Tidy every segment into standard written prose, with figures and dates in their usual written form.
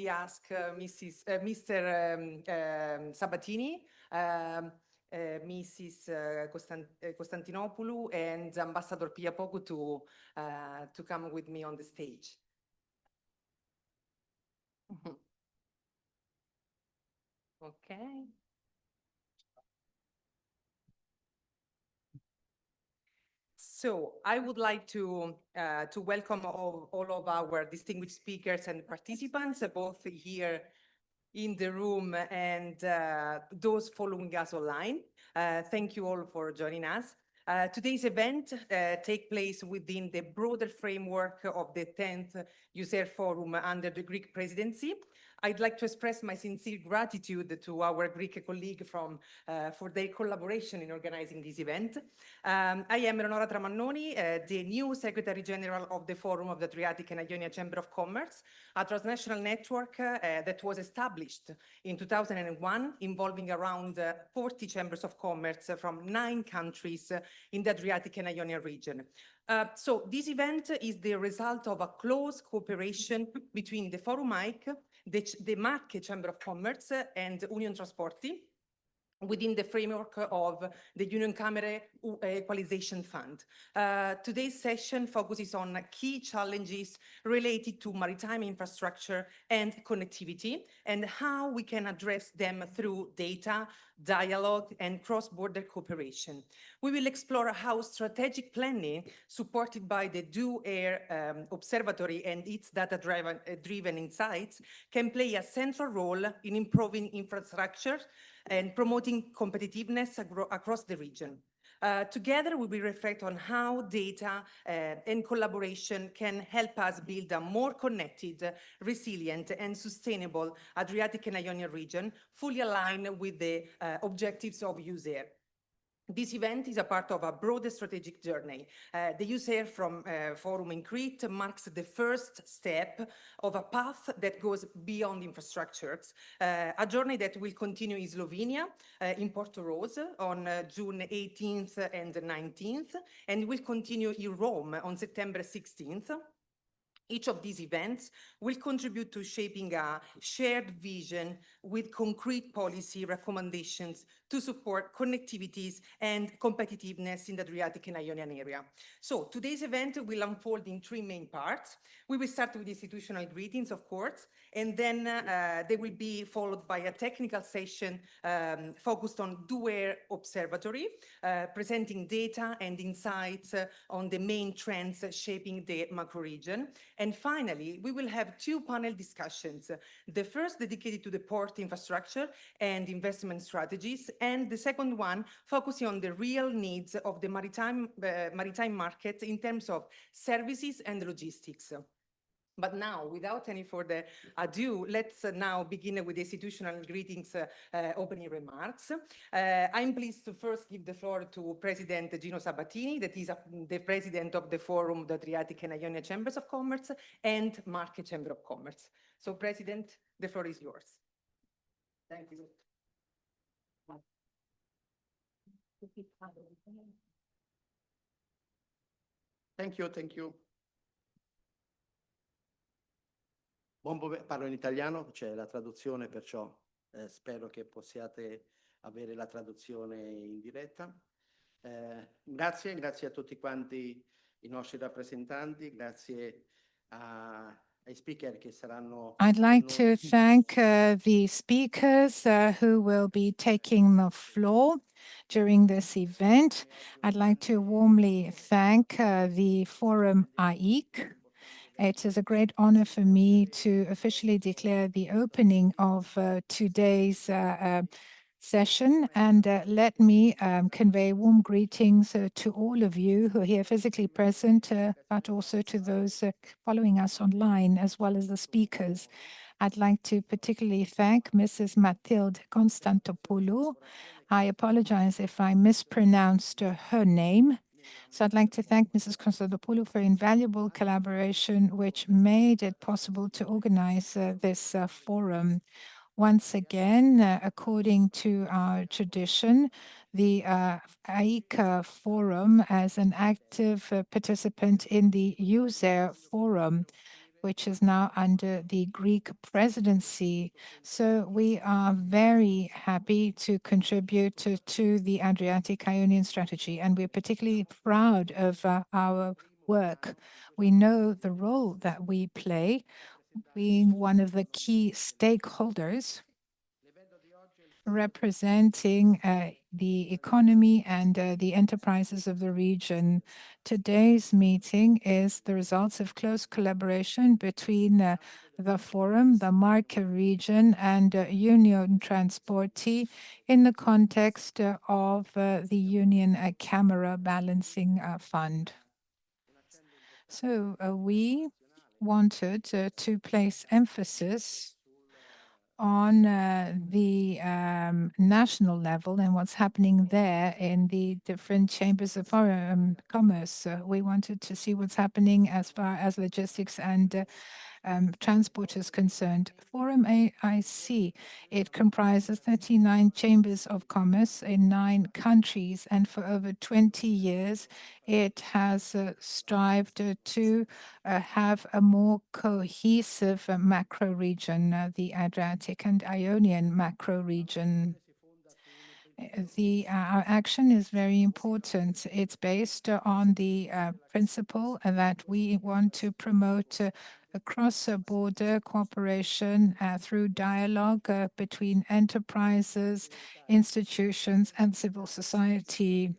kindly ask Mr. Sabatini, Mrs. Konstantinopoulou, and Ambassador Piapoku to come with me on the stage. Okay. So I would like to welcome all of our distinguished speakers and participants, both here in the room and those following us online. Thank you all for joining us. Today's event takes place within the broader framework of the 10th DO-AIR Forum under the Greek presidency. I'd like to express my sincere gratitude to our Greek colleague for their collaboration in organizing this event. I am Eleonora Tramannoni, the new Secretary General of the Forum of the Adriatic-Ionian Chamber of Commerce, a transnational network that was established in 2001, involving around 40 chambers of commerce from 9 countries in the Adriatic-Ionian region. So this event is the result of a close cooperation between the Forum IC, the Marche Chamber of Commerce, and Uniontrasporti, within the framework of the Union Camere Equalization Fund. Today's session focuses on key challenges related to maritime infrastructure and connectivity, and how we can address them through data, dialogue, and cross-border cooperation. We will explore how strategic planning, supported by the DO-AIR Observatory and its data-driven insights, can play a central role in improving infrastructure and promoting competitiveness across the region. Together, we will reflect on how data and collaboration can help us build a more connected, resilient, and sustainable Adriatic-Ionian region, fully aligned with the objectives of DO-AIR. This event is a part of a broader strategic journey. The DO-AIR Forum in Crete marks the first step of a path that goes beyond infrastructures, a journey that will continue in Slovenia, in Porto Rose on June 18th and 19th, and will continue in Rome on September 16th. Each of these events will contribute to shaping a shared vision with concrete policy recommendations to support connectivities and competitiveness in the Adriatic-Ionian area. So today's event will unfold in 3 main parts. We will start with institutional greetings, of course, and then they will be followed by a technical session focused on DO-AIR Observatory, presenting data and insights on the main trends shaping the macroregion. And finally, we will have 2 panel discussions. The first dedicated to the port infrastructure and investment strategies, and the second one focusing on the real needs of the maritime market in terms of services and logistics. But now, without any further ado, let's now begin with the institutional greetings, opening remarks. I'm pleased to first give the floor to President Gino Sabatini, that is the President of the Forum, the Adriatic-Ionian Chambers of Commerce, and Marche Chamber of Commerce. So, President, the floor is yours. Thank you. Thank you. Parlo in italiano, c'è la traduzione, perciò spero che possiate avere la traduzione in diretta. Grazie a tutti quanti i nostri rappresentanti, grazie ai speaker che saranno... I'd like to thank the speakers who will be taking the floor during this event. I'd like to warmly thank the Forum AIC. It is a great honor for me to officially declare the opening of today's session, and let me convey warm greetings to all of you who are here physically present, but also to those following us online, as well as the speakers. I'd like to particularly thank Mrs. Mathilde Konstantopoulou. I apologize if I mispronounced her name. So I'd like to thank Mrs. Konstantopoulou for invaluable collaboration, which made it possible to organize this forum. Once again, according to our tradition, the AIC Forum, as an active participant in the DO-AIR Forum, which is now under the Greek presidency. So we are very happy to contribute to the Adriatic-Ionian strategy, and we're particularly proud of our work. We know the role that we play, being one of the key stakeholders representing the economy and the enterprises of the region. Today's meeting is the results of close collaboration between the Forum, the Marche region, and Uniontrasporti in the context of the Union Camera Balancing Fund. So we wanted to place emphasis on the national level and what's happening there in the different chambers of commerce. We wanted to see what's happening as far as logistics and transport is concerned. Forum AIC, it comprises 39 chambers of commerce in 9 countries, and for over 20 years, it has strived to have a more cohesive macro region, the Adriatic and Ionian macro region. Our action is very important. It's based on the principle that we want to promote a cross-border cooperation through dialogue between enterprises, institutions, and civil society.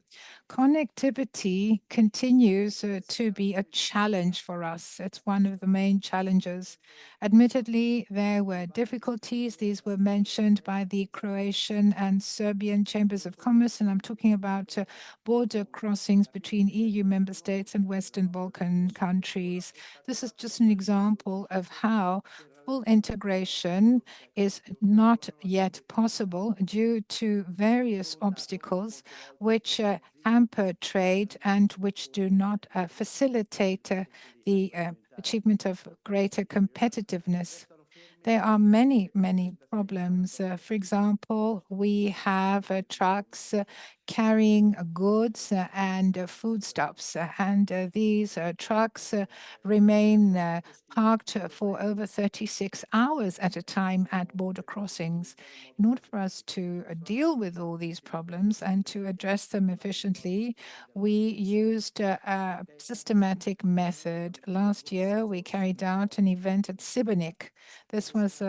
Connectivity continues to be a challenge for us. It's one of the main challenges. Admittedly, there were difficulties. These were mentioned by the Croatian and Serbian chambers of commerce, and I'm talking about border crossings between EU member states and Western Balkan countries. This is just an example of how full integration is not yet possible due to various obstacles which hamper trade and which do not facilitate the achievement of greater competitiveness. There are many, many problems. For example, we have trucks carrying goods and foodstuffs, and these trucks remain parked for over 36 hours at a time at border crossings. In order for us to deal with all these problems and to address them efficiently, we used a systematic method. Last year, we carried out an event at Šibenik. This was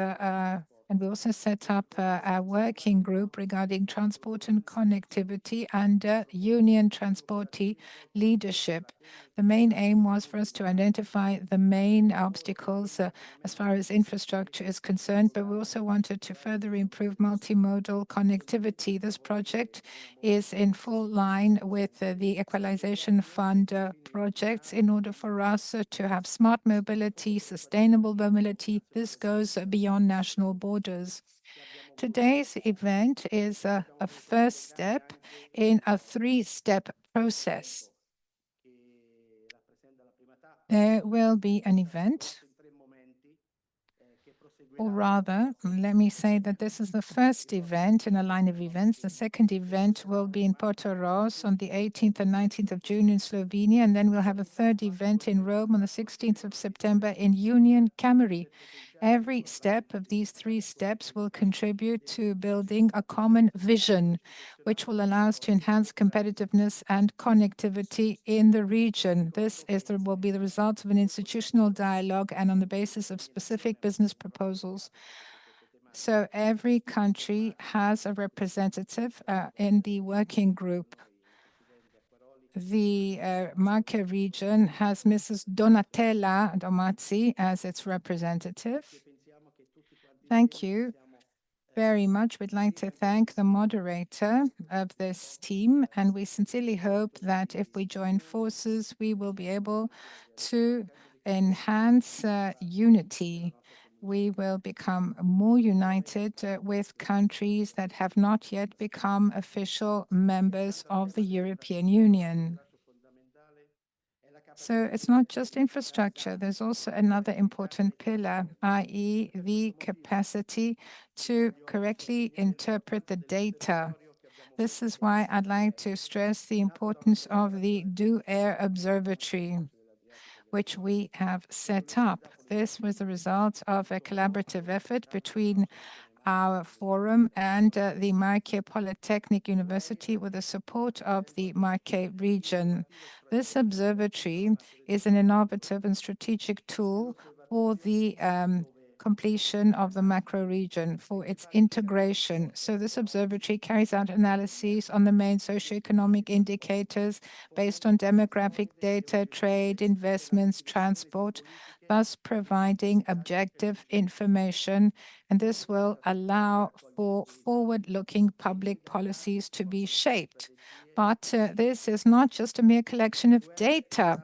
and we also set up a working group regarding transport and connectivity and Uniontrasporti leadership. The main aim was for us to identify the main obstacles as far as infrastructure is concerned, but we also wanted to further improve multimodal connectivity. This project is in full line with the Equalization Fund projects in order for us to have smart mobility, sustainable mobility. This goes beyond national borders. Today's event is a first step in a 3-step process. There will be an event, or rather, let me say that this is the first event in a line of events. The second event will be in Portorož on the 18th and 19th of June in Slovenia, and then we'll have a third event in Rome on the 16th of September in Union Camera. Every step of these 3 steps will contribute to building a common vision, which will allow us to enhance competitiveness and connectivity in the region. This will be the result of an institutional dialogue and on the basis of specific business proposals. So every country has a representative in the working group. The Marche region has Mrs. Donatella Domazzi as its representative. Thank you very much. We'd like to thank the moderator of this team, and we sincerely hope that if we join forces, we will be able to enhance unity. We will become more united with countries that have not yet become official members of the European Union. So it's not just infrastructure, there's also another important pillar, i.e. the capacity to correctly interpret the data. This is why I'd like to stress the importance of the DO-AIR Observatory. which we have set up. This was the result of a collaborative effort between our forum and the Marche Polytechnic University with the support of the Marche region. This observatory is an innovative and strategic tool for the completion of the macro region, for its integration. So this observatory carries out analyses on the main socioeconomic indicators based on demographic data, trade, investments, transport, thus providing objective information, and this will allow for forward-looking public policies to be shaped. But this is not just a mere collection of data.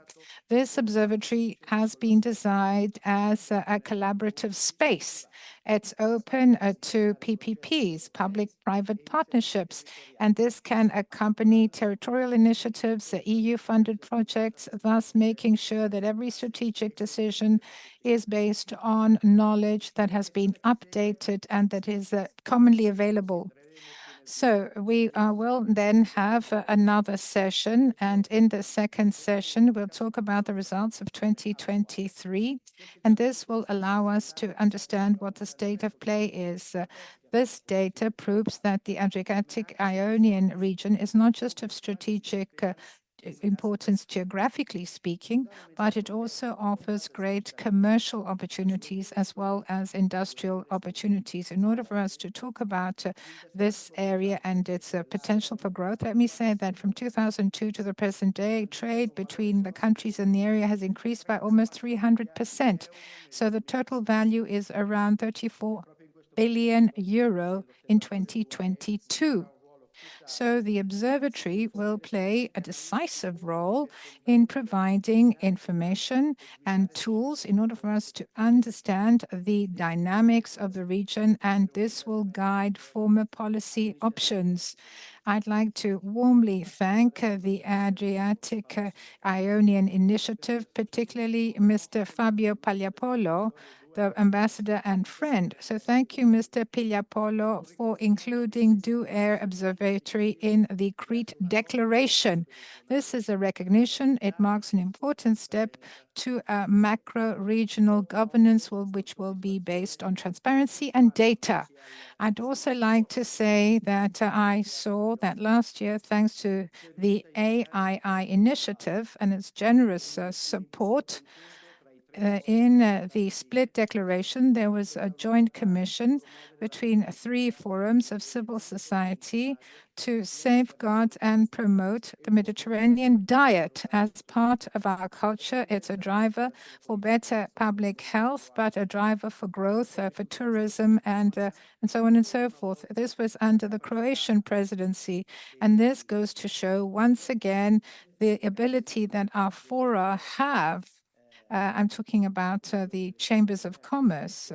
This observatory has been designed as a collaborative space. It's open to PPPs, public-private partnerships, and this can accompany territorial initiatives, EU-funded projects, thus making sure that every strategic decision is based on knowledge that has been updated and that is commonly available. So we will then have another session, and in the second session, we'll talk about the results of 2023, and this will allow us to understand what the state of play is. This data proves that the Adriatic-Ionian region is not just of strategic importance geographically speaking, but it also offers great commercial opportunities as well as industrial opportunities. In order for us to talk about this area and its potential for growth, let me say that from 2002 to the present day, trade between the countries in the area has increased by almost 300%. So the total value is around 34 billion euro in 2022. So the observatory will play a decisive role in providing information and tools in order for us to understand the dynamics of the region, and this will guide former policy options. I'd like to warmly thank the Adriatic-Ionian Initiative, particularly Mr. Fabio Pagliapolo, the ambassador and friend. So thank you, Mr. Pagliapolo, for including DO-AIR Observatory in the Crete Declaration. This is a recognition. It marks an important step to a macro-regional governance which will be based on transparency and data. I'd also like to say that I saw that last year, thanks to the AII initiative and its generous support, in the split declaration, there was a joint commission between three forums of civil society to safeguard and promote the Mediterranean diet as part of our culture. It's a driver for better public health, but a driver for growth, for tourism, and so on and so forth. This was under the Croatian presidency, and this goes to show once again the ability that our fora have. I'm talking about the chambers of commerce,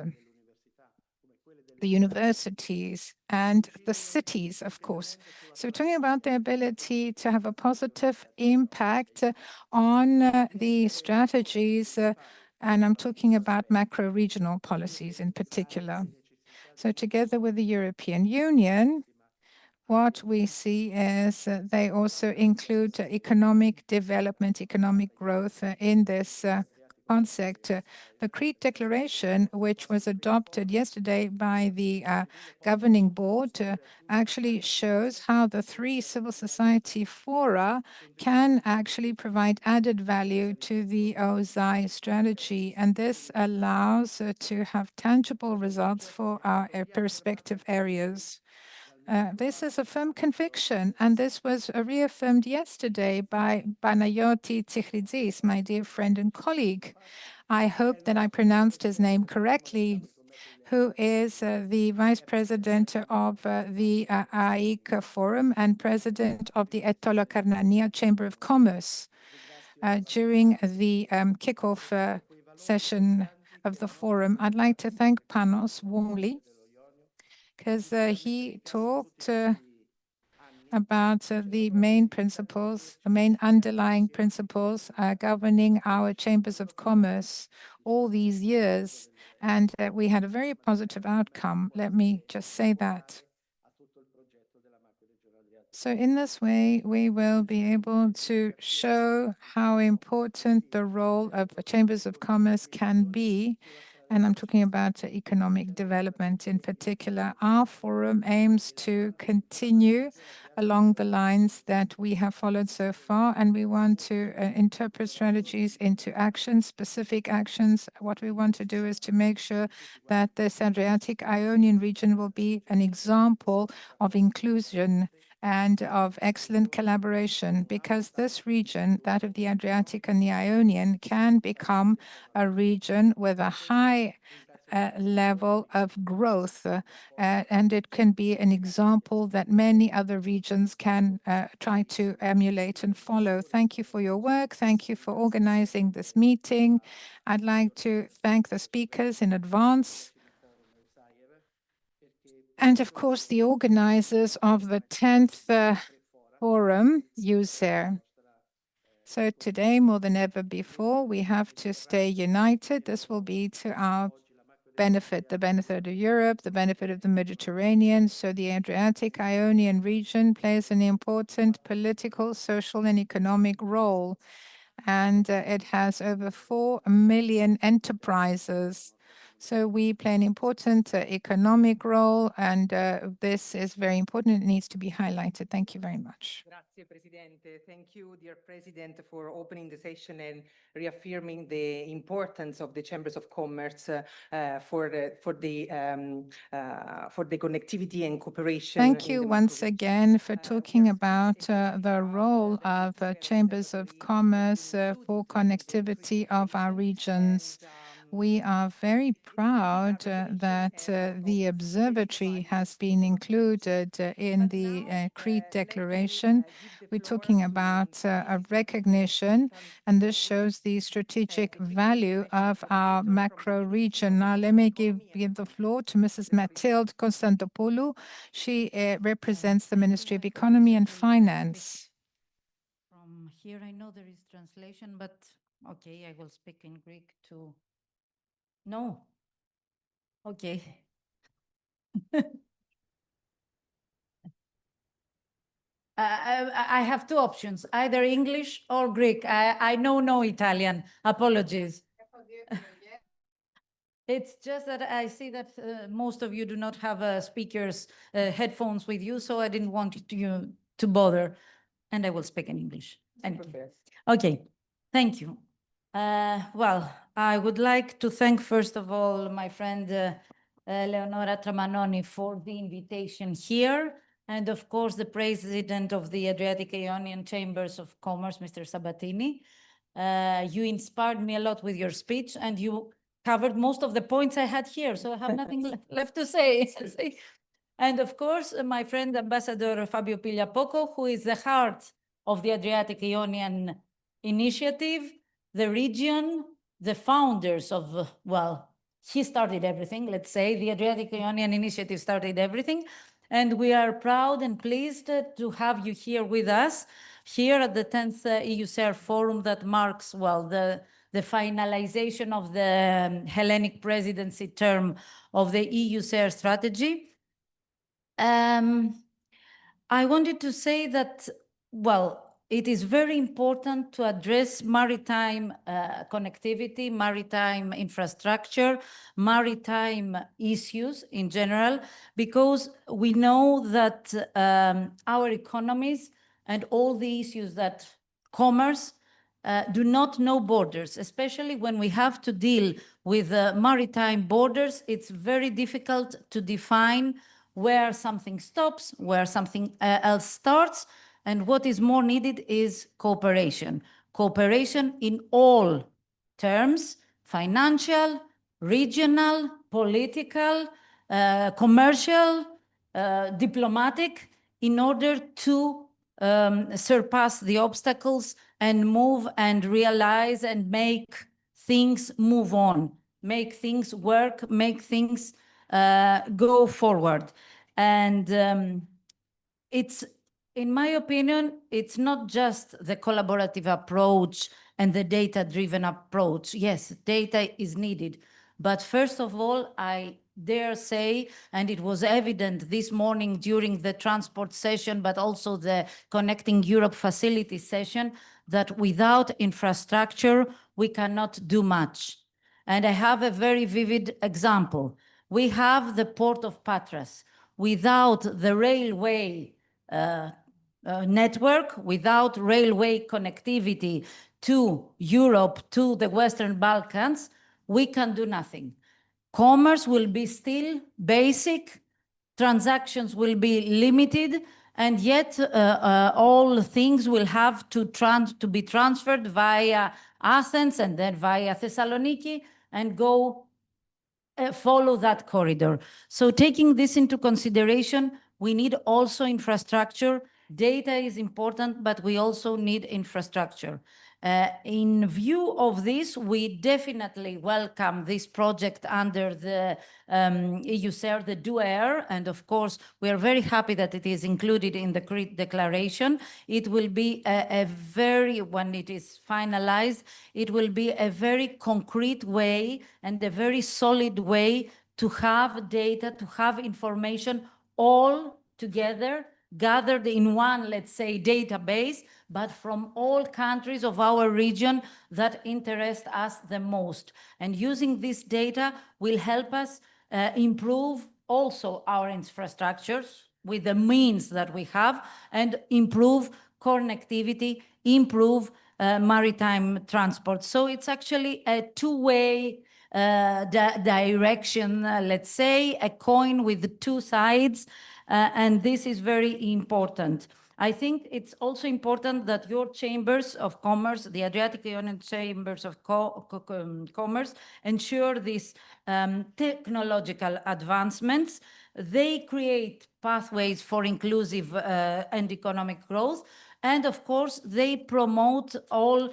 the universities, and the cities, of course. So we're talking about the ability to have a positive impact on the strategies, and I'm talking about macro-regional policies in particular. So together with the European Union, what we see is they also include economic development, economic growth in this concept. The Crete Declaration, which was adopted yesterday by the governing board, actually shows how the three civil society fora can actually provide added value to the OSI strategy, and this allows to have tangible results for our perspective areas. This is a firm conviction, and this was reaffirmed yesterday by Panayoti Tsikhridis, my dear friend and colleague. I hope that I pronounced his name correctly, who is the vice president of the AIC Forum and president of the Etolo-Karnania Chamber of Commerce. During the kickoff session of the forum, I'd like to thank Panos warmly, because he talked about the main principles, the main underlying principles governing our chambers of commerce all these years, and we had a very positive outcome. Let me just say that. So in this way, we will be able to show how important the role of chambers of commerce can be. And I'm talking about economic development in particular. Our forum aims to continue along the lines that we have followed so far, and we want to interpret strategies into actions, specific actions. What we want to do is to make sure that this Adriatic-Ionian region will be an example of inclusion and of excellent collaboration, because this region, that of the Adriatic and the Ionian, can become a region with a high level of growth, and it can be an example that many other regions can try to emulate and follow. Thank you for your work. Thank you for organizing this meeting. I'd like to thank the speakers in advance, and of course the organizers of the 10th forum, DO-AIR. So today, more than ever before, we have to stay united. This will be to our benefit, the benefit of Europe, the benefit of the Mediterranean. So the Adriatic-Ionian region plays an important political, social, and economic role. And it has over 4 million enterprises. So we play an important economic role, and this is very important. It needs to be highlighted. Thank you very much. Grazie, Presidente. Thank you, dear President, for opening the session and reaffirming the importance of the Chambers of Commerce for the connectivity and cooperation. Thank you once again for talking about the role of Chambers of Commerce for connectivity of our regions. We are very proud that the observatory has been included in the Crete Declaration. We're talking about a recognition, and this shows the strategic value of our macro region. Now, let me give the floor to Mrs. Mathilde Constantopoulou. She represents the Ministry of Economy and Finance. From here, I know there is translation, but okay, I will speak in Greek too. No. Okay. I have two options, either English or Greek. I know no Italian. Apologies. It's just that I see that most of you do not have speakers' headphones with you, so I didn't want you to bother. And I will speak in English. Okay, thank you. Well, I would like to thank, first of all, my friend Leonora Tramanoni for the invitation here, and of course, the president of the Adriatic-Ionian Chambers of Commerce, Mr. Sabatini. You inspired me a lot with your speech, and you covered most of the points I had here, so I have nothing left to say. And of course, my friend, Ambassador Fabio Pigliapoco, who is the heart of the Adriatic-Ionian Initiative, the region, the founders of, well, he started everything, let's say. The Adriatic-Ionian Initiative started everything. And we are proud and pleased to have you here with us, here at the 10th DO-AIR Forum that marks, well, the finalization of the Hellenic presidency term of the DO-AIR strategy. I wanted to say that, well, it is very important to address maritime connectivity, maritime infrastructure, maritime issues in general, because we know that our economies and all the issues that commerce do not know borders, especially when we have to deal with maritime borders. It's very difficult to define where something stops, where something else starts. And what is more needed is cooperation. Cooperation in all terms, financial, regional, political, commercial, diplomatic, in order to surpass the obstacles and move and realize and make things move on, make things work, make things go forward. And it's, in my opinion, it's not just the collaborative approach and the data-driven approach. Yes, data is needed. But first of all, I dare say, and it was evident this morning during the transport session, but also the Connecting Europe Facility session, that without infrastructure, we cannot do much. And I have a very vivid example. We have the port of Patras. Without the railway network, without railway connectivity to Europe, to the Western Balkans, we can do nothing. Commerce will be still basic, transactions will be limited, and yet all things will have to be transferred via Athens and then via Thessaloniki and go follow that corridor. So taking this into consideration, we need also infrastructure. Data is important, but we also need infrastructure. In view of this, we definitely welcome this project under the EU-SARE, the DO-AIR, and of course, we are very happy that it is included in the Crete Declaration. It will be when it is finalized, it will be a very concrete way and a very solid way to have data, to have information all together, gathered in one, let's say, database, but from all countries of our region that interest us the most. And using this data will help us improve also our infrastructures with the means that we have and improve connectivity, improve maritime transport. So it's actually a two-way direction, let's say, a coin with two sides. And this is very important. I think it's also important that your chambers of commerce, the Adriatic-Ionian chambers of commerce, ensure these technological advancements. They create pathways for inclusive and economic growth. And of course, they promote all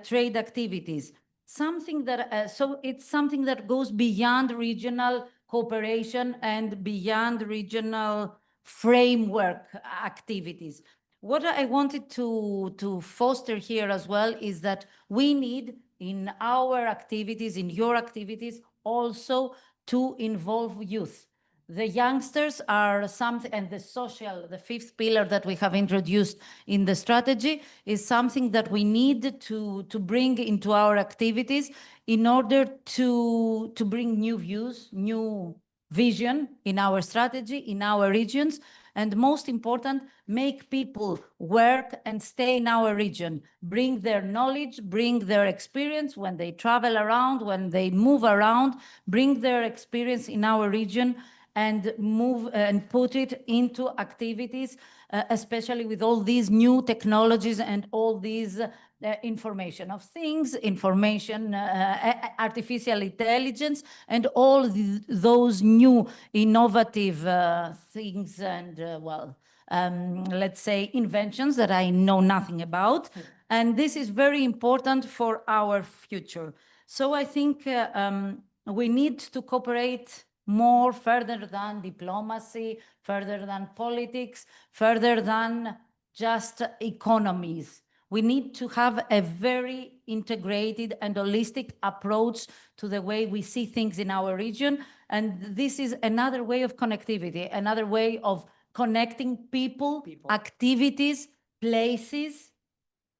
trade activities. Something that, so it's something that goes beyond regional cooperation and beyond regional framework activities. What I wanted to foster here as well is that we need in our activities, in your activities, also to involve youth. The youngsters are something, and the fifth pillar that we have introduced in the strategy is something that we need to bring into our activities in order to bring new views, new vision in our strategy, in our regions, and most important, make people work and stay in our region, bring their knowledge, bring their experience when they travel around, when they move around, bring their experience in our region and move and put it into activities, especially with all these new technologies and all these information of things, information, artificial intelligence, and all those new innovative things and, let's say, inventions that I know nothing about. And this is very important for our future. So I think we need to cooperate more further than diplomacy, further than politics, further than just economies. We need to have a very integrated and holistic approach to the way we see things in our region. And this is another way of connectivity, another way of connecting people, activities, places,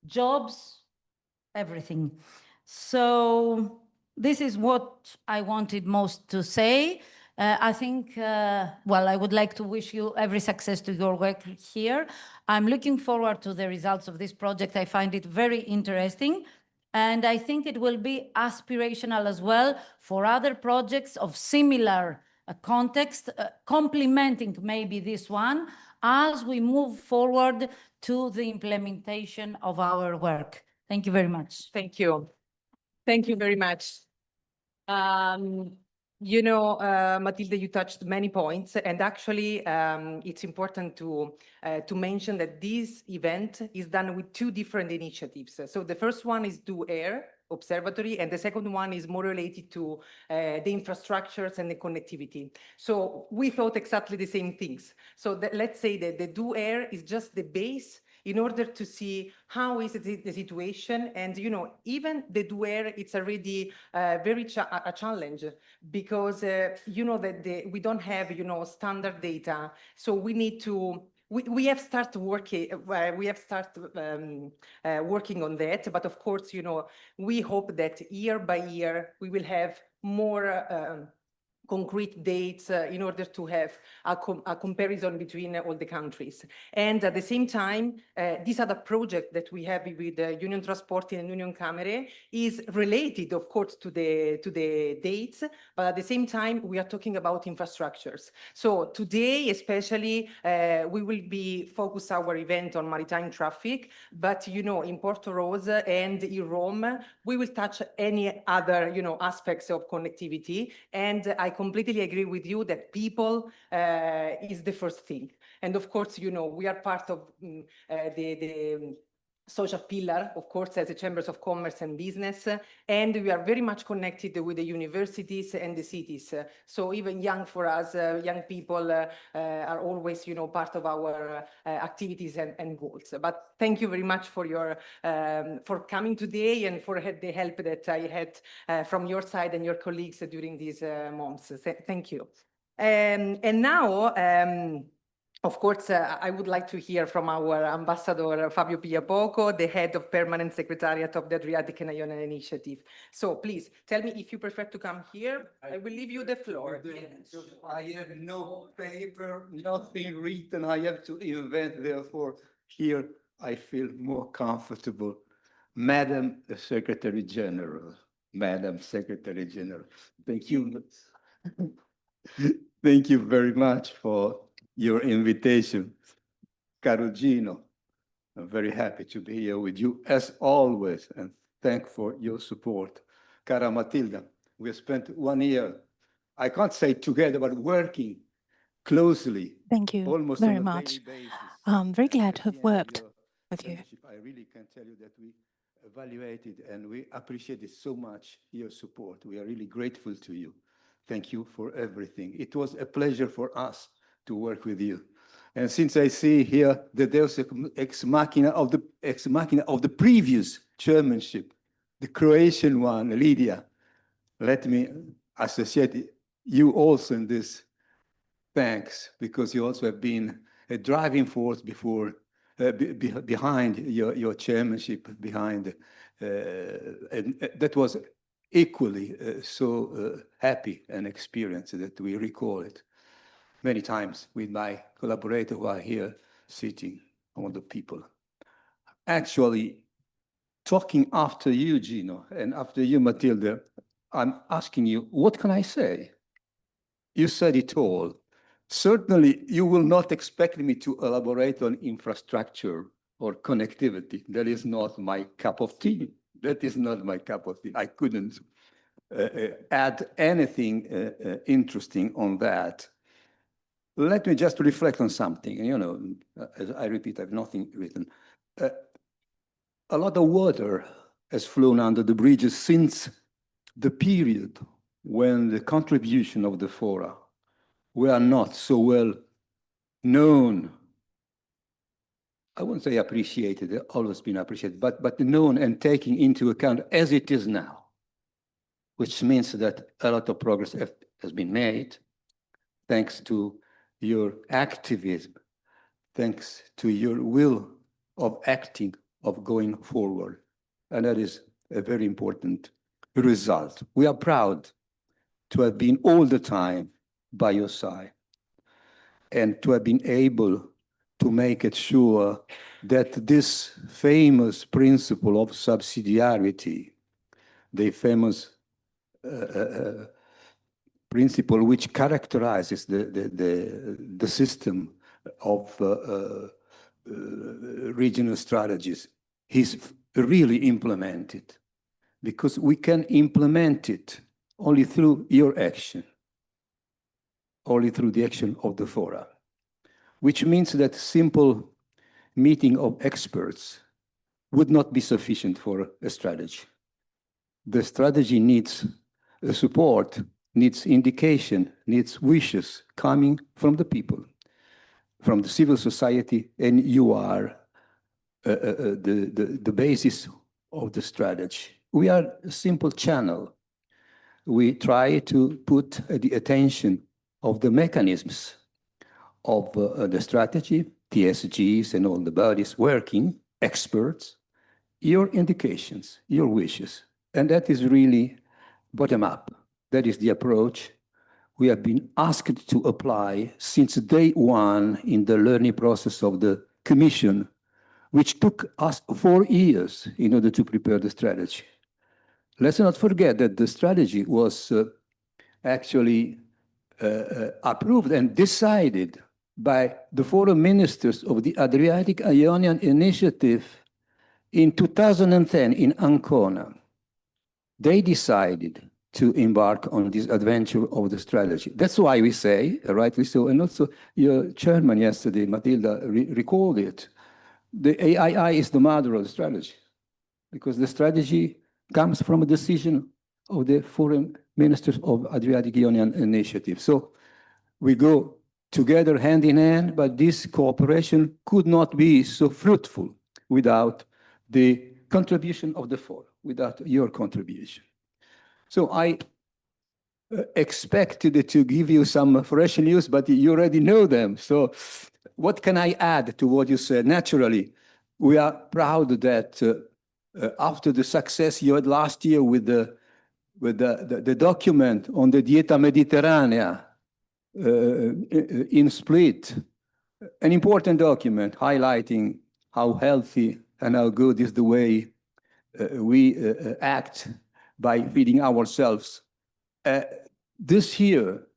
jobs, everything. So this is what I wanted most to say. I think, I would like to wish you every success to your work here. I'm looking forward to the results of this project. I find it very interesting. And I think it will be aspirational as well for other projects of similar context, complementing maybe this one as we move forward to the implementation of our work. Thank you very much. Thank you. Thank you very much. You know, Matilde, you touched many points, and actually it's important to mention that this event is done with two different initiatives. So the first one is DO-AIR Observatory, and the second one is more related to the infrastructures and the connectivity. So we thought exactly the same things. So let's say that the DO-AIR is just the base in order to see how is the situation. And, you know, even the DO-AIR, it's already very a challenge because, you know, that we don't have, you know, standard data. So we need to, we have started working, working on that. But of course, you know, we hope that year by year, we will have more concrete dates in order to have a comparison between all the countries. And at the same time, this other project that we have with Uniontrasporti and Unioncamere is related, of course, to the dates, but at the same time, we are talking about infrastructures. So today, especially, we will be focus our event on maritime traffic, but, you know, in Porto Rosa and in Rome, we will touch any other, you know, aspects of connectivity. And I completely agree with you that people is the first thing. And of course, you know, we are part of the social pillar, of course, as the chambers of commerce and business, and we are very much connected with the universities and the cities. So even young for us, young people are always, you know, part of our activities and goals. But thank you very much for your for coming today and for the help that I had from your side and your colleagues during these months. Thank you. And now, of course, I would like to hear from our ambassador, Fabio Piapoco, the head of Permanent Secretariat of the Adriatic-Ionian Initiative. So please tell me if you prefer to come here. I will leave you the floor. I have no paper, nothing written. I have to invent. Therefore, here I feel more comfortable. Madam Secretary General, Madam Secretary General, thank you. Thank you very much for your invitation. Caro Gino, I'm very happy to be here with you as always, and thank for your support. Cara Matilda, we have spent 1 year, I can't say together, but working closely. Thank you almost very on a much. daily basis. I'm very glad At to the have end of worked your with you. membership, I really can tell you that we evaluated and we appreciated so much your support. We are really grateful to you. Thank you for everything. It was a pleasure for us to work with you. And since I see here the Deus ex machina of the previous chairmanship, the Croatian one, Lydia, let me associate you also in this thanks, because you also have been a driving force before, behind your chairmanship, behind, and that was equally so happy an experience that we recall it many times with my collaborator who are here sitting, all the people. Actually, talking after you, Gino, and after you, Matilda, I'm asking you, what can I say? You said it all. Certainly, you will not expect me to elaborate on infrastructure or connectivity. That is not my cup of tea. That is not my cup of tea. I couldn't add anything interesting on that. Let me just reflect on something. You know, as I repeat, I have nothing written. A lot of water has flown under the bridges since the period when the contribution of the fora were not so well known. I wouldn't say appreciated, they've always been appreciated, but known and taken into account as it is now, which means that a lot of progress has been made thanks to your activism, thanks to your will of acting, of going forward. And that is a very important result. We are proud to have been all the time by your side and to have been able to make it sure that this famous principle of subsidiarity, the famous principle which characterizes the system of regional strategies, is really implemented, because we can implement it only through your action, only through the action of the fora, which means that simple meeting of experts would not be sufficient for a strategy. The strategy needs support, needs indication, needs wishes coming from the people, from the civil society, and you are the basis of the strategy. We are a simple channel. We try to put the attention of the mechanisms of the strategy, TSGs and all the bodies working, experts, your indications, your wishes. And that is really bottom up. That is the approach we have been asked to apply since day one in the learning process of the Commission, which took us 4 years in order to prepare the strategy. Let's not forget that the strategy was actually approved and decided by the foreign ministers of the Adriatic-Ionian Initiative in 2010 in Ancona. They decided to embark on this adventure of the strategy. That's why we say, rightly so, and also your chairman yesterday, Matilda, recalled it. The AII is the mother of the strategy, because the strategy comes from a decision of the foreign ministers of Adriatic-Ionian Initiative. So we go together hand in hand, but this cooperation could not be so fruitful without the contribution of the forum, without your contribution. So I expected to give you some fresh news, but you already know them. So what can I add to what you said? Naturally, we are proud that after the success you had last year with the document on the Dieta Mediterranea in Split, an important document highlighting how healthy and how good is the way we act by feeding ourselves. This year,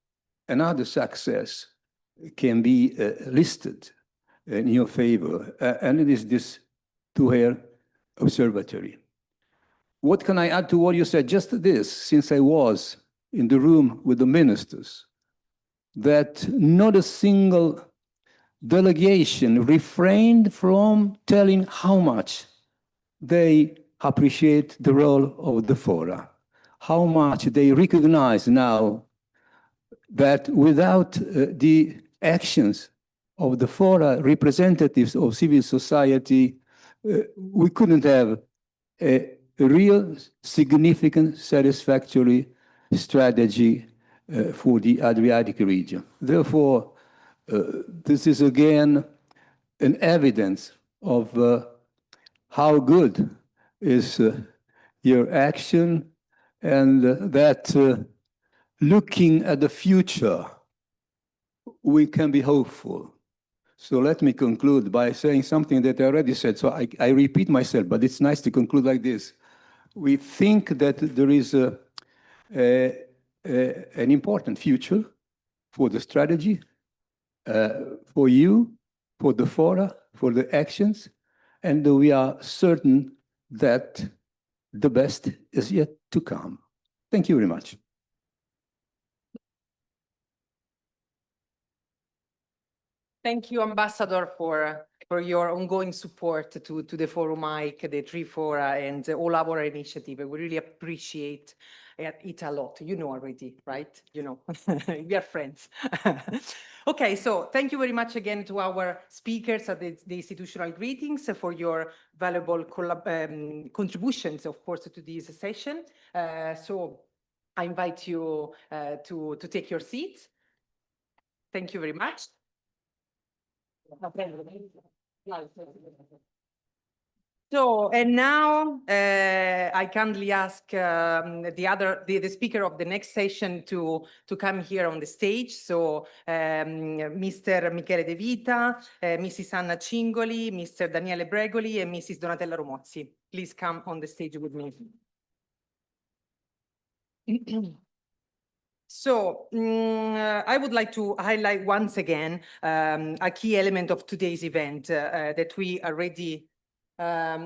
another success can be listed in your favor, and it is this DO-AIR Observatory. What can I add to what you said? Just this, since I was in the room with the ministers, that not a single delegation refrained from telling how much they appreciate the role of the fora, how much they recognize now that without the actions of the fora representatives of civil society, we couldn't have a real, significant, satisfactory strategy for the Adriatic region. Therefore, this is again an evidence of how good is your action, and that looking at the future, we can be hopeful. So let me conclude by saying something that I already said. So I repeat myself, but it's nice to conclude like this. We think that there is an important future for the strategy, for you, for the fora, for the actions, and we are certain that the best is yet to come. Thank you very much. Thank you, Ambassador, for your ongoing support to the Forum IC, the three fora, and all our initiative. We really appreciate it a lot. You know already, right? You know, we are friends. Okay, so thank you very much again to our speakers at the institutional greetings for your valuable contributions, of course, to this session. So I invite you to take your seats. Thank you very much. So, and now I kindly ask the speaker of the next session to come here on the stage. So Mr. Michele De Vita, Mrs. Anna Cingoli, Mr. Daniele Bregoli, and Mrs. Donatella Romozzi. Please come on the stage with me. So I would like to highlight once again a key element of today's event that we already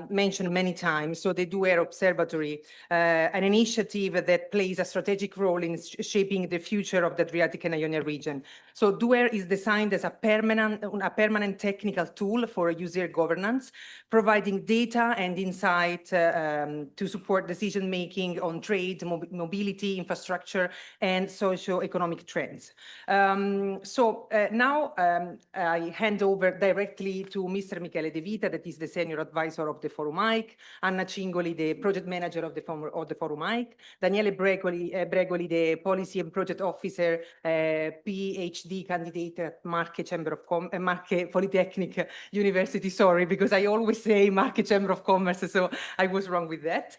mentioned many times. So the DO-AIR Observatory, an initiative that plays a strategic role in shaping the future of the Adriatic and Ionian region. So DO-AIR is designed as a permanent technical tool for user governance, providing data and insight to support decision-making on trade, mobility, infrastructure, and socio-economic trends. Now I hand over directly to Mr. Michele De Vita, that is the Senior Advisor of the Forum IC, Anna Cingoli, the Project Manager of the Forum IC, Daniele Bregoli, the Policy and Project Officer, PhD candidate at Marche Marche Polytechnic University, sorry, because I always say Marche Chamber of Commerce, so I was wrong with that.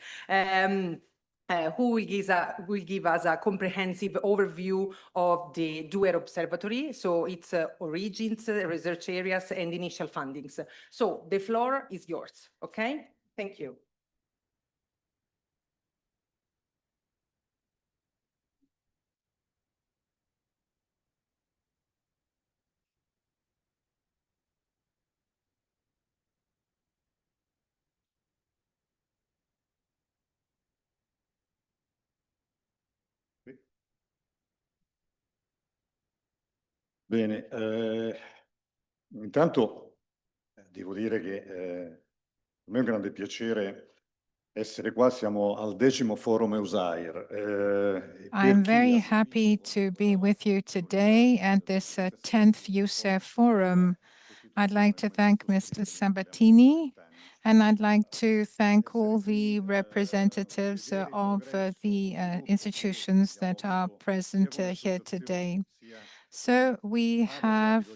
Who will give us a comprehensive overview of the DO-AIR Observatory, so its origins, research areas, and initial findings. So the floor is yours, okay? Thank you. Bene, intanto devo dire che per me è un grande piacere essere qua, siamo al 10° Forum EUSAIR. I'm very happy to be with you today at this 10th USAIR Forum. I'd like to thank Mr. Sabatini, and I'd like to thank all the representatives of the institutions that are present here today. So we have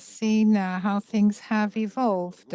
seen how things have evolved,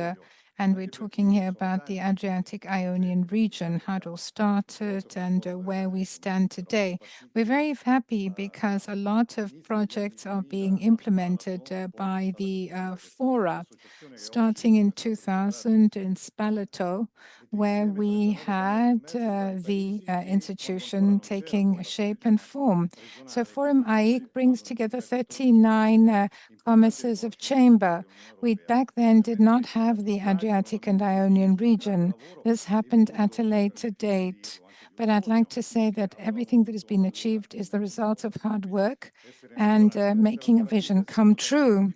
and we're talking here about the Adriatic-Ionian region, how it all started and where we stand today. We're very happy because a lot of projects are being implemented by the fora, starting in 2000 in Spalato, where we had the institution taking shape and form. So Forum IC brings together 39 commissaries of chamber. We back then did not have the Adriatic and Ionian region. This happened at a later date. But I'd like to say that everything that has been achieved is the result of hard work and making a vision come true.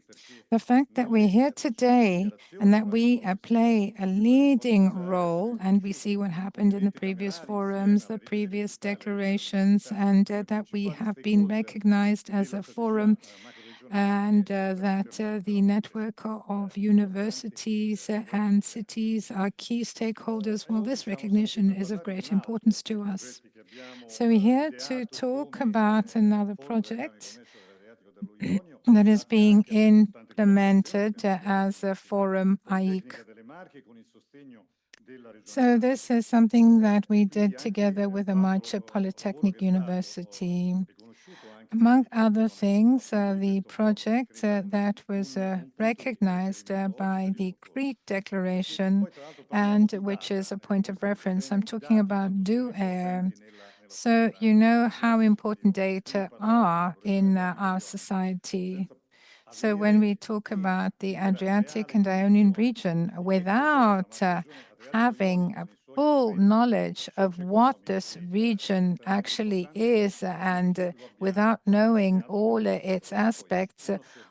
The fact that we're here today and that we play a leading role, and we see what happened in the previous forums, the previous declarations, and that we have been recognized as a forum, and that the network of universities and cities are key stakeholders. Well, this recognition is of great importance to us. So we're here to talk about another project that is being implemented as a Forum IC. So this is something that we did together with the Marche Polytechnic University. Among other things, the project that was recognized by the Crete Declaration, and which is a point of reference. I'm talking about DO-AIR. So you know how important data are in our society. So when we talk about the Adriatic and Ionian region, without having a full knowledge of what this region actually is, and without knowing all its aspects,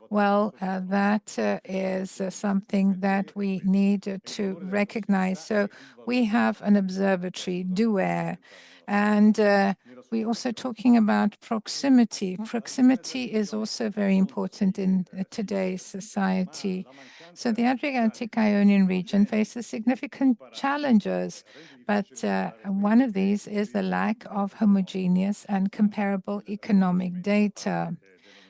well, that is something that we need to recognize. So we have an observatory, DO-AIR, and we're also talking about proximity. Proximity is also very important in today's society. So the Adriatic-Ionian region faces significant challenges, but one of these is the lack of homogeneous and comparable economic data.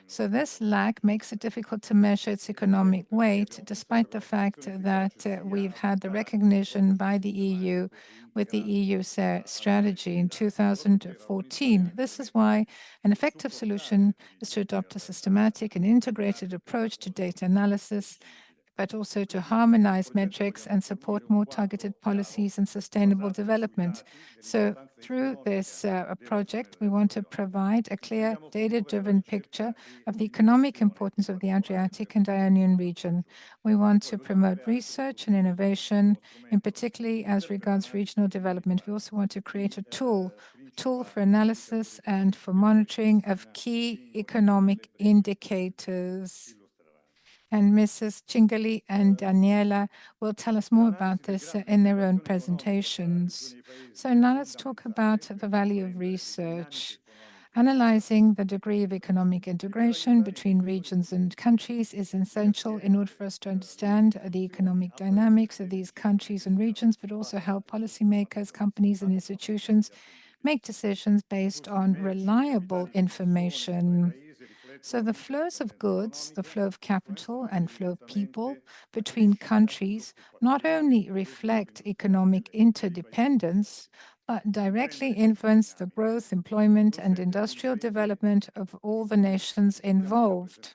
So this lack makes it difficult to measure its economic weight, despite the fact that we've had the recognition by the EU with the EU strategy in 2014. This is why an effective solution is to adopt a systematic and integrated approach to data analysis but also to harmonize metrics and support more targeted policies and sustainable development. So through this project, we want to provide a clear data-driven picture of the economic importance of the Adriatic and Ionian region. We want to promote research and innovation, in particularly as regards regional development. We also want to create a tool for analysis and for monitoring of key economic indicators. And Mrs. Cingali and Daniela will tell us more about this in their own presentations. So now let's talk about the value of research. Analyzing the degree of economic integration between regions and countries is essential in order for us to understand the economic dynamics of these countries and regions, but also help policymakers, companies, and institutions make decisions based on reliable information. So the flows of goods, the flow of capital and flow of people between countries not only reflect economic interdependence, but directly influence the growth, employment, and industrial development of all the nations involved.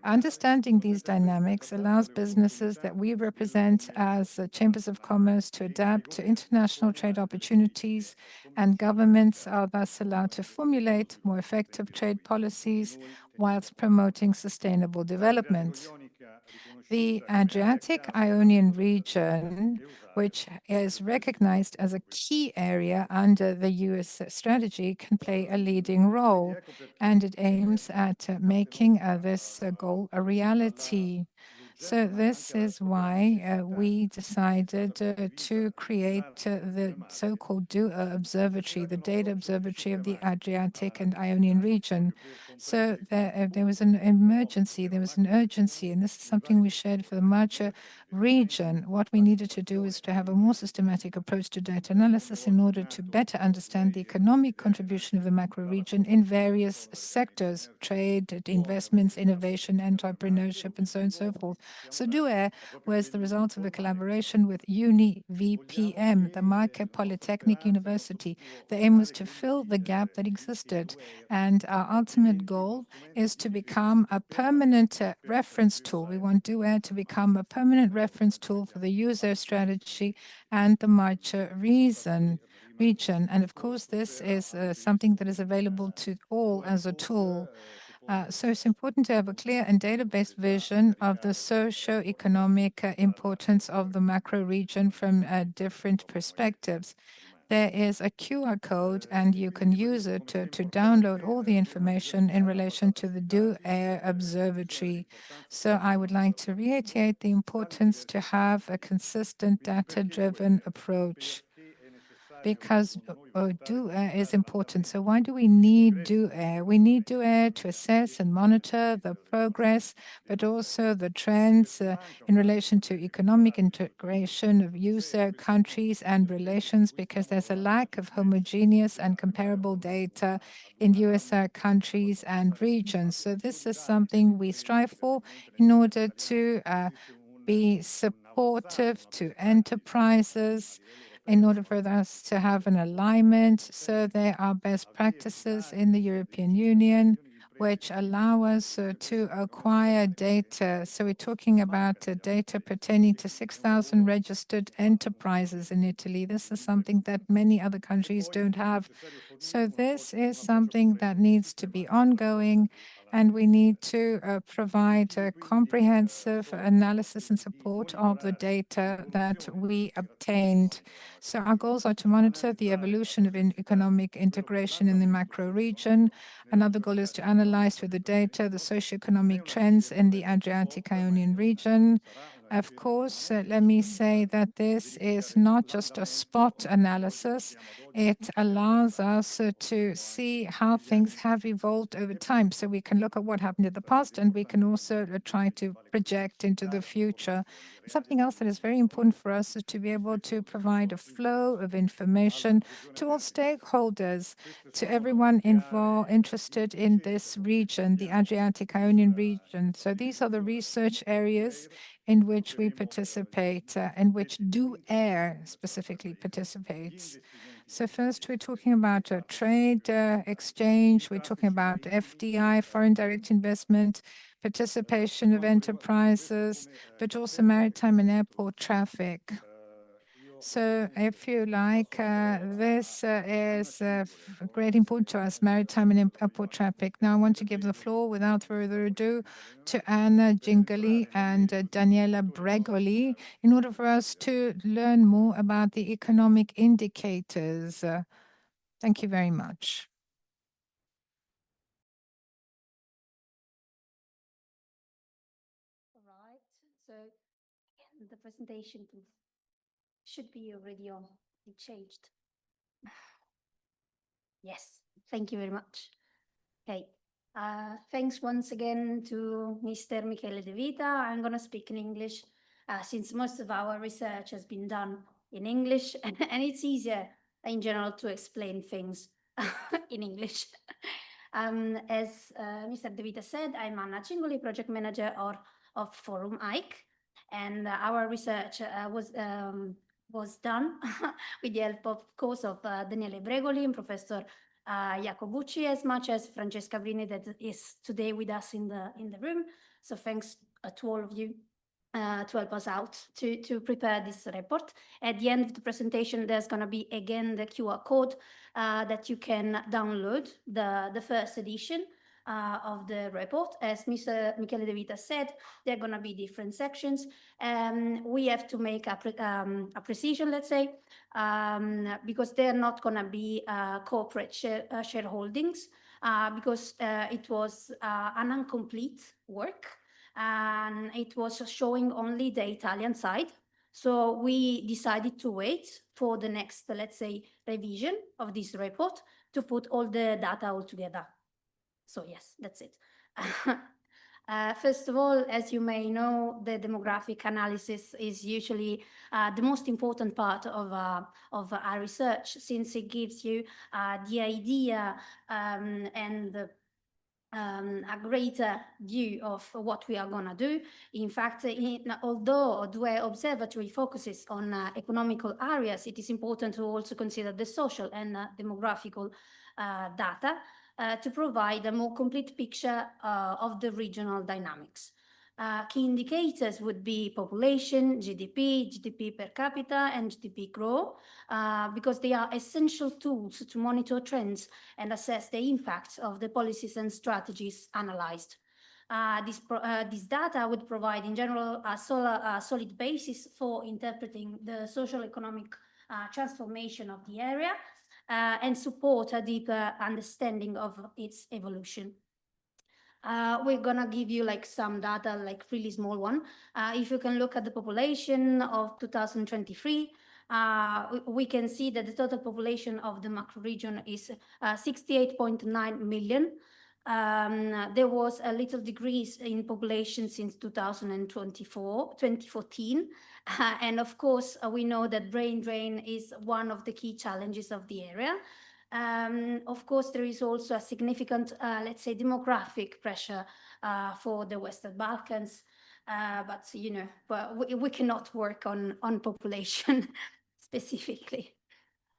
Understanding these dynamics allows businesses that we represent as chambers of commerce to adapt to international trade opportunities, and governments are thus allowed to formulate more effective trade policies whilst promoting sustainable development. The Adriatic-Ionian region, which is recognized as a key area under the US strategy, can play a leading role, and it aims at making this goal a reality. So this is why we decided to create the so-called DO-AIR Observatory, the data observatory of the Adriatic and Ionian region. So there was an emergency, there was an urgency, and this is something we shared for the Marche region. What we needed to do is to have a more systematic approach to data analysis in order to better understand the economic contribution of the macro region in various sectors: trade, investments, innovation, entrepreneurship, and so on and so forth. So DO-AIR was the result of a collaboration with UniVPM, the Marche Polytechnic University. The aim was to fill the gap that existed, and our ultimate goal is to become a permanent reference tool. We want DO-AIR to become a permanent reference tool for the user strategy and the Marche region. And of course, this is something that is available to all as a tool. So it's important to have a clear and data-based vision of the socio-economic importance of the macro region from different perspectives. There is a QR code, and you can use it to download all the information in relation to the DO-AIR Observatory. So I would like to reiterate the importance to have a consistent data-driven approach, because DO-AIR is important. So why do we need DO-AIR? We need DO-AIR to assess and monitor the progress, but also the trends in relation to economic integration of user countries and relations, because there's a lack of homogeneous and comparable data in USR countries and regions. So this is something we strive for in order to be supportive to enterprises, in order for us to have an alignment. So there are best practices in the European Union which allow us to acquire data. So we're talking about data pertaining to 6,000 registered enterprises in Italy. This is something that many other countries don't have. So this is something that needs to be ongoing, and we need to provide a comprehensive analysis and support of the data that we obtained. So our goals are to monitor the evolution of economic integration in the macro region. Another goal is to analyze through the data the socioeconomic trends in the Adriatic-Ionian region. Of course, let me say that this is not just a spot analysis. It allows us to see how things have evolved over time. So we can look at what happened in the past, and we can also try to project into the future. Something else that is very important for us is to be able to provide a flow of information to all stakeholders, to everyone involved, interested in this region, the Adriatic-Ionian region. So these are the research areas in which we participate, in which DO-AIR specifically participates. So first, we're talking about trade exchange. We're talking about FDI, foreign direct investment, participation of enterprises, but also maritime and airport traffic. So if you like, this is of great importance to us, maritime and airport traffic. Now I want to give the floor, without further ado, to Anna Gingali and Daniela Bregoli in order for us to learn more about the economic indicators. Thank you very much. All right, so again, the presentation please should be already on. It changed. Yes, thank you very much. Okay, thanks once again to Mr. Michele De Vita. I'm going to speak in English since most of our research has been done in English and it's easier in general to explain things in English. As Mr. De Vita said, I'm Anna Cingoli, project manager of Forum IC, and our research was done with the help, of course, of Daniele Bregoli and Professor Iacobucci, as much as Francesca Brini, that is today with us in the room. So thanks to all of you to help us out to prepare this report. At the end of the presentation, there's going to be again the QR code that you can download the first edition of the report. As Mr. Michele De Vita said, there are going to be different sections. We have to make a precision, let's say, because they're not going to be corporate shareholdings, because it was an incomplete work, and it was showing only the Italian side. So we decided to wait for the next, let's say, revision of this report to put all the data all together. So yes, that's it. First of all, as you may know, the demographic analysis is usually the most important part of our research, since it gives you the idea and a greater view of what we are going to do. In fact, although DO-AIR Observatory focuses on economical areas, it is important to also consider the social and demographical data to provide a more complete picture of the regional dynamics. Key indicators would be population, GDP per capita, and GDP growth, because they are essential tools to monitor trends and assess the impact of the policies and strategies analyzed. This data would provide, in general, a solid basis for interpreting the social economic transformation of the area and support a deeper understanding of its evolution. We're gonna give you like some data, like really small one. If you can look at the population of 2023, we can see that the total population of the macroregion is 68.9 million. There was a little decrease in population since 2014. And of course, we know that brain drain is one of the key challenges of the area. Of course, there is also a significant, let's say, demographic pressure for the Western Balkans. But, you know, we cannot work on population specifically.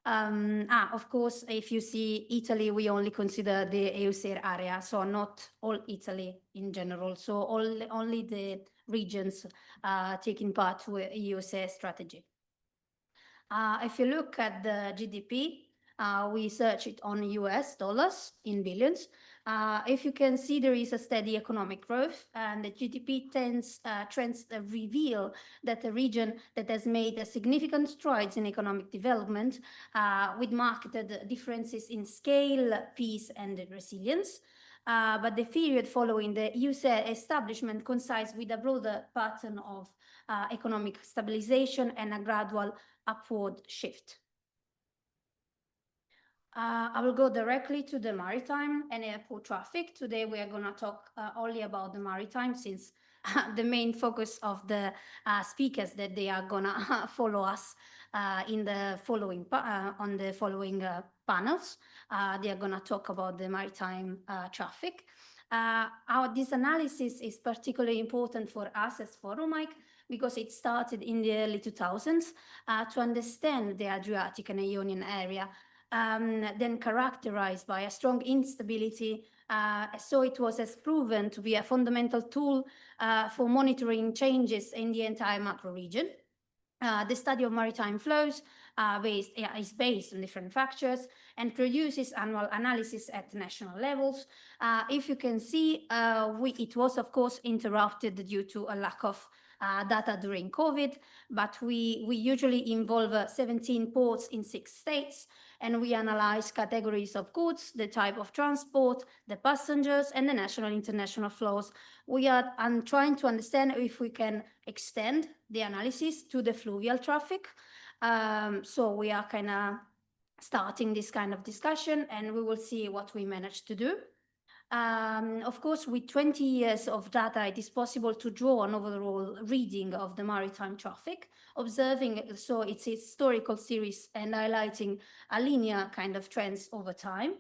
Of course, if you see Italy, we only consider the EUSER area, so not all Italy in general. So only the regions taking part with EUSER strategy. If you look at the GDP, we search it on US dollars in billions. If you can see, there is a steady economic growth, and the GDP trends reveal that a region that has made a significant strides in economic development with marked differences in scale, peace, and resilience. But the period following the EUSER establishment coincides with a broader pattern of economic stabilization and a gradual upward shift. I will go directly to the maritime and airport traffic. Today we are going to talk only about the maritime, since the main focus of the speakers that they are going to follow us in the following panels. They are going to talk about the maritime traffic. This analysis is particularly important for us as Forum IC, because it started in the early 2000s to understand the Adriatic and Ionian area, then characterized by a strong instability So it has proven to be a fundamental tool for monitoring changes in the entire macroregion. The study of maritime flows is based on different factors and produces annual analysis at national levels. If you can see, it was, of course, interrupted due to a lack of data during COVID, but we usually involve 17 ports in 6 states, and we analyze categories of goods, the type of transport, the passengers, and the national and international flows. We are trying to understand if we can extend the analysis to the fluvial traffic. So we are kind of starting this kind of discussion, and we will see what we manage to do. Of course, with 20 years of data, it is possible to draw an overall reading of the maritime traffic, observing so its historical series and highlighting a linear kind of trends over time.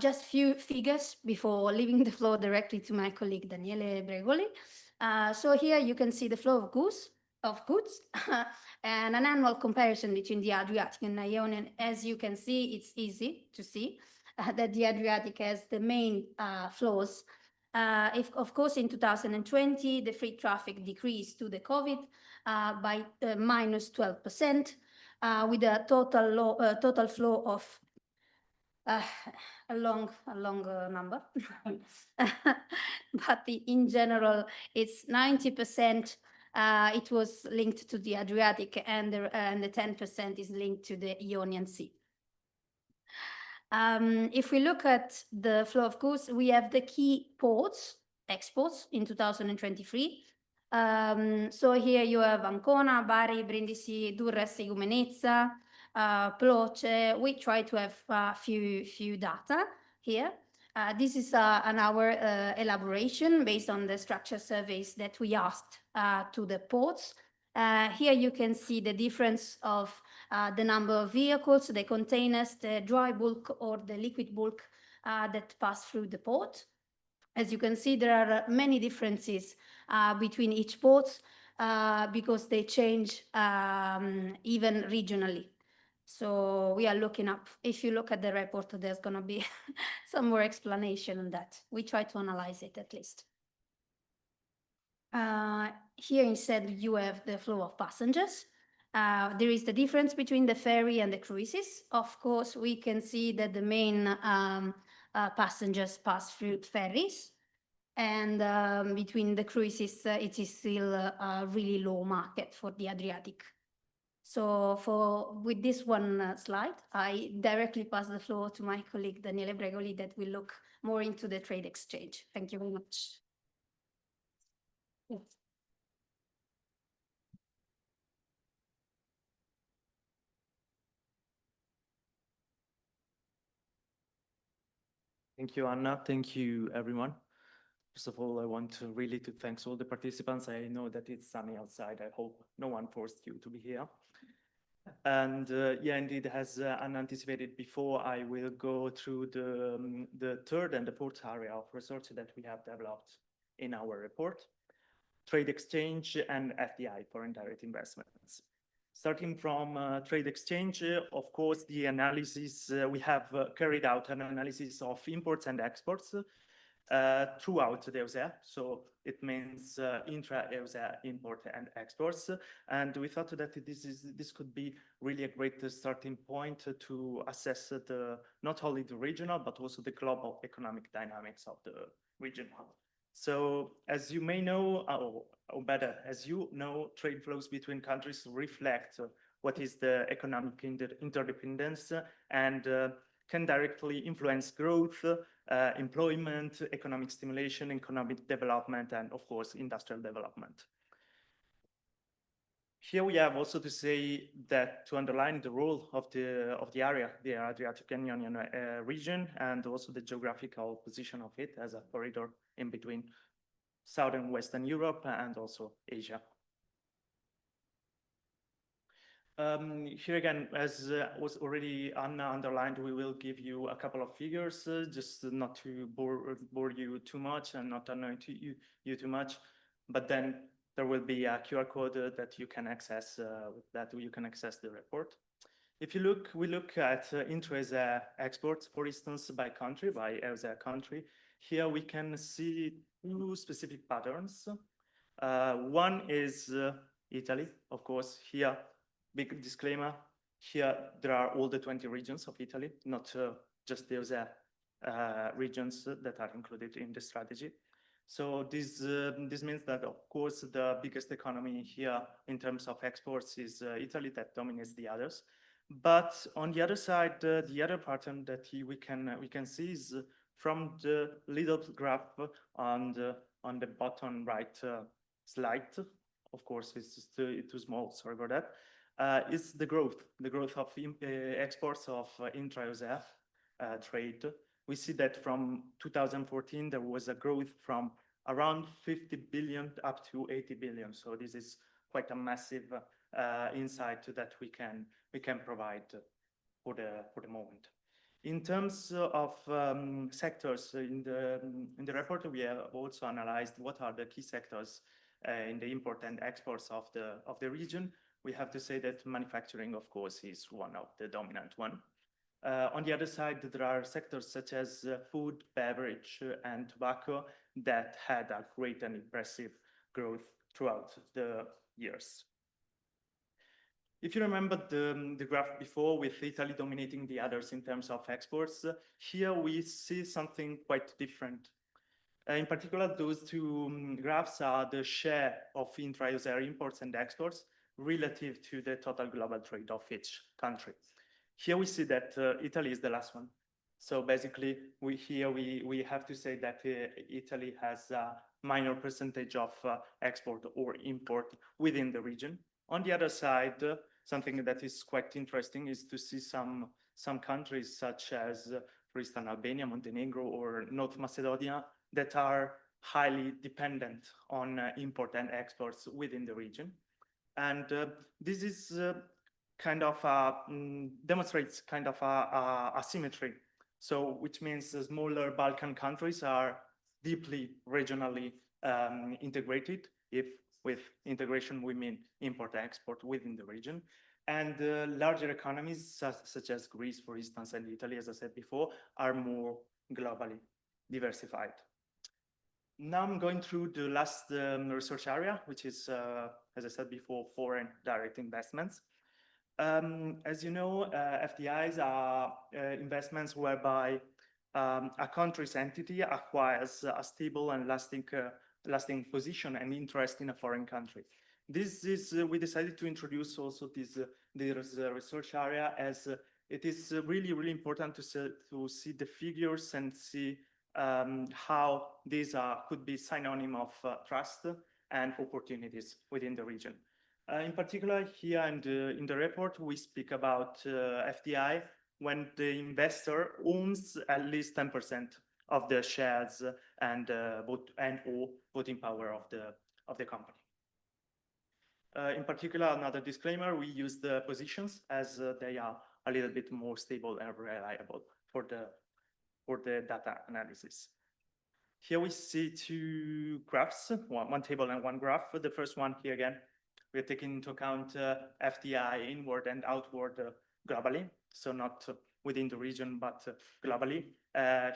Just few figures before leaving the floor directly to my colleague Daniele Bregoli. So here you can see the flow of goods and an annual comparison between the Adriatic and Ionian. As you can see, it's easy to see that the Adriatic has the main flows. Of course, in 2020, the freight traffic decreased to the COVID by minus 12%, with a total flow of a long number, but in general, it's 90%. It was linked to the Adriatic, and the 10% is linked to the Ionian Sea. If we look at the flow of goods, we have the key ports, exports in 2023. So here you have Ancona, Bari, Brindisi, Durrës, Igoumenitsa, Ploce. We try to have few data here. This is an hour elaboration based on the structure surveys that we asked to the ports. Here you can see the difference of the number of vehicles, the containers, the dry bulk or the liquid bulk that pass through the port. As you can see, there are many differences between each port because they change even regionally. So we are looking up. If you look at the report, there's going to be some more explanation on that. We try to analyze it at least. Here instead, you have the flow of passengers. There is the difference between the ferry and the cruises. Of course, we can see that the main passengers pass through ferries. And between the cruises, it is still a really low market for the Adriatic. So with this one slide, I directly pass the floor to my colleague Daniele Bregoli that will look more into the trade exchange. Thank you very much. Yes. Thank you, Anna. Thank you, everyone. First of all, I want to really thank all the participants. I know that it's sunny outside. I hope no one forced you to be here. And yeah, indeed, as Anna anticipated before, I will go through the third and the fourth area of research that we have developed in our report: trade exchange and FDI, foreign direct investments. Starting from trade exchange, of course, the analysis, we have carried out an analysis of imports and exports throughout the EUSEA. So it means intra-EUSEA import and exports. And we thought that this could be really a great starting point to assess not only the regional, but also the global economic dynamics of the region. So as you may know, or better, as you know, trade flows between countries reflect what is the economic interdependence and can directly influence growth, employment, economic stimulation, economic development, and of course, industrial development. Here we have also to say that to underline the role of the area, the Adriatic-Ionian region, and also the geographical position of it as a corridor in between Southern Western Europe and also Asia. Here again, as was already Anna underlined, we will give you a couple of figures, just not to bore you too much and not annoy you too much. But then there will be a QR code that you can access. With that you can access the report. If we look at intra-EUSEA exports, for instance, by country, by EUSEA country. Here we can see two specific patterns. One is Italy, of course. Here, big disclaimer. Here there are all the 20 regions of Italy, not just the EUSEA regions that are included in the strategy. So this means that, of course, the biggest economy here in terms of exports is Italy, that dominates the others. But on the other side, the other pattern that we can see is from the little graph on the bottom right slide. Of course, it's too small. Sorry about that. Is the growth of exports of intra-EUSEA trade. We see that from 2014 there was a growth from around 50 billion up to 80 billion. So this is quite a massive insight that we can provide for the moment. In terms of sectors in the report, we have also analyzed what are the key sectors in the import and exports of the region. We have to say that manufacturing, of course, is one of the dominant one. On the other side, there are sectors such as food, beverage, and tobacco that had a great and impressive growth throughout the years. If you remember the graph before with Italy dominating the others in terms of exports, here we see something quite different. In particular, those two graphs are the share of intra-EUSEA imports and exports relative to the total global trade of each country. Here we see that Italy is the last one. So basically, we have to say that Italy has a minor percentage of export or import within the region. On the other side, something that is quite interesting is to see some countries such as, for instance, Albania, Montenegro, or North Macedonia that are highly dependent on import and exports within the region. And this is kind of demonstrates kind of a asymmetry. So which means the smaller Balkan countries are deeply regionally integrated. If with integration we mean import-export within the region. And larger economies such as Greece, for instance, and Italy, as I said before, are more globally diversified. Now I'm going through the last research area, which is, as I said before, foreign direct investments. As you know, FDIs are investments whereby a country's entity acquires a stable and lasting position and interest in a foreign country. This is, we decided to introduce also this research area, as it is really, really important to see the figures and see how these could be synonym of trust and opportunities within the region. In particular, here in the report, we speak about FDI when the investor owns at least 10% of the shares and or voting power of the company. In particular, another disclaimer, we use the positions as they are a little bit more stable and reliable for the data analysis. Here we see two graphs, one table and one graph. The first one here again, we're taking into account FDI inward and outward globally, so not within the region, but globally.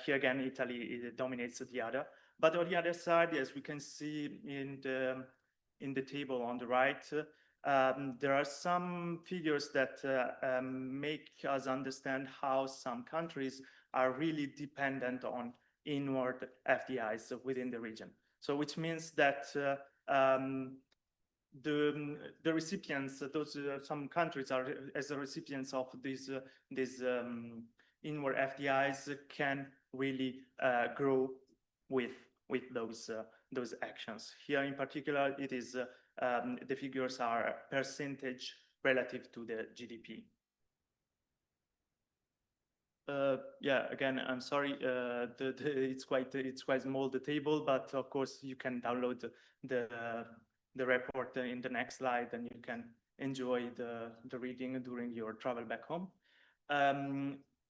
Here again, Italy dominates the other. But on the other side, as we can see in the table on the right, there are some figures that make us understand how some countries are really dependent on inward FDIs within the region. So which means that the recipients, some countries are as the recipients of these inward FDIs can really grow with those actions. Here in particular, it is the figures are percentage relative to the GDP. Yeah, again, I'm sorry, it's quite small, the table, but of course you can download the report in the next slide and you can enjoy the reading during your travel back home.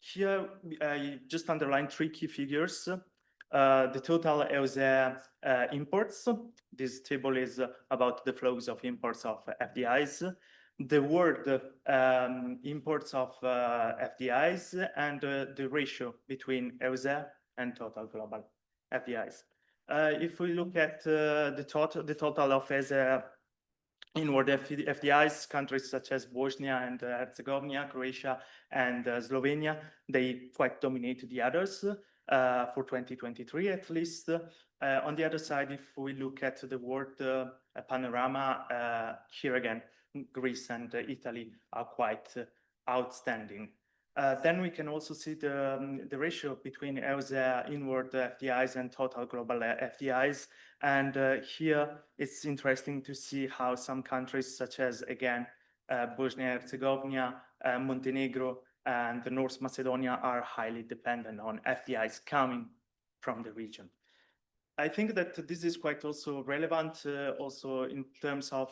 Here, I just underlined three key figures. The total EUSEA imports. This table is about the flows of imports of FDIs. the world imports of FDIs and the ratio between EUSEA and total global FDIs. If we look at the total of EUSEA inward FDIs, countries such as Bosnia and Herzegovina, Croatia, and Slovenia, they quite dominate the others for 2023 at least. On the other side, if we look at the world panorama, here again, Greece and Italy are quite outstanding. Then we can also see the ratio between EUSEA inward FDIs and total global FDIs. And here it's interesting to see how some countries such as, again, Bosnia-Herzegovina, Montenegro, and North Macedonia are highly dependent on FDIs coming from the region. I think that this is quite also relevant also in terms of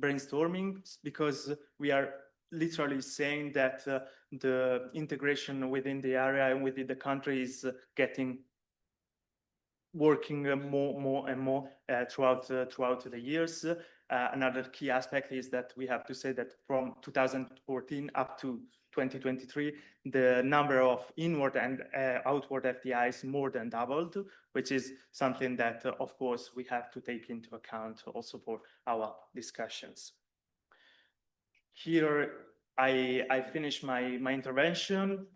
brainstorming, because we are literally saying that the integration within the area and within the country is working more and more throughout the years. Another key aspect is that we have to say that from 2014 up to 2023, the number of inward and outward FDIs more than doubled, which is something that, of course, we have to take into account also for our discussions. Here, I finish my intervention.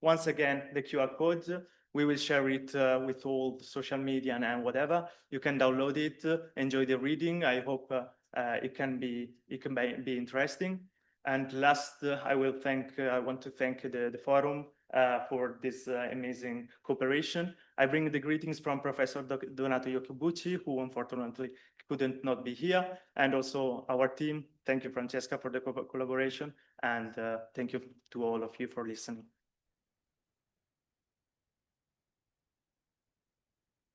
Once again, the QR code, we will share it with all the social media and whatever. You can download it, enjoy the reading. I hope it can be interesting. And last, I want to thank the forum for this amazing cooperation. I bring the greetings from Professor Donato Yokobuchi, who unfortunately couldn't not be here, and also our team. Thank you, Francesca, for the collaboration, and thank you to all of you for listening.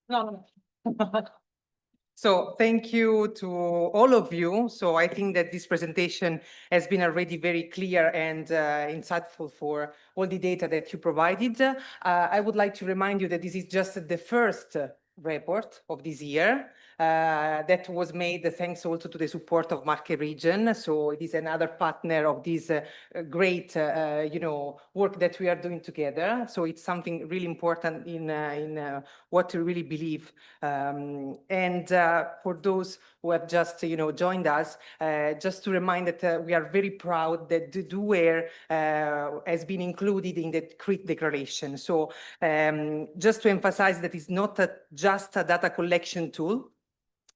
No. So thank you to all of you. So I think that this presentation has been already very clear and insightful for all the data that you provided. I would like to remind you that this is just the first report of this year that was made thanks also to the support of Marche region. So it is another partner of this great, work that we are doing together. So it's something really important in what we really believe. And for those who have just, joined us, just to remind that we are very proud that the DO-AIR has been included in the Crete declaration. So just to emphasize that it's not just a data collection tool,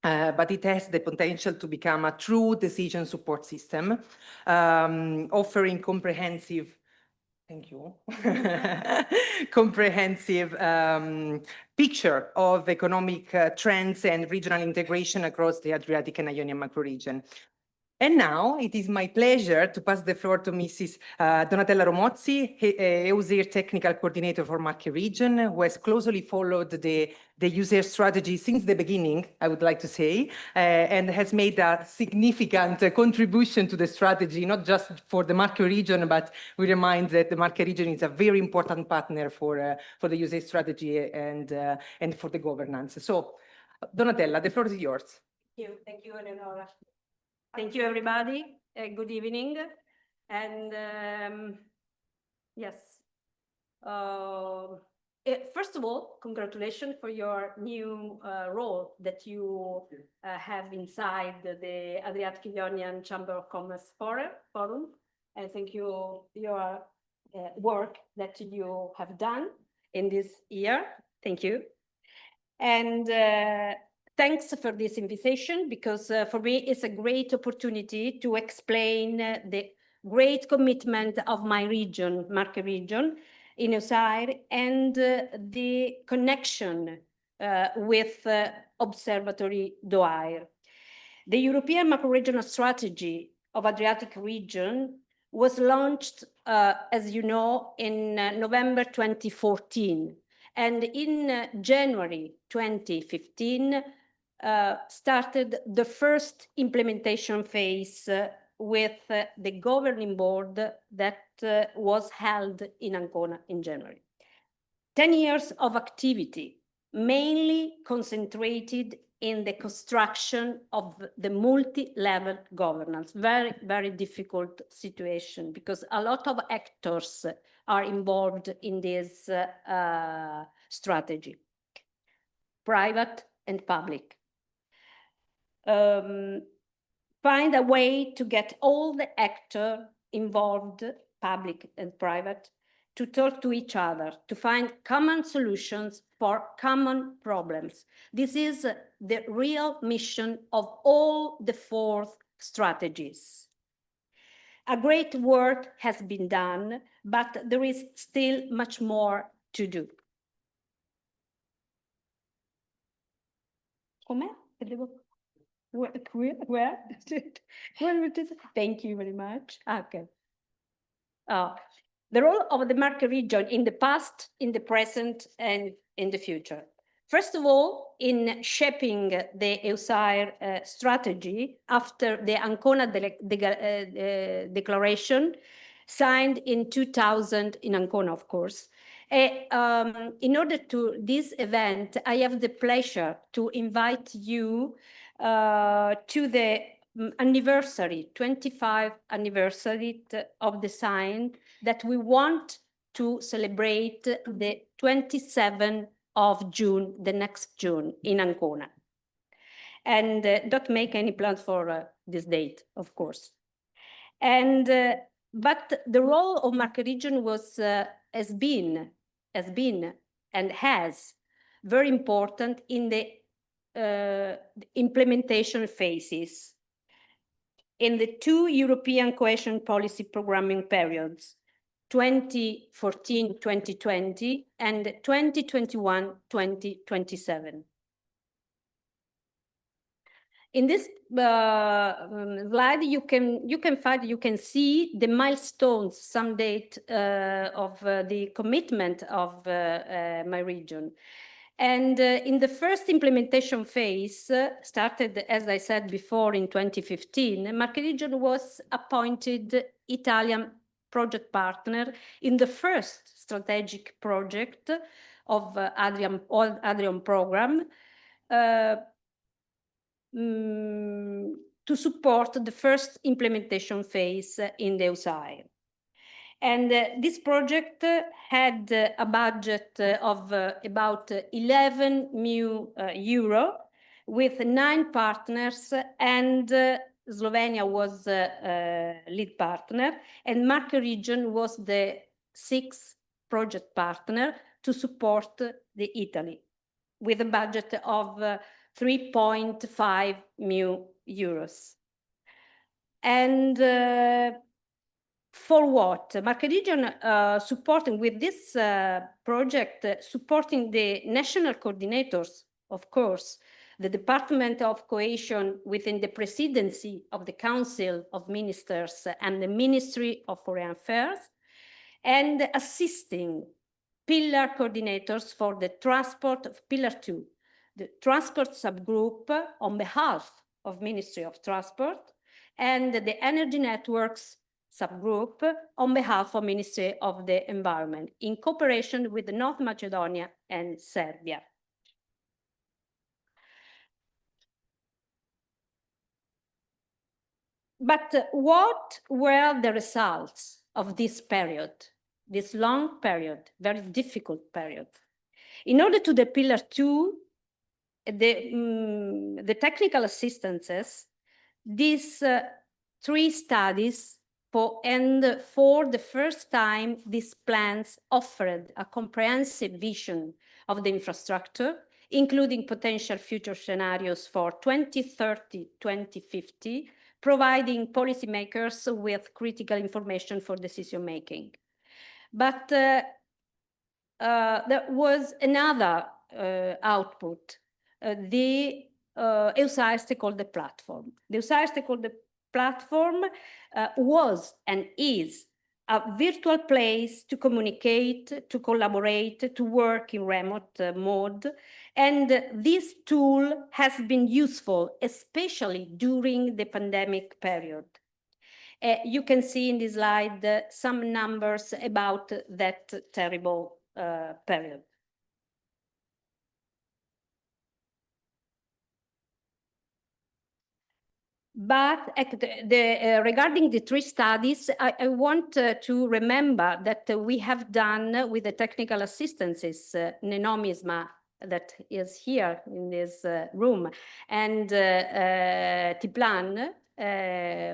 but it has the potential to become a true decision support system, offering comprehensive, thank you, comprehensive picture of economic trends and regional integration across the Adriatic and Ionian Macroregion. And now it is my pleasure to pass the floor to Mrs. Donatella Romozzi, EUSEA Technical Coordinator for Marche region, who has closely followed the EUSEA strategy since the beginning, I would like to say, and has made a significant contribution to the strategy, not just for the Marche region, but we remind that the Marche region is a very important partner for the EUSEA strategy and for the governance. So, Donatella, the floor is yours. Thank you, Eleonora. Thank you, everybody. Good evening. And yes, first of all, congratulations for your new role that you have inside the Adriatic-Ionian Chamber of Commerce Forum. And thank you for your work that you have done in this year. Thank you. And thanks for this invitation, because for me, it's a great opportunity to explain the great commitment of my region, Marche region, in EUSEA, and the connection with Observatory DO-AIR. The European Macroregional Strategy of Adriatic region was launched, as you know, in November 2014. And in January 2015, started the first implementation phase with the governing board that was held in Ancona in January. 10 years of activity, mainly concentrated in the construction of the multi-level governance. Very, very difficult situation because a lot of actors are involved in this strategy, private and public. Find a way to get all the actors involved, public and private, to talk to each other, to find common solutions for common problems. This is the real mission of all the 4 strategies. A great work has been done, but there is still much more to do. Com'è? Where? Thank you very much. Okay. The role of the Marche region in the past, in the present, and in the future. First of all, in shaping the EUSAIR strategy after the Ancona Declaration signed in 2000 in Ancona, of course. In order to this event, I have the pleasure to invite you to the anniversary, 25th anniversary of the sign that we want to celebrate the 27th of June, the next June in Ancona. And don't make any plans for this date, of course. And but the role of Marche region was has been and has very important in the implementation phases in the 2 European cohesion policy programming periods, 2014-2020 and 2021-2027. In this slide, you can see the milestones, some date of the commitment of my region. And in the first implementation phase, started, as I said before, in 2015, Marche region was appointed Italian project partner in the first strategic project of Adrian program to support the first implementation phase in the EUSAIR. And this project had a budget of about 11 million euro with 9 partners, and Slovenia was lead partner, and Marche region was the 6th project partner to support the Italy with a budget of 3.5 million euros. And for what? Marche region supporting with this project, supporting the national coordinators, of course, the Department of Cohesion within the presidency of the Council of Ministers and the Ministry of Foreign Affairs, and assisting pillar coordinators for the transport of Pillar 2, the transport subgroup on behalf of Ministry of Transport, and the energy networks subgroup on behalf of Ministry of the Environment, in cooperation with North Macedonia and Serbia. But what were the results of this period, this long period, very difficult period? In order to the Pillar 2, the technical assistances, these 3 studies and for the first time, these plans offered a comprehensive vision of the infrastructure, including potential future scenarios for 2030, 2050, providing policymakers with critical information for decision making. But there was another output, the EUSAIR stakeholder platform. The EUSAIR stakeholder platform was and is a virtual place to communicate, to collaborate, to work in remote mode. And this tool has been useful, especially during the pandemic period. You can see in this slide some numbers about that terrible period. But regarding the three studies, I want to remember that we have done with the technical assistances, Nenomisma, that is here in this room, and Tiplan,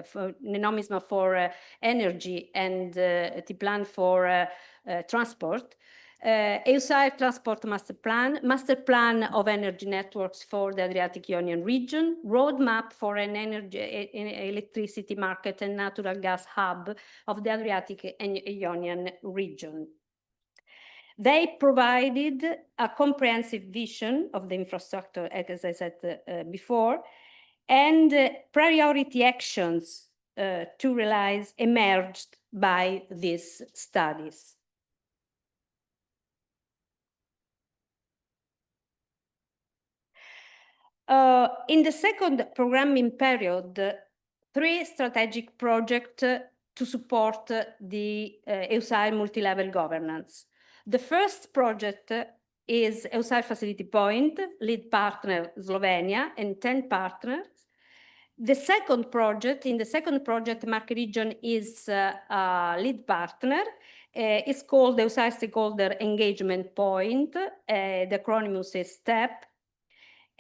for Nenomisma for energy, and Tiplan for transport. EUSAIR Transport Master Plan of Energy Networks for the Adriatic-Ionian Region, Roadmap for an electricity market and natural gas hub of the Adriatic-Ionian Region. They provided a comprehensive vision of the infrastructure, as I said before, and priority actions to realize emerged by these studies. In the second programming period, three strategic projects to support the EUSAIR multi-level governance. The first project is EUSAIR Facility Point, lead partner Slovenia, and 10 partners. The second project, in the second project, Marche region is a lead partner. It's called the EUSAIR Stakeholder Engagement Point. The acronym is STEP.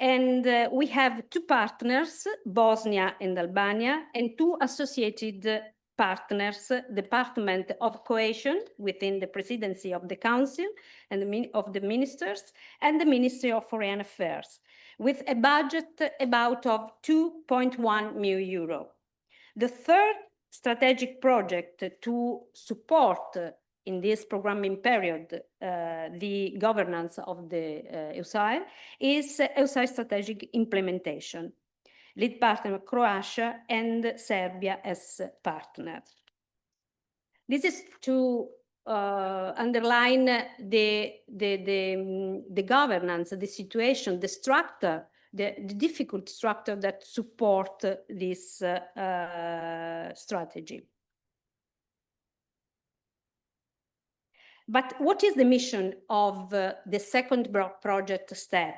And we have two partners, Bosnia and Albania, and two associated partners, Department of Cohesion within the Presidency of the Council and of the Ministers, and the Ministry of Foreign Affairs, with a budget about of 2.1 million euro. The third strategic project to support in this programming period the governance of the EUSAIR is EUSAIR strategic implementation. Lead partner Croatia and Serbia as partner. This is to underline the governance, the situation, the structure, the difficult structure that support this strategy. But what is the mission of the second project STEP?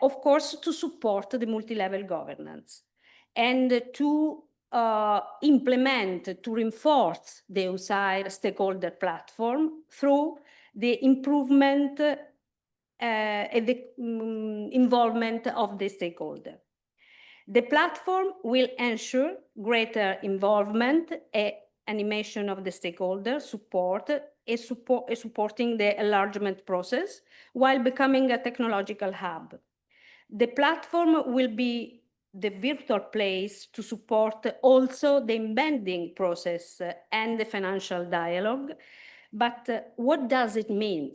Of course, to support the multi-level governance and to implement, to reinforce the EUSAIR stakeholder platform through the improvement and the involvement of the stakeholder. The platform will ensure greater involvement and animation of the stakeholder, supporting the enlargement process while becoming a technological hub. The platform will be the virtual place to support also the embedding process and the financial dialogue. But what does it mean?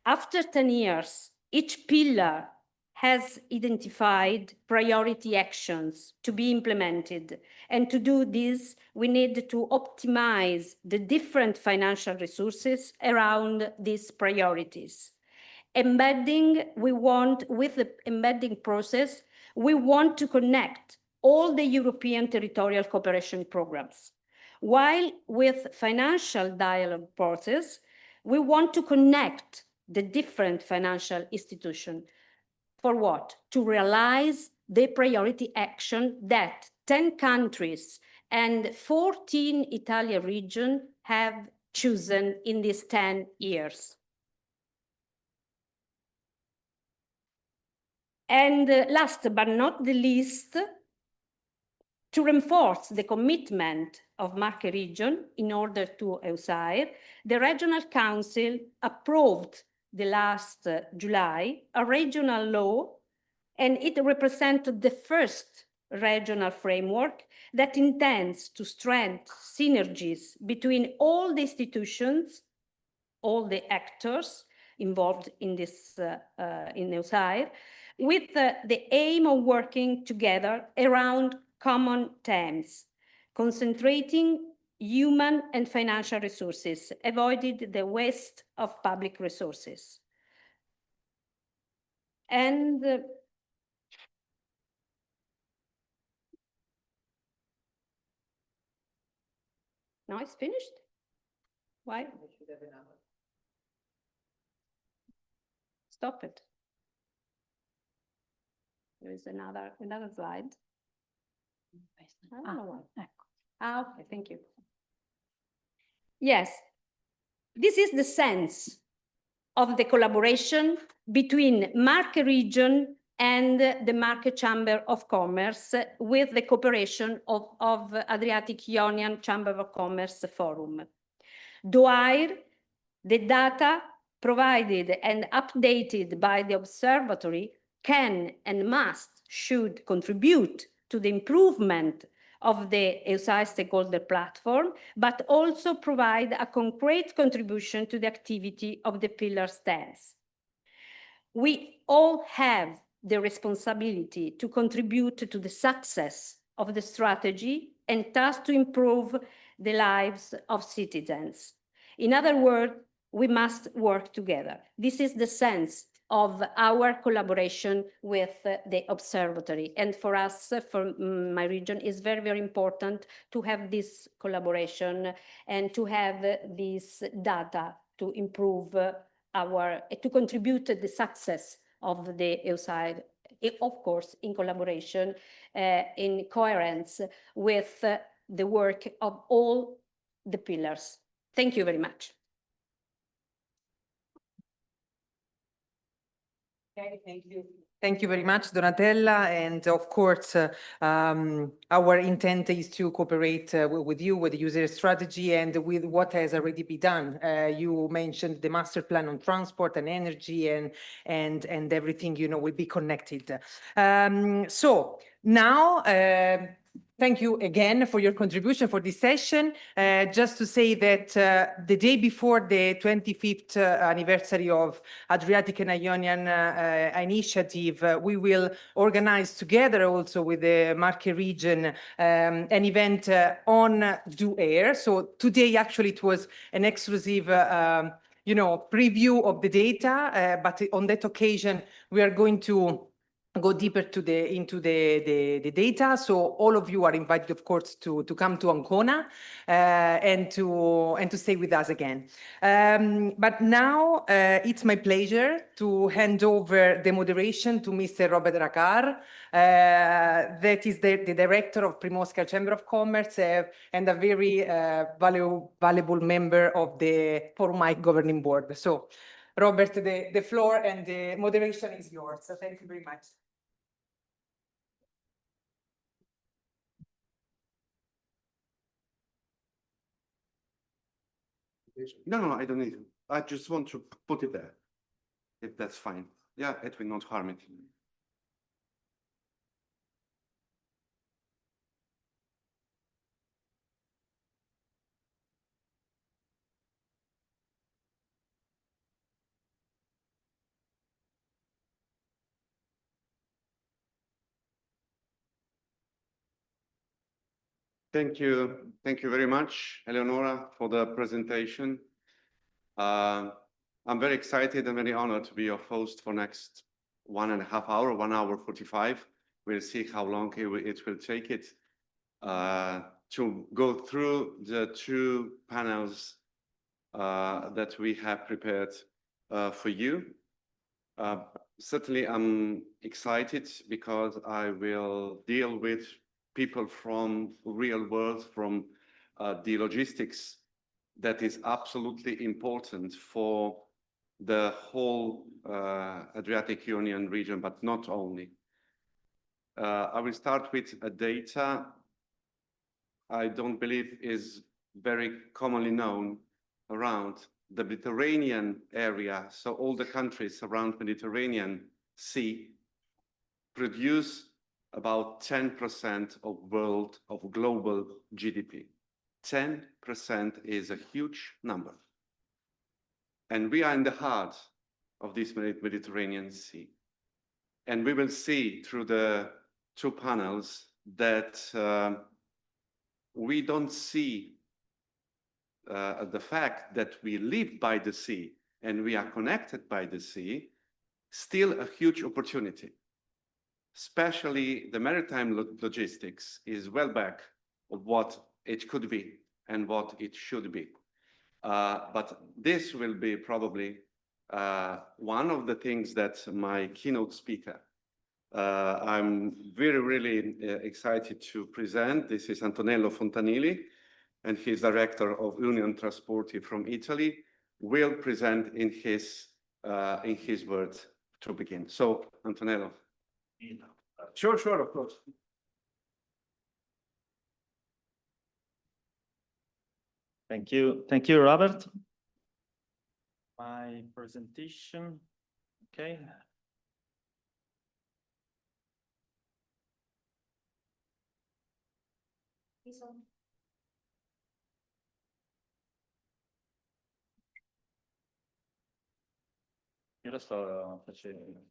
After 10 years, each pillar has identified priority actions to be implemented. And to do this, we need to optimize the different financial resources around these priorities. Embedding, with the embedding process, we want to connect all the European territorial cooperation programs. While with financial dialogue process, we want to connect the different financial institutions. For what? To realize the priority action that 10 countries and 14 Italian regions have chosen in these 10 years. And last but not the least, to reinforce the commitment of Marche region in order to EUSAIR, the Regional Council approved the last July a regional law, and it represented the first regional framework that intends to strengthen synergies between all the institutions, all the actors involved in this in EUSAIR, with the aim of working together around common themes, concentrating human and financial resources, avoiding the waste of public resources. And now it's finished? Why? Stop it. There is another slide. I don't know why. ecco. Okay, thank you. Yes, this is the sense of the collaboration between Marche region and the Marche Chamber of Commerce with the cooperation of Adriatic-Ionian Chamber of Commerce Forum. DO-AIR, the data provided and updated by the observatory can and should contribute to the improvement of the EUSAI stakeholder platform, but also provide a concrete contribution to the activity of the pillar stance. We all have the responsibility to contribute to the success of the strategy and thus to improve the lives of citizens. In other words, we must work together. This is the sense of our collaboration with the observatory. And for us, for my region, it's very, very important to have this collaboration and to have this data to improve to contribute to the success of the EUSAI, of course, in collaboration, in coherence with the work of all the pillars. Thank you very much. Okay, thank you. Thank you very much, Donatella. And of course, our intent is to cooperate with you, with the user strategy and with what has already been done. You mentioned the master plan on transport and energy and everything, you know, will be connected. So now, thank you again for your contribution for this session. Just to say that the day before the 25th anniversary of Adriatic and Ionian initiative, we will organize together also with the Marche region an event on DO-AIR. So today, actually, it was an exclusive you know, preview of the data, but on that occasion, we are going to go deeper into the data. So all of you are invited, of course, to come to Ancona and to stay with us again. But now it's my pleasure to hand over the moderation to Mr. Robert Rakar, that is the director of Primorska Chamber of Commerce and a very valuable member of the Forum governing board. So Robert, the floor and the moderation is yours. So thank you very much. No, I don't need it. I just want to put it there, if that's fine. Yeah, it will not harm it. Thank you very much, Eleonora, for the presentation. I'm very excited and very honored to be your host for next 1.5 hours, 1 hour 45. We'll see how long it will take it to go through the 2 panels that we have prepared for you. Certainly, I'm excited because I will deal with people from real world, from the logistics that is absolutely important for the whole Adriatic-Ionian region, but not only. I will start with a data I don't believe is very commonly known around the Mediterranean area. So all the countries around Mediterranean Sea produce about 10% of global GDP. 10% is a huge number. And we are in the heart of this Mediterranean Sea. And we will see through the 2 panels that we don't see the fact that we live by the sea and we are connected by the sea, still a huge opportunity. Especially the maritime logistics is well back of what it could be and what it should be. But this will be probably one of the things that my keynote speaker I'm really excited to present. This is Antonello Fontanilli, and he's director of Uniontrasporti from Italy. Will present in his words to begin. So, Antonello. Sure, of course. Thank you, Robert. My presentation, okay. Io lo sto facendo.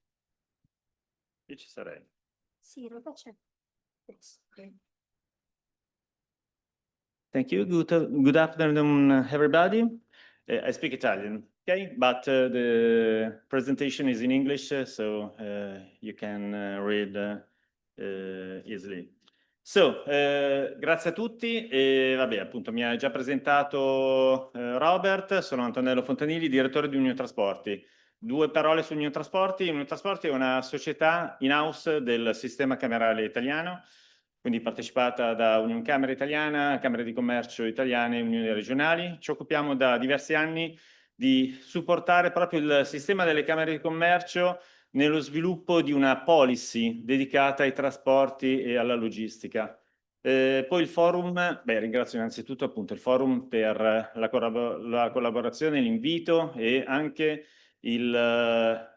Io ci sarei. Sì, lo faccio. Thank you. Good afternoon, everybody. I speak Italian, okay? But the presentation is in English, so you can read easily. So, grazie a tutti. Vabbè, appunto, mi ha già presentato Robert. Sono Antonello Fontanilli, direttore di Uniontrasporti. Due parole su Uniontrasporti. Uniontrasporti è una società in-house del sistema camerale italiano, quindi partecipata da Unione Camere Italiana, Camere di Commercio Italiane e Unioni Regionali. Ci occupiamo da diversi anni di supportare proprio il sistema delle Camere di Commercio nello sviluppo di una policy dedicata ai trasporti e alla logistica. Poi il forum, ringrazio innanzitutto appunto il forum per la collaborazione, l'invito e anche come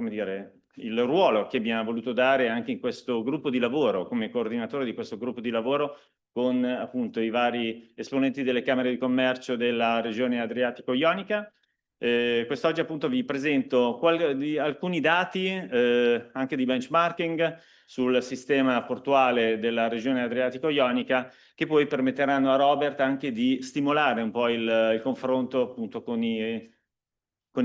dire, il ruolo che abbiamo voluto dare anche in questo gruppo di lavoro, come coordinatore di questo gruppo di lavoro con appunto i vari esponenti delle Camere di Commercio della regione Adriatico-Ionica. Quest'oggi appunto vi presento alcuni dati anche di benchmarking sul sistema portuale della regione Adriatico-Ionica, che poi permetteranno a Robert anche di stimolare un po' il confronto appunto con i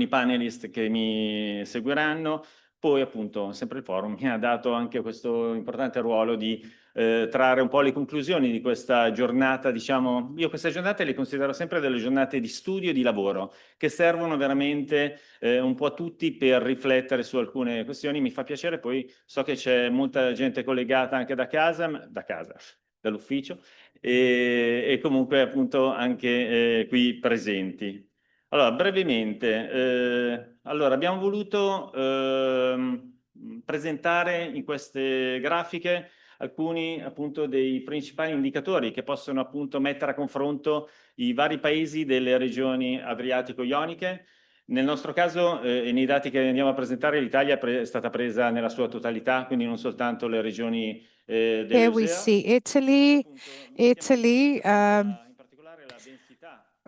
panelist che mi seguiranno. Poi appunto sempre il forum mi ha dato anche questo importante ruolo di trarre un po' le conclusioni di questa giornata. Diciamo, io queste giornate le considero sempre delle giornate di studio e di lavoro che servono veramente un po' a tutti per riflettere su alcune questioni. Mi fa piacere, poi so che c'è molta gente collegata anche da casa, dall'ufficio e comunque appunto anche qui presenti. Allora, brevemente, abbiamo voluto presentare in queste grafiche alcuni appunto dei principali indicatori che possono appunto mettere a confronto i vari paesi delle regioni adriatico-ioniche. Nel nostro caso, nei dati che andiamo a presentare, l'Italia è stata presa nella sua totalità, quindi non soltanto le regioni Here we see Italy.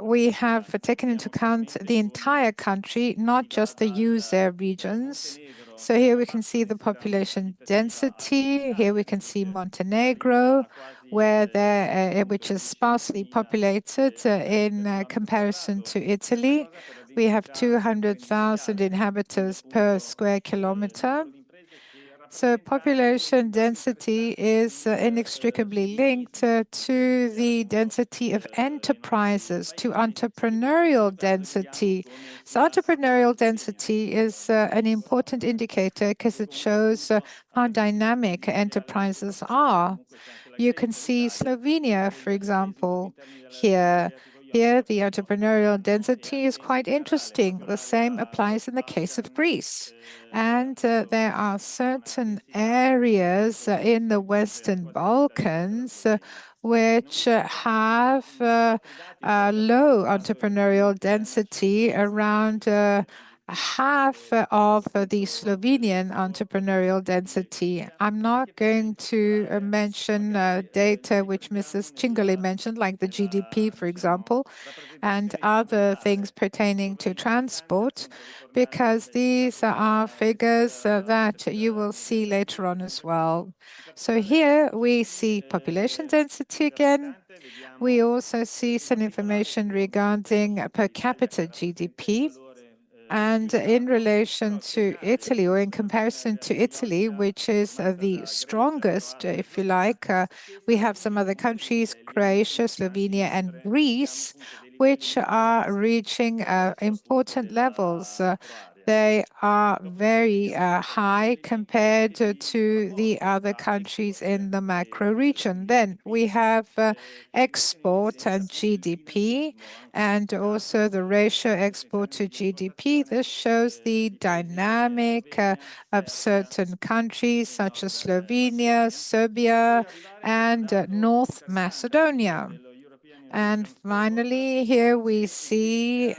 We have taken into account the entire country, not just the DO-AIR regions. So here we can see the population density. Here we can see Montenegro, which is sparsely populated in comparison to Italy. We have 200,000 inhabitants per square kilometer. So population density is inextricably linked to the density of enterprises, to entrepreneurial density. So entrepreneurial density is an important indicator because it shows how dynamic enterprises are. You can see Slovenia, for example, here. Here, the entrepreneurial density is quite interesting. The same applies in the case of Greece. And there are certain areas in the Western Balkans which have low entrepreneurial density, around half of the Slovenian entrepreneurial density. I'm not going to mention data which Mrs. Cingoli mentioned, like the GDP, for example, and other things pertaining to transport, because these are figures that you will see later on as well. So here we see population density again. We also see some information regarding per capita GDP. And in relation to Italy, or in comparison to Italy, which is the strongest, if you like, we have some other countries, Croatia, Slovenia, and Greece, which are reaching important levels. they are very high compared to the other countries in the macro region. Then we have export and GDP, and also the ratio export to GDP. This shows the dynamic of certain countries such as Slovenia, Serbia, and North Macedonia. And finally, here we see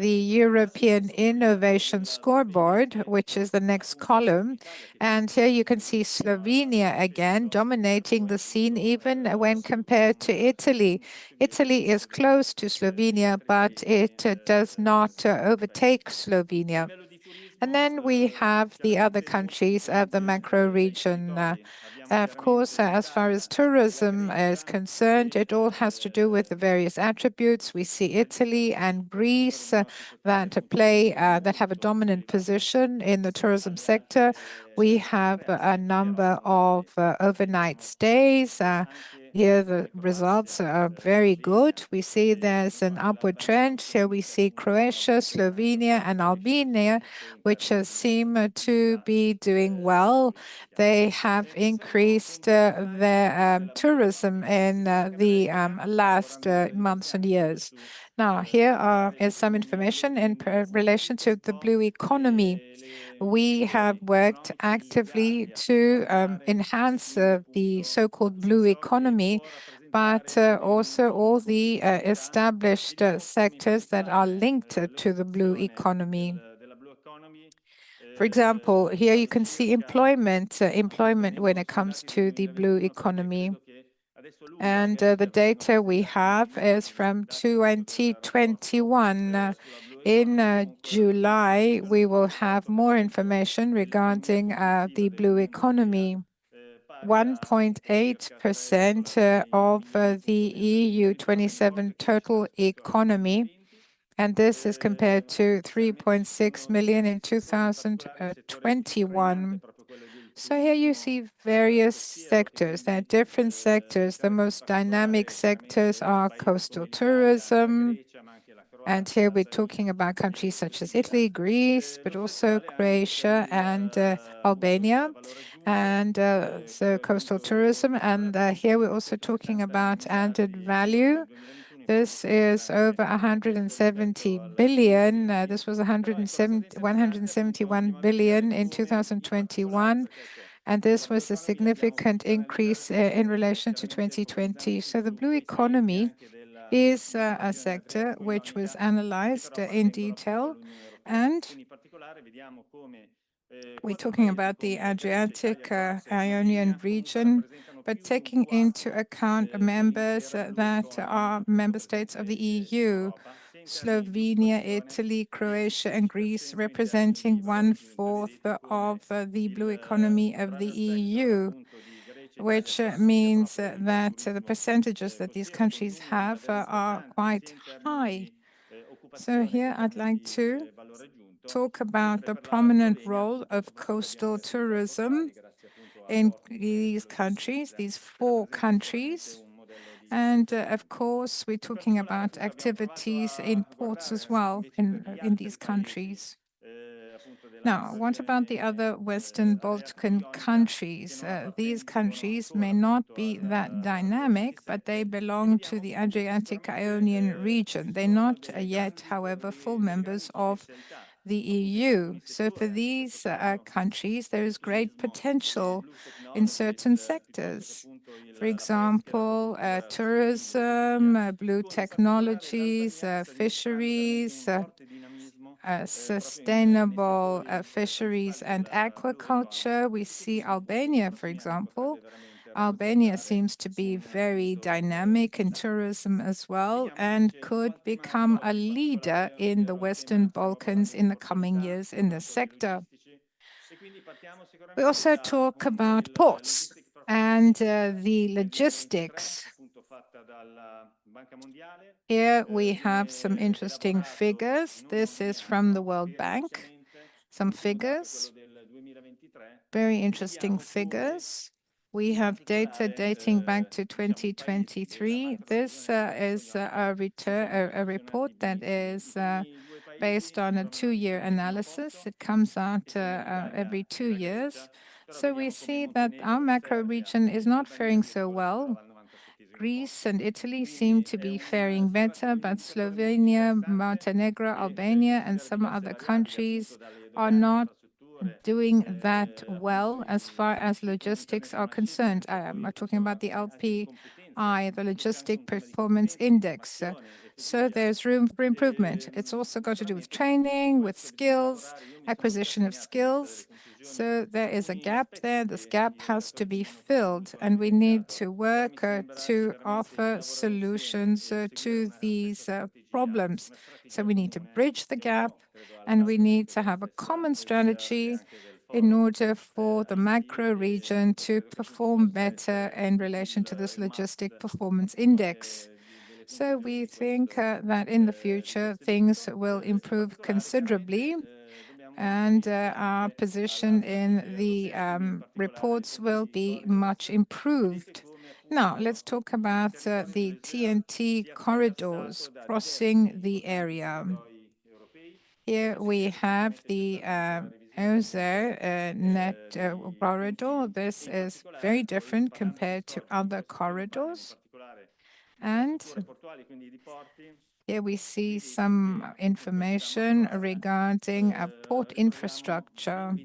the European Innovation Scoreboard, which is the next column. And here you can see Slovenia again dominating the scene, even when compared to Italy. Italy is close to Slovenia, but it does not overtake Slovenia. And then we have the other countries of the macro region. Of course, as far as tourism is concerned, it all has to do with the various attributes. We see Italy and Greece that have a dominant position in the tourism sector. We have a number of overnight stays. Here the results are very good. We see there's an upward trend. Here we see Croatia, Slovenia, and Albania, which seem to be doing well. They have increased their tourism in the last months and years. Now, here is some information in relation to the blue economy. We have worked actively to enhance the so-called blue economy, but also all the established sectors that are linked to the blue economy. For example, here you can see employment when it comes to the blue economy. And the data we have is from 2021. In July, we will have more information regarding the blue economy. 1.8% of the EU 27 total economy, and this is compared to 3.6 million in 2021. So here you see various sectors. There are different sectors. The most dynamic sectors are coastal tourism. And here we're talking about countries such as Italy, Greece, but also Croatia and Albania. And so coastal tourism. And here we're also talking about added value. This is over 170 billion. This was 171 billion in 2021. And this was a significant increase in relation to 2020. So the blue economy is a sector which was analyzed in detail, and we're talking about the Adriatic-Ionian region, but taking into account members that are member states of the EU, Slovenia, Italy, Croatia, and Greece, representing 1/4 of the blue economy of the EU, which means that the percentages that these countries have are quite high. So here I'd like to talk about the prominent role of coastal tourism in these countries, these 4 countries. And of course, we're talking about activities in ports as well in these countries. Now, what about the other Western Balkan countries? These countries may not be that dynamic, but they belong to the Adriatic-Ionian region. They're not yet, however, full members of the EU. So for these countries, there is great potential in certain sectors. For example, tourism, blue technologies, fisheries, sustainable fisheries and aquaculture. We see Albania, for example. Albania seems to be very dynamic in tourism as well and could become a leader in the Western Balkans in the coming years in this sector. We also talk about ports and the logistics. Here we have some interesting figures. This is from the World Bank. Some figures, very interesting figures. We have data dating back to 2023. This is a report that is based on a 2-year analysis. It comes out every 2 years. So we see that our macro region is not faring so well. Greece and Italy seem to be faring better, but Slovenia, Montenegro, Albania, and some other countries are not doing that well as far as logistics are concerned. I'm talking about the LPI, the Logistic Performance Index. So there's room for improvement. It's also got to do with training, with skills, acquisition of skills. So there is a gap there. This gap has to be filled, and we need to work to offer solutions to these problems. So we need to bridge the gap, and we need to have a common strategy in order for the macro region to perform better in relation to this logistic performance index. So we think that in the future, things will improve considerably, and our position in the reports will be much improved. Now, let's talk about the TNT corridors crossing the area. Here we have the EUSER net corridor. This is very different compared to other corridors. And here we see some information regarding port infrastructure.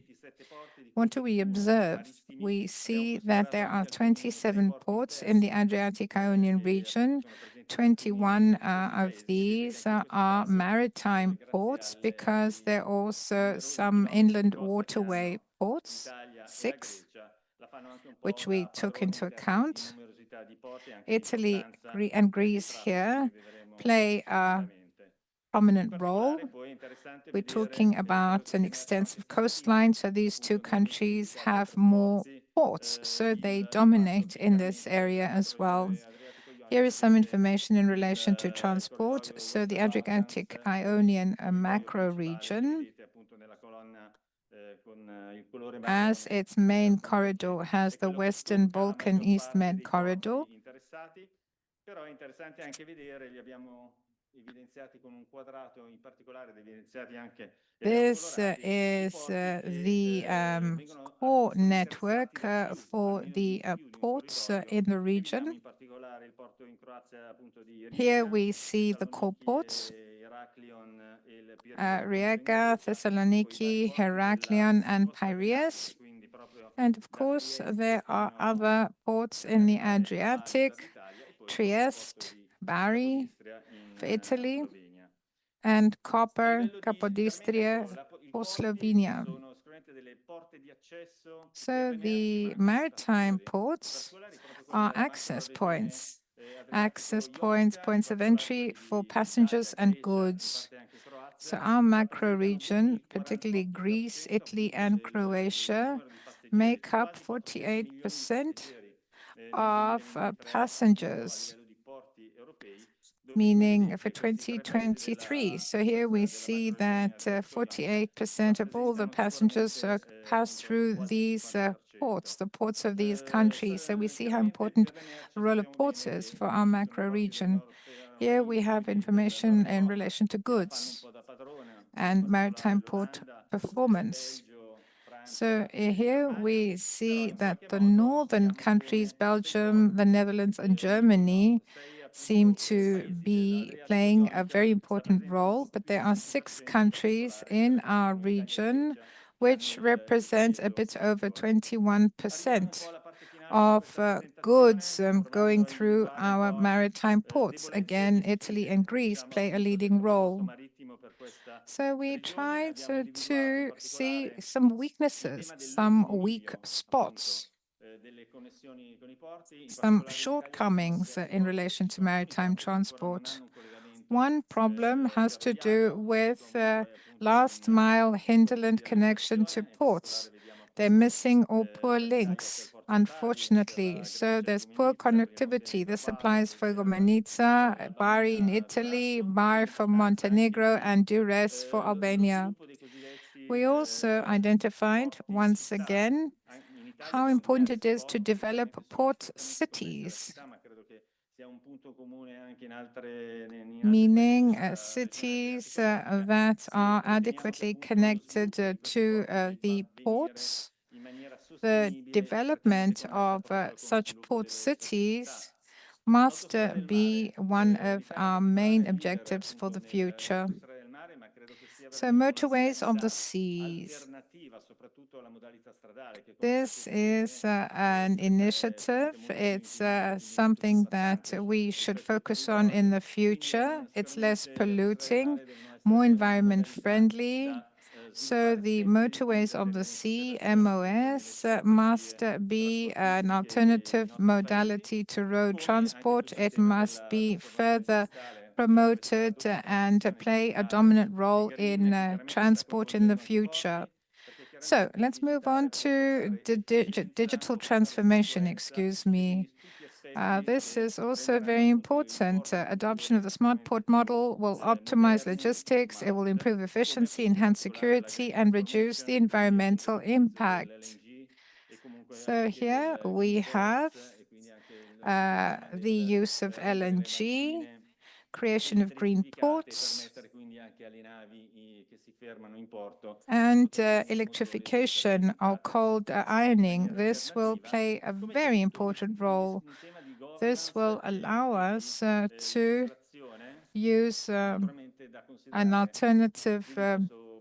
What do we observe? We see that there are 27 ports in the Adriatic-Ionian region. 21 of these are maritime ports because there are also some inland waterway ports, 6, which we took into account. Italy and Greece here play a prominent role. We're talking about an extensive coastline, so these two countries have more ports, so they dominate in this area as well. Here is some information in relation to transport. So the Adriatic-Ionian Macroregion, as its main corridor, has the Western Balkan East Med corridor. This is the core network for the ports in the region. Here we see the core ports, Rijeka, Thessaloniki, Heraklion, and Piraeus. And of course, there are other ports in the Adriatic, Trieste, Bari for Italy, and Koper, Capodistria for Slovenia. So the maritime ports are access points, points of entry for passengers and goods. So our macro region, particularly Greece, Italy, and Croatia, make up 48% of passengers, meaning for 2023. So here we see that 48% of all the passengers pass through these ports, the ports of these countries. So we see how important the role of ports is for our macro region. Here we have information in relation to goods and maritime port performance. So here we see that the northern countries, Belgium, the Netherlands, and Germany, seem to be playing a very important role, but there are 6 countries in our region which represent a bit over 21% of goods going through our maritime ports. Again, Italy and Greece play a leading role. So we tried to see some weaknesses, some weak spots, some shortcomings in relation to maritime transport. One problem has to do with last mile hinterland connection to ports. They're missing or poor links, unfortunately. So there's poor connectivity. This applies for Gomenica, Bari in Italy, Bar for Montenegro, and Durres for Albania. We also identified, once again, how important it is to develop port cities. meaning cities that are adequately connected to the ports. The development of such port cities must be one of our main objectives for the future. So motorways of the seas. This is an initiative. It's something that we should focus on in the future. It's less polluting, more environment friendly. So the motorways of the sea, MOS, must be an alternative modality to road transport. It must be further promoted and play a dominant role in transport in the future. So let's move on to the digital transformation, excuse me. This is also very important. Adoption of the smart port model will optimize logistics, it will improve efficiency, enhance security, and reduce the environmental impact. So here we have the use of LNG, creation of green ports, and electrification or cold ironing. This will play a very important role. This will allow us to use an alternative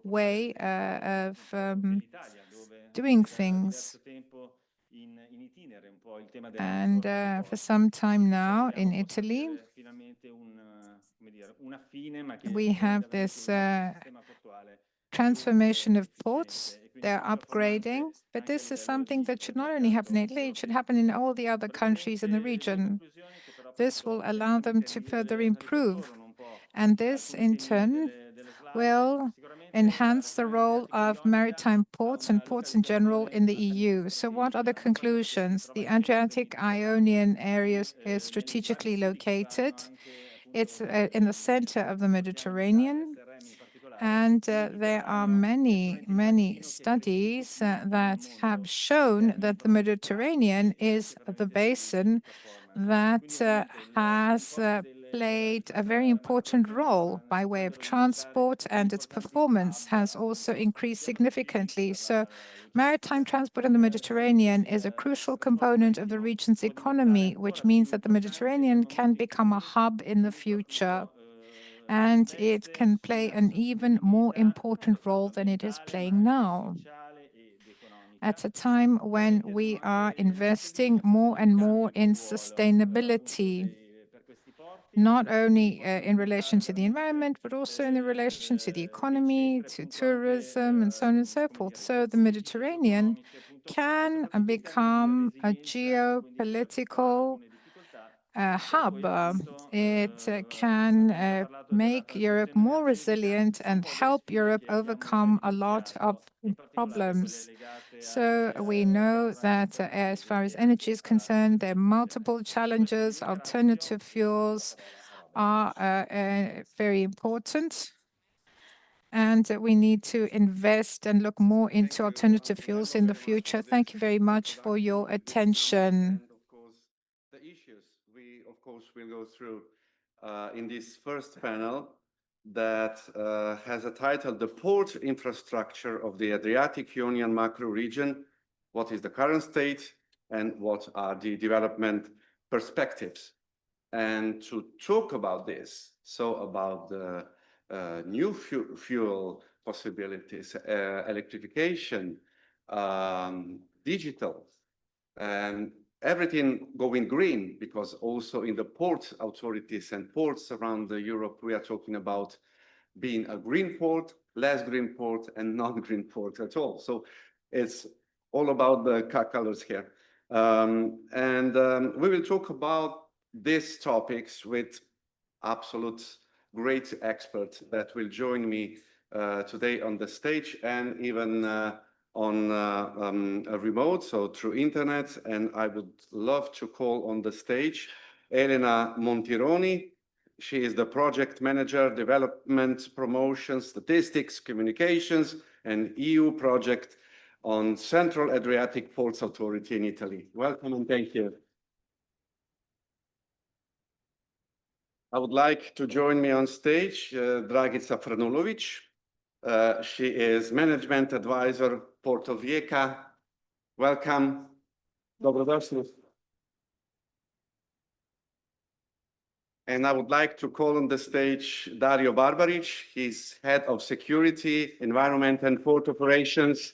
way of doing things. And for some time now in Italy, we have this transformation of ports. They're upgrading, but this is something that should not only happen in Italy, it should happen in all the other countries in the region. This will allow them to further improve, and this in turn will enhance the role of maritime ports and ports in general in the EU. So what are the conclusions? The Adriatic-Ionian area is strategically located. It's in the center of the Mediterranean. And there are many studies that have shown that the Mediterranean is the basin that has played a very important role by way of transport, and its performance has also increased significantly. So maritime transport in the Mediterranean is a crucial component of the region's economy, which means that the Mediterranean can become a hub in the future. And it can play an even more important role than it is playing now. At a time when we are investing more and more in sustainability, not only in relation to the environment, but also in relation to the economy, to tourism, and so on and so forth. So the Mediterranean can become a geopolitical hub. It can make Europe more resilient and help Europe overcome a lot of problems. So we know that as far as energy is concerned, there are multiple challenges. Alternative fuels are very important. And we need to invest and look more into alternative fuels in the future. Thank you very much for your attention. The issues we, of course, will go through in this first panel that has a title, The Port Infrastructure of the Adriatic-Ionian Macroregion, What is the current state and what are the development perspectives? And to talk about this, so about the new fuel possibilities, electrification, digital, and everything going green, because also in the port authorities and ports around Europe, we are talking about being a green port, less green port, and non-green port at all. So it's all about the colors here. We will talk about these topics with absolute great experts that will join me today on the stage and even on a remote, so through internet. And I would love to call on the stage Elena Montironi. She is the project manager, development, promotion, statistics, communications, and EU project on Central Adriatic Ports Authority in Italy. Welcome and thank you. I would like to join me on stage, Dragica Franulovic. She is Management Advisor, Porto Vieja. Welcome. Dobrodošli. And I would like to call on the stage Dario Barbaric. He's Head of Security, Environment and Port Operations,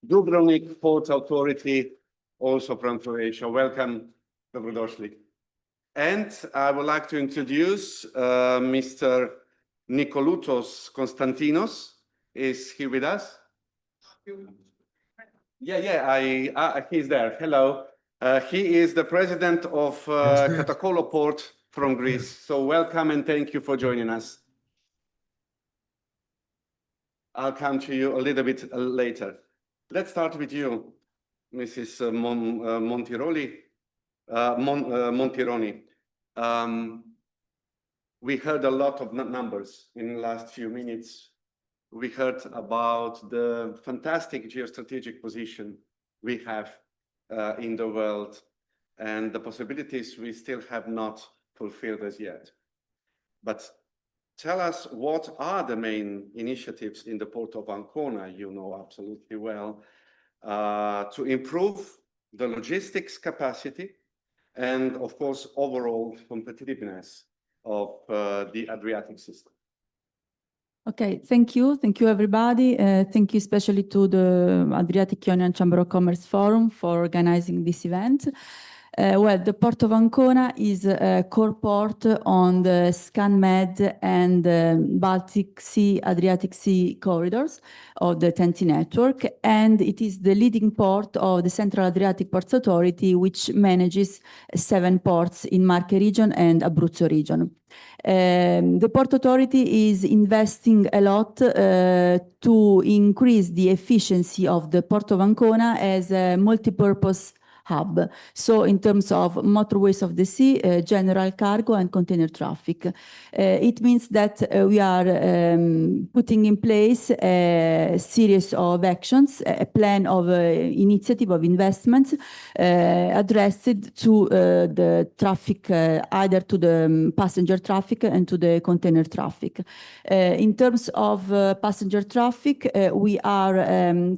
Dubrovnik Port Authority, also from Croatia. Welcome, Dobrodošli. And I would like to introduce Mr. Nikolutos Konstantinos. Is he with us? He's there. Hello. He is the president of Katakolo Port from Greece. So welcome and thank you for joining us. I'll come to you a little bit later. Let's start with you, Mrs. Montironi. We heard a lot of numbers in the last few minutes. We heard about the fantastic geostrategic position we have in the world and the possibilities we still have not fulfilled as yet. But tell us, what are the main initiatives in the Port of Ancona, you know absolutely well, to improve the logistics capacity and, of course, overall competitiveness of the Adriatic system? Okay, thank you. Thank you, everybody. Thank you especially to the Adriatic-Ionian Chamber of Commerce Forum for organizing this event. Well, the Port of Ancona is a core port on the ScanMed and Baltic Sea, Adriatic Sea corridors of the TEN-T network, and it is the leading port of the Central Adriatic Ports Authority, which manages 7 ports in Marche region and Abruzzo region. The Port Authority is investing a lot to increase the efficiency of the Port of Ancona as a multi-purpose hub. So in terms of motorways of the sea, general cargo and container traffic. It means that we are putting in place a series of actions, a plan of initiative of investments addressed to the traffic, either to the passenger traffic and to the container traffic. In terms of passenger traffic, we are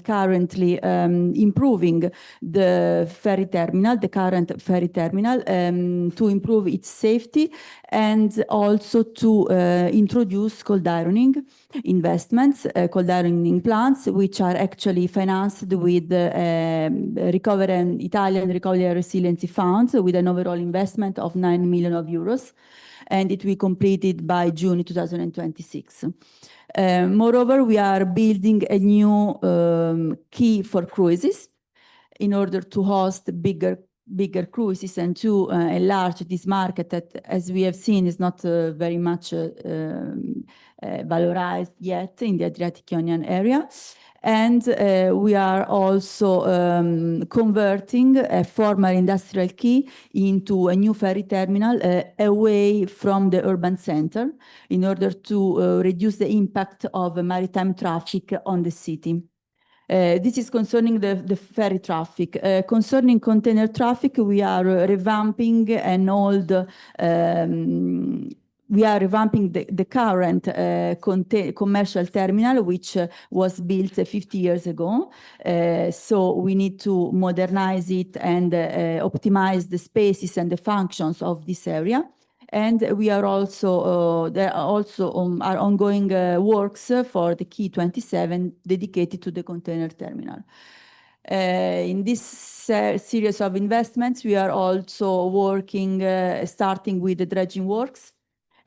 currently improving the ferry terminal, the current ferry terminal, to improve its safety and also to introduce cold ironing investments, cold ironing plants, which are actually financed with Italian Recovery and Resiliency Funds with an overall investment of 9 million euros, and it will be completed by June 2026. Moreover, we are building a new quay for cruises in order to host bigger cruises and to enlarge this market that, as we have seen, is not very much valorized yet in the Adriatic-Ionian area. And we are also converting a former industrial quay into a new ferry terminal away from the urban center in order to reduce the impact of maritime traffic on the city. This is concerning the ferry traffic. Concerning container traffic, we are revamping an old, the current commercial terminal, which was built 50 years ago. So we need to modernize it and optimize the spaces and the functions of this area. And we are also, there are also our ongoing works for the Quay 27 dedicated to the container terminal. In this series of investments, we are also working, starting with the dredging works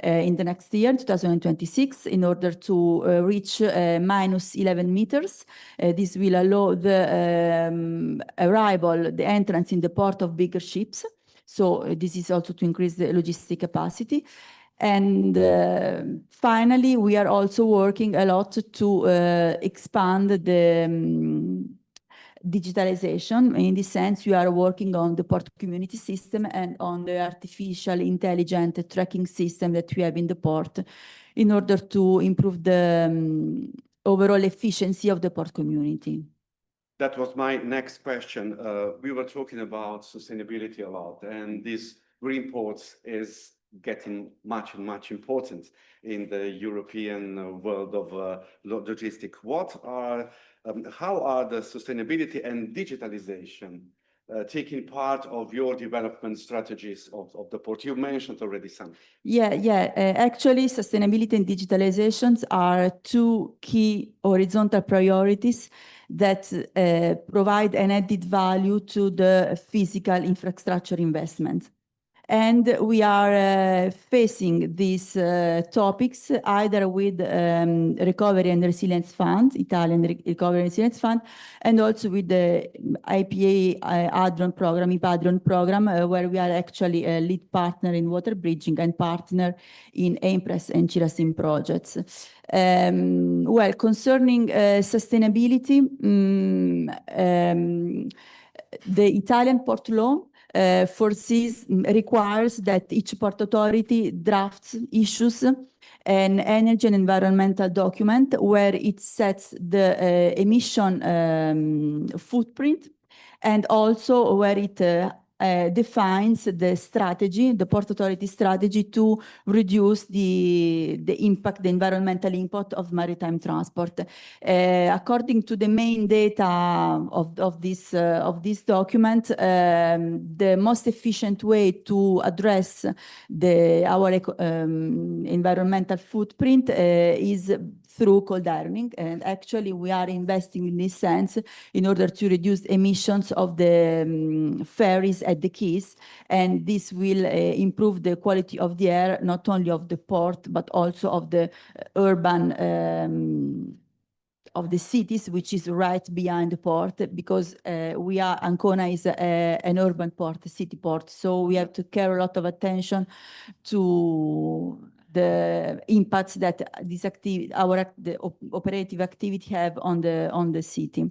in the next year, 2026, in order to reach minus 11 meters. This will allow the arrival, the entrance in the port of bigger ships. So this is also to increase the logistic capacity. And finally, we are also working a lot to expand the digitalization. In this sense, we are working on the port community system and on the artificial intelligent tracking system that we have in the port in order to improve the overall efficiency of the port community. That was my next question. We were talking about sustainability a lot, and this green ports is getting much and much important in the European world of logistics. How are the sustainability and digitalization taking part of your development strategies of the port? You mentioned already some. Yeah. Actually, sustainability and digitalizations are two key horizontal priorities that provide an added value to the physical infrastructure investment. And we are facing these topics either with Recovery and Resilience Fund, Italian Recovery and Resilience Fund, and also with the IPA Hadron program, IPADRON program, where we are actually a lead partner in water bridging and partner in AIMPRESS and CIRASIM projects. Well, concerning sustainability, the Italian port law requires that each port authority drafts, issues an energy and environmental document where it sets the emission footprint, and also where it defines the strategy, the port authority strategy to reduce the impact, the environmental impact of maritime transport. According to the main data of this document, the most efficient way to address our environmental footprint is through cold ironing, and actually we are investing in this sense in order to reduce emissions of the ferries at the quays, and this will improve the quality of the air, not only of the port but also of the urban of the cities, which is right behind the port, because Ancona is an urban port, a city port, so we have to care a lot of attention to the impacts that this operative activity have on the city.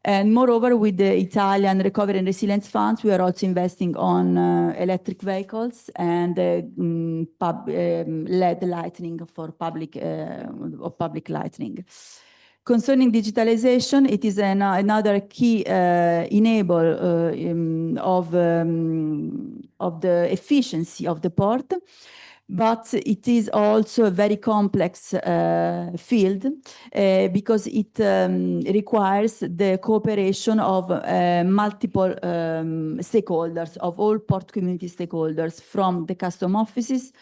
And moreover, with the Italian Recovery and Resilience Funds, we are also investing on electric vehicles and LED lighting for public lighting. Concerning digitalization, it is another key enabler of the efficiency of the port. But it is also a very complex field because it requires the cooperation of multiple stakeholders, of all port community stakeholders, from the custom offices,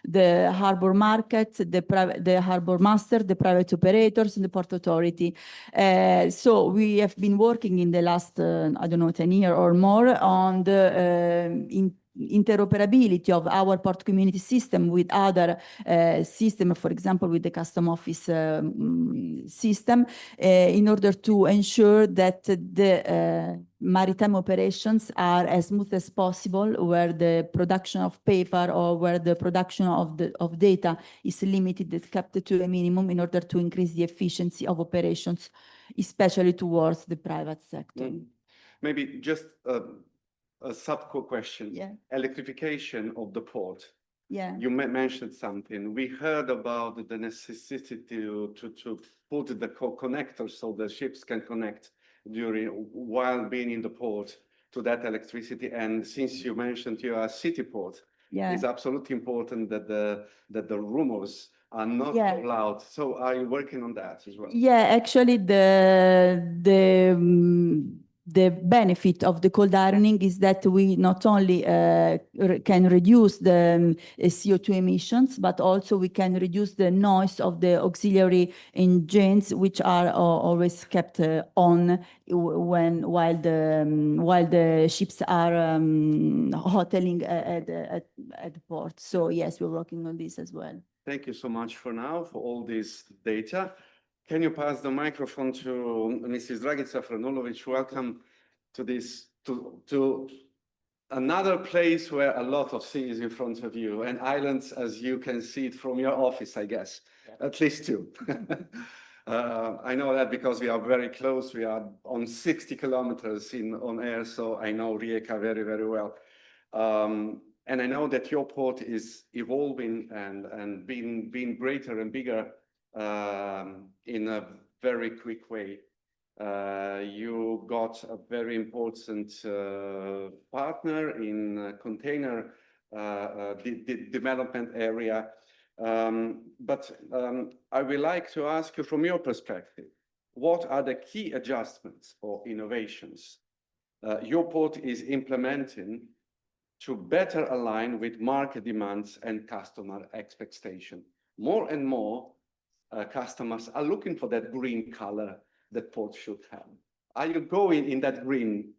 the harbor market, the harbor master, the private operators, and the port authority. So we have been working in the last, 10 years or more on the interoperability of our port community system with other systems, for example, with the custom office system, in order to ensure that the maritime operations are as smooth as possible, where the production of paper or where the production of data is limited, is kept to a minimum in order to increase the efficiency of operations, especially towards the private sector. Maybe just a sub-question. Yeah. Electrification of the port. Yeah. You mentioned something. We heard about the necessity to put the connectors so the ships can connect while being in the port to that electricity. And since you mentioned you are a city port, it's absolutely important that the rumors are not so loud. So are you working on that as well? Yeah, actually the benefit of the cold ironing is that we not only can reduce the CO2 emissions, but also we can reduce the noise of the auxiliary engines, which are always kept on while the ships are hoteling at the port. So yes, we're working on this as well. Thank you so much for now for all this data. Can you pass the microphone to Mrs. Dragica Franulovic? Welcome to this, to another place where a lot of sea is in front of you, and islands, as you can see it from your office, I guess, at least two. I know that because we are very close. We are on 60 kilometers on air, so I know Rijeka very, very well. And I know that your port is evolving and being greater and bigger in a very quick way. You got a very important partner in container the development area. But I would like to ask you from your perspective, what are the key adjustments or innovations your port is implementing to better align with market demands and customer expectation? More and more customers are looking for that green color that ports should have. Are you going in that green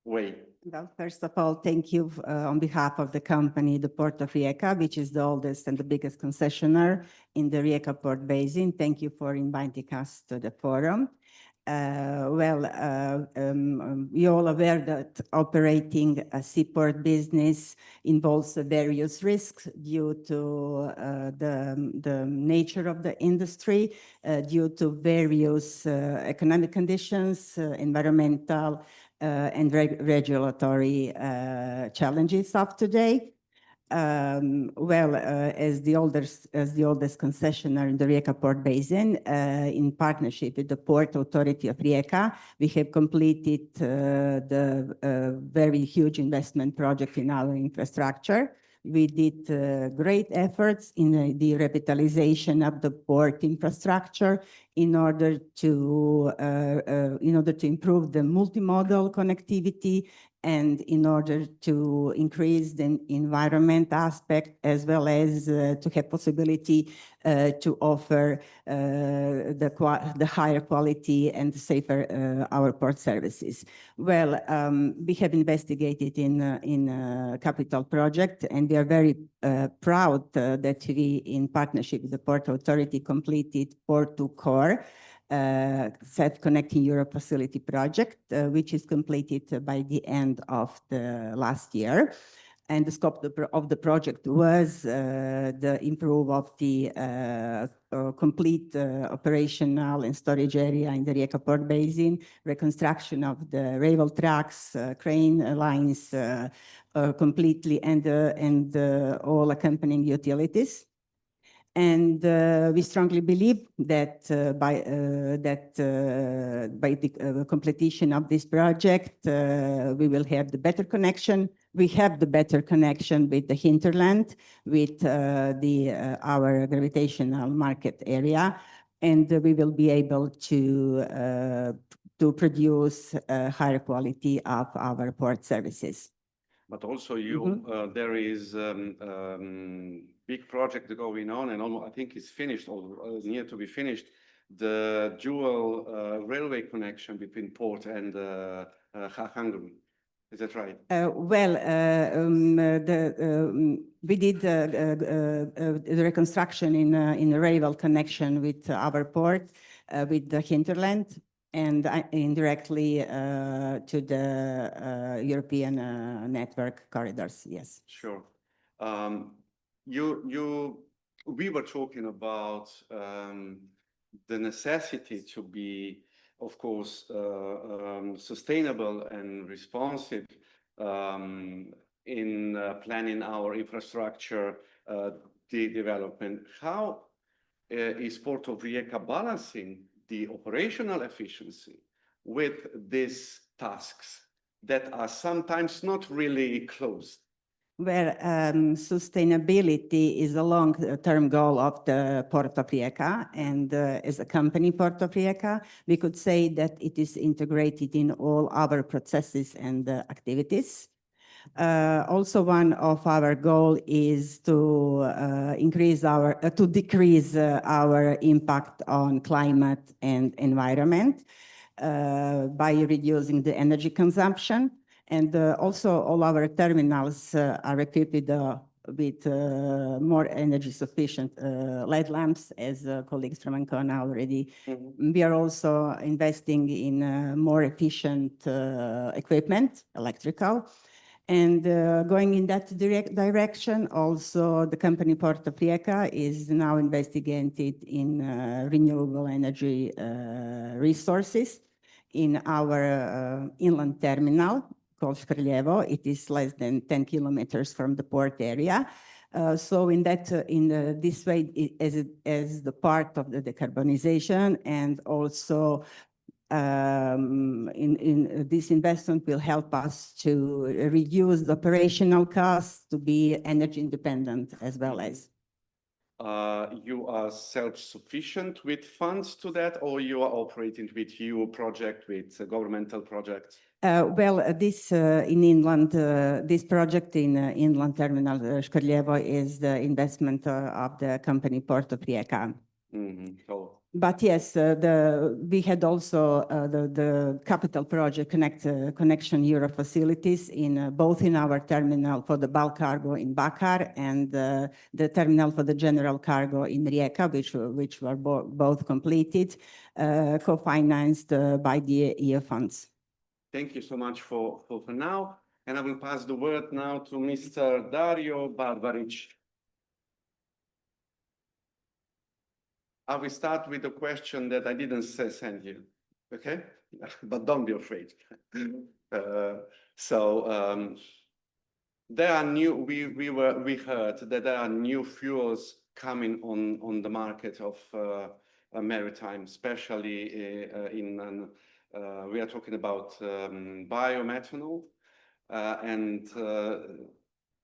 way? Well, first of all, thank you on behalf of the company, the Port of Rijeka, which is the oldest and the biggest concessionaire in the Rijeka Port Basin. Thank you for inviting us to the forum. You're all aware that operating a seaport business involves various risks due to the nature of the industry, due to various economic conditions, environmental and regulatory challenges of today. As the oldest concessionaire in the Rijeka Port Basin, in partnership with the Port Authority of Rijeka, we have completed the very huge investment project in our infrastructure. We did great efforts in the revitalization of the port infrastructure in order to improve the multimodal connectivity and in order to increase the environment aspect, as well as to have possibility to offer the higher quality and safer our port services. Well, we have investigated in a capital project, and we are very proud that we, in partnership with the Port Authority, completed Port to Core, Connecting Europe Facility project, which is completed by the end of the last year. And the scope of the project was the improve of the complete operational and storage area in the Rijeka Port Basin, reconstruction of the rail tracks, crane lines completely, and all accompanying utilities. And we strongly believe that by the completion of this project, we will have the better connection. We have the better connection with the hinterland, with our gravitational market area, and we will be able to produce a higher quality of our port services. But also there is big project going on, and almost, I think it's finished or near to be finished, the dual railway connection between port and Hungary. Is that right? We did the reconstruction in a rail connection with our port, with the hinterland, and indirectly to the European network corridors, yes. Sure. We were talking about the necessity to be, of course, sustainable and responsive in planning our infrastructure development. How is Port of Rijeka balancing the operational efficiency with these tasks that are sometimes not really close? Well, sustainability is a long-term goal of the Port of Rijeka, and as a company, Port of Rijeka, we could say that it is integrated in all our processes and activities. Also, one of our goal is to decrease our impact on climate and environment by reducing the energy consumption. And also all our terminals are equipped with more energy sufficient LED lamps, as colleagues from Ancona already. We are also investing in more efficient equipment, electrical. And going in that direction, also the company Port of Rijeka is now investigated in renewable energy resources in our inland terminal called Skrljevo. It is less than 10 kilometers from the port area. So in this way, as the part of the decarbonization, and also This investment will help us to reduce the operational costs to be energy independent as well as. You are self-sufficient with funds to that, or you are operating with EU project, with governmental projects? This in inland, this project in inland terminal Škrljevo is the investment of the company Port of Rijeka. But yes, we had also the capital project Connection Euro facilities in both in our terminal for the bulk cargo in Bakar and the terminal for the general cargo in Rijeka, which were both completed, co-financed by the EU funds. Thank you so much for now. And I will pass the word now to Mr. Dario Barbaric. I will start with a question that I didn't send you, okay? But don't be afraid. There are new. We heard that there are new fuels coming on the market of maritime, especially we are talking about biomethanol, and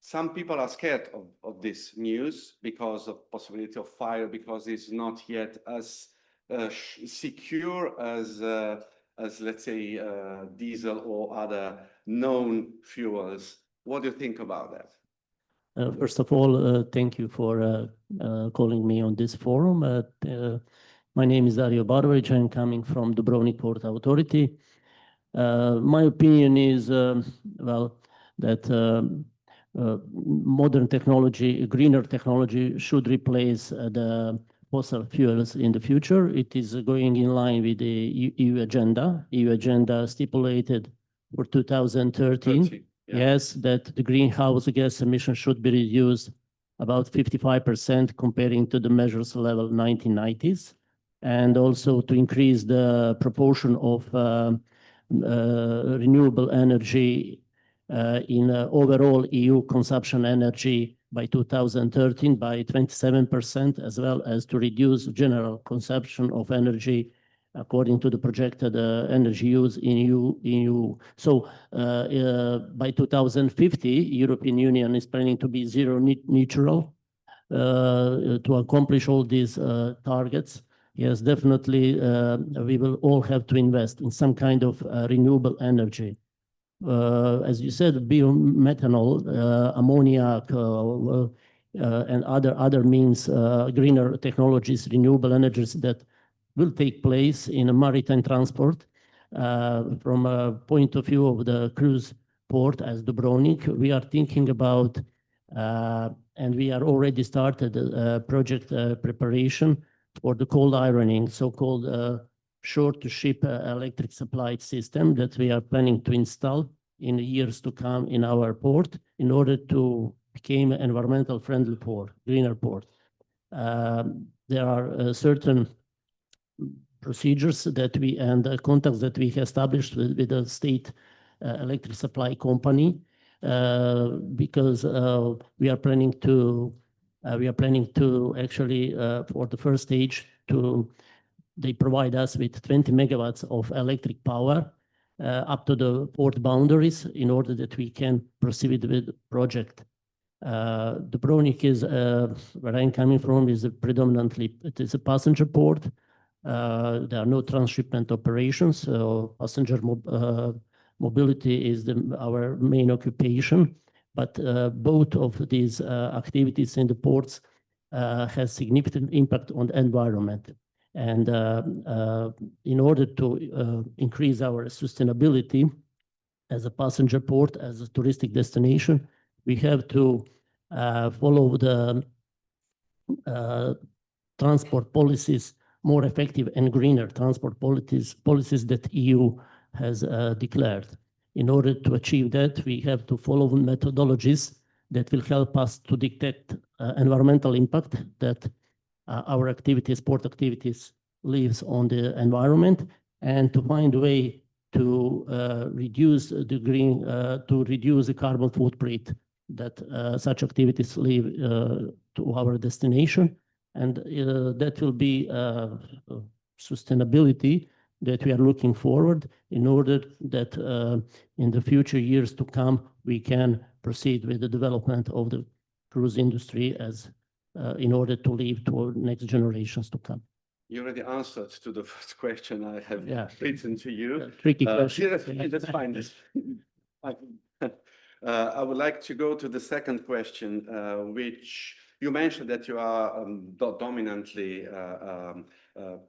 some people are scared of this news because of possibility of fire, because it's not yet as secure as let's say diesel or other known fuels. What do you think about that? First of all, thank you for calling me on this forum. My name is Dario Barbaric. I'm coming from Dubrovnik Port Authority. My opinion is, that modern technology, greener technology should replace the fossil fuels in the future. It is going in line with the EU agenda. EU agenda stipulated for 2013. Yes, that the greenhouse gas emission should be reduced about 55% comparing to the measures level 1990s, and also to increase the proportion of renewable energy in overall EU consumption energy by 2013 by 27%, as well as to reduce general consumption of energy according to the projected energy use in EU. So by 2050, European Union is planning to be zero neutral to accomplish all these targets. Yes, definitely, we will all have to invest in some kind of renewable energy. As you said, biomethanol, ammonia, and other means, greener technologies, renewable energies that will take place in a maritime transport. From a point of view of the cruise port as Dubrovnik, we are thinking about, and we are already started project preparation for the cold ironing, so-called shore-to-ship electric supply system that we are planning to install in the years to come in our port in order to become an environmental friendly port, greener port. There are certain procedures that we and contacts that we established with the state electric supply company, because we are planning to actually for the first stage they provide us with 20 megawatts of electric power up to the port boundaries in order that we can proceed with the project. Dubrovnik is where I'm coming from is predominantly it is a passenger port. There are no transshipment operations, so passenger mobility is our main occupation. But both of these activities in the ports has significant impact on the environment. And in order to increase our sustainability as a passenger port, as a touristic destination, we have to follow the transport policies, more effective and greener transport policies that EU has declared. In order to achieve that, we have to follow methodologies that will help us to detect environmental impact that our activities, port activities, leaves on the environment, and to find a way to reduce the carbon footprint that such activities leave to our destination. And that will be sustainability that we are looking forward in order that in the future years to come, we can proceed with the development of the cruise industry as in order to leave to next generations to come. You already answered to the first question I have written to you. Tricky question. That's fine. That's fine. I would like to go to the second question, which you mentioned that you are dominantly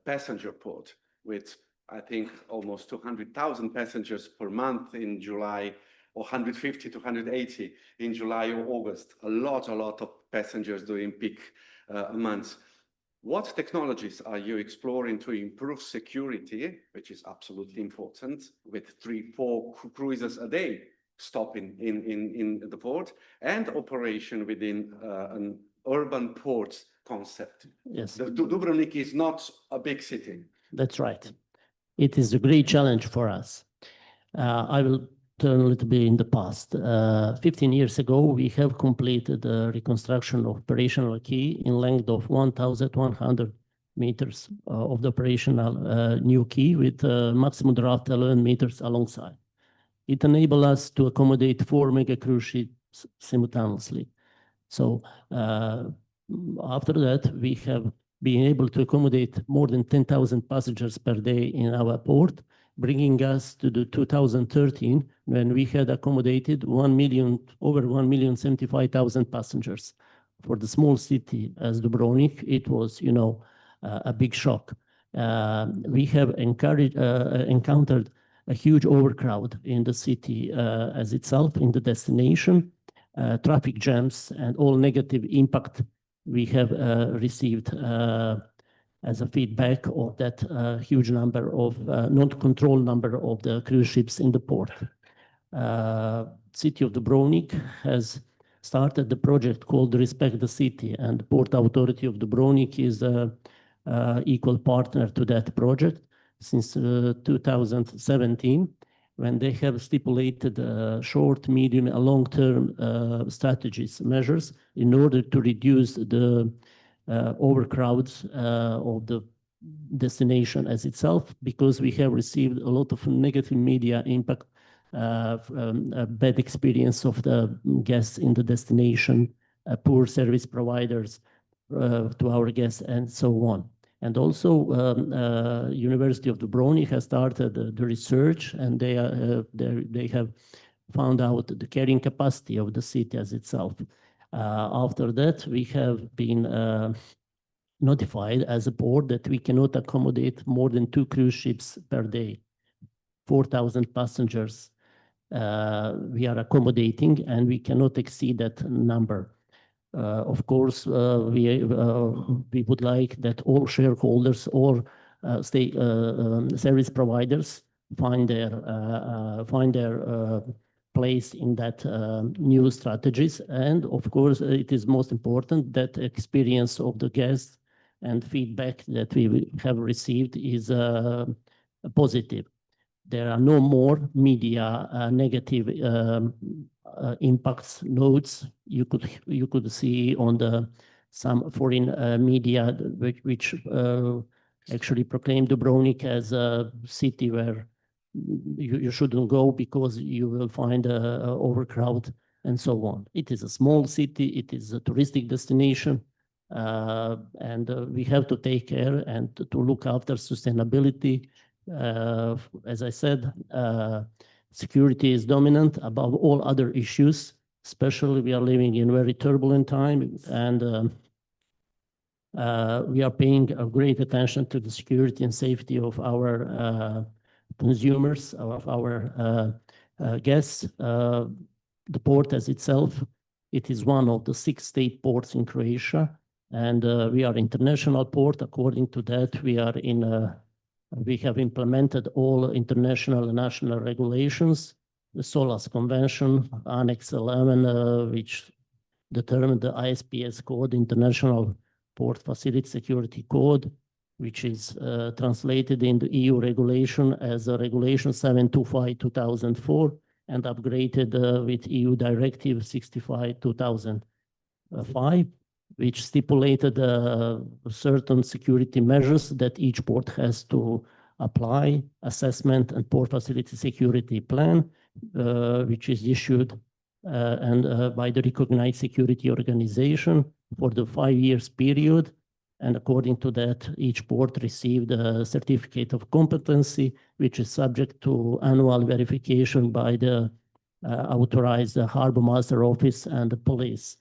passenger port with, I think, almost 200,000 passengers per month in July, or 150 to 180 in July or August. A lot of passengers during peak months. What technologies are you exploring to improve security, which is absolutely important, with 3-4 cruises a day stopping in the port, and operation within an urban port concept? Yes. Dubrovnik is not a big city. That's right. It is a great challenge for us. I will turn a little bit in the past. 15 years ago, we have completed the reconstruction of operational quay in length of 1,100 meters of the operational new quay with maximum draft 11 meters alongside. It enabled us to accommodate 4 mega cruise ships simultaneously. So after that, we have been able to accommodate more than 10,000 passengers per day in our port, bringing us to the 2013 when we had accommodated over 1,075,000 passengers. For the small city as Dubrovnik, it was, you know, a big shock. We have encountered a huge overcrowd in the city as itself, in the destination, traffic jams, and all negative impact we have received as a feedback of that huge number of, not controlled number of the cruise ships in the port. City of Dubrovnik has started the project called Respect the City, and the Port Authority of Dubrovnik is an equal partner to that project since 2017, when they have stipulated short, medium, and long-term strategies, measures in order to reduce the overcrowds of the destination as itself, because we have received a lot of negative media impact, a bad experience of the guests in the destination, poor service providers to our guests, and so on. And also, University of Dubrovnik has started the research, and they have found out the carrying capacity of the city as itself. After that, we have been notified as a board that we cannot accommodate more than 2 cruise ships per day, 4,000 passengers we are accommodating, and we cannot exceed that number. Of course, we would like that all shareholders or service providers find their place in that new strategies. And of course, it is most important that experience of the guests and feedback that we have received is positive. There are no more media negative impacts notes you could see on some foreign media which actually proclaim Dubrovnik as a city where you shouldn't go because you will find overcrowd and so on. It is a small city, it is a touristic destination, and we have to take care and to look after sustainability. As I said, security is dominant above all other issues, especially we are living in very turbulent time, and we are paying a great attention to the security and safety of our consumers, of our guests. The port as itself, it is one of the 6 state ports in Croatia, and we are international port. According to that, we have implemented all international and national regulations, the SOLAS Convention, Annex 11, which determined the ISPS code, International Port Facility Security Code, which is translated in the EU regulation as a Regulation 725/2004 and upgraded with EU Directive 65/2005, which stipulated certain security measures that each port has to apply assessment and port facility security plan, which is issued by the recognized security organization for the 5 years period. And according to that, each port received a certificate of competency, which is subject to annual verification by the authorized harbor master office and the police.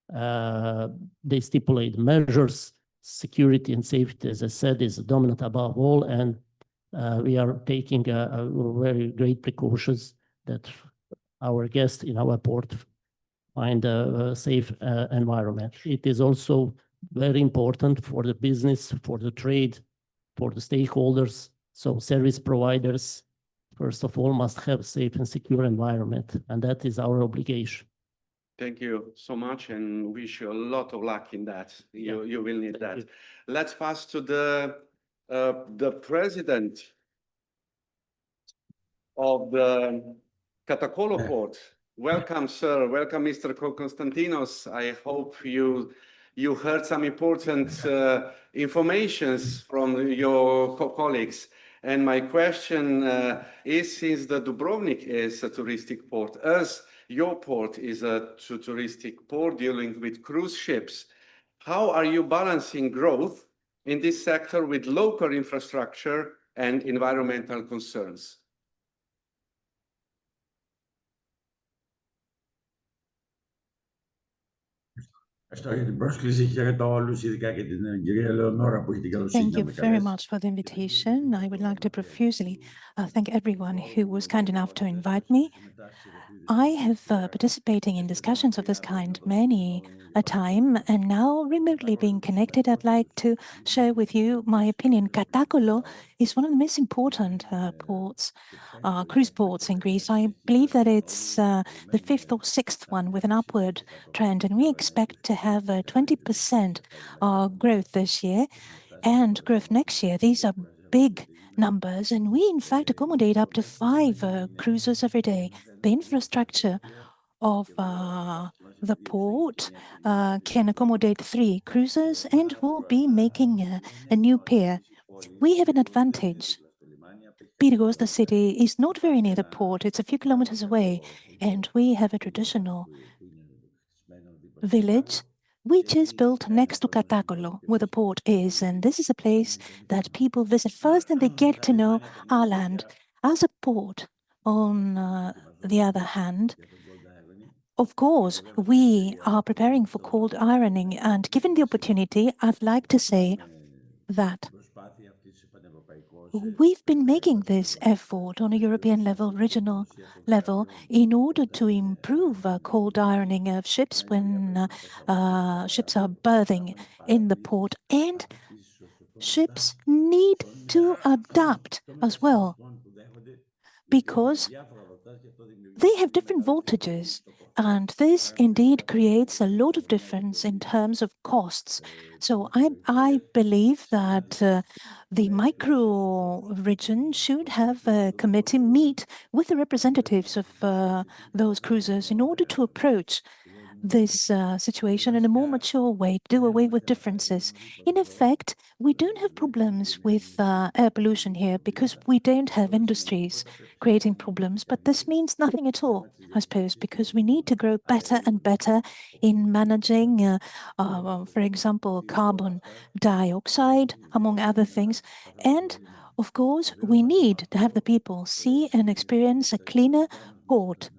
They stipulate measures. Security and safety, as I said, is dominant above all, and we are taking very great precautions that our guests in our port find a safe environment. It is also very important for the business, for the trade, for the stakeholders. So service providers, first of all, must have safe and secure environment, and that is our obligation. Thank you so much, and wish you a lot of luck in that. You will need that. Let's pass to the president of the Katakolo port. Welcome, sir. Welcome, Mr. Konstantinos. I hope you heard some important informations from your colleagues. And my question is, since the Dubrovnik is a touristic port, as your port is a touristic port dealing with cruise ships, how are you balancing growth in this sector with local infrastructure and environmental concerns? Thank you very much for the invitation. I would like to profusely thank everyone who was kind enough to invite me. I have participating in discussions of this kind many a time, and now remotely being connected, I'd like to share with you my opinion. Katakolo is one of the most important ports, cruise ports in Greece. I believe that it's the 5th or 6th one with an upward trend, and we expect to have a 20% growth this year and growth next year. These are big numbers, and we in fact accommodate up to 5 cruisers every day. The infrastructure of the port can accommodate 3 cruisers, and we'll be making a new pier. We have an advantage. Pyrgos, the city, is not very near the port. It's a few kilometers away, and we have a traditional village which is built next to Katakolo, where the port is, and this is a place that people visit first and they get to know our land. As a port, on the other hand, of course, we are preparing for cold ironing, and given the opportunity, I'd like to say that we've been making this effort on a European level, regional level, in order to improve cold ironing of ships when ships are berthing in the port, and ships need to adapt as well, because they have different voltages, and this indeed creates a lot of difference in terms of costs. So I believe that the micro-region should have a committee meet with the representatives of those cruisers in order to approach this situation in a more mature way, do away with differences. In effect, we don't have problems with air pollution here because we don't have industries creating problems, but this means nothing at all, I suppose, because we need to grow better and better in managing, for example, carbon dioxide, among other things. And of course, we need to have the people see and experience a cleaner port.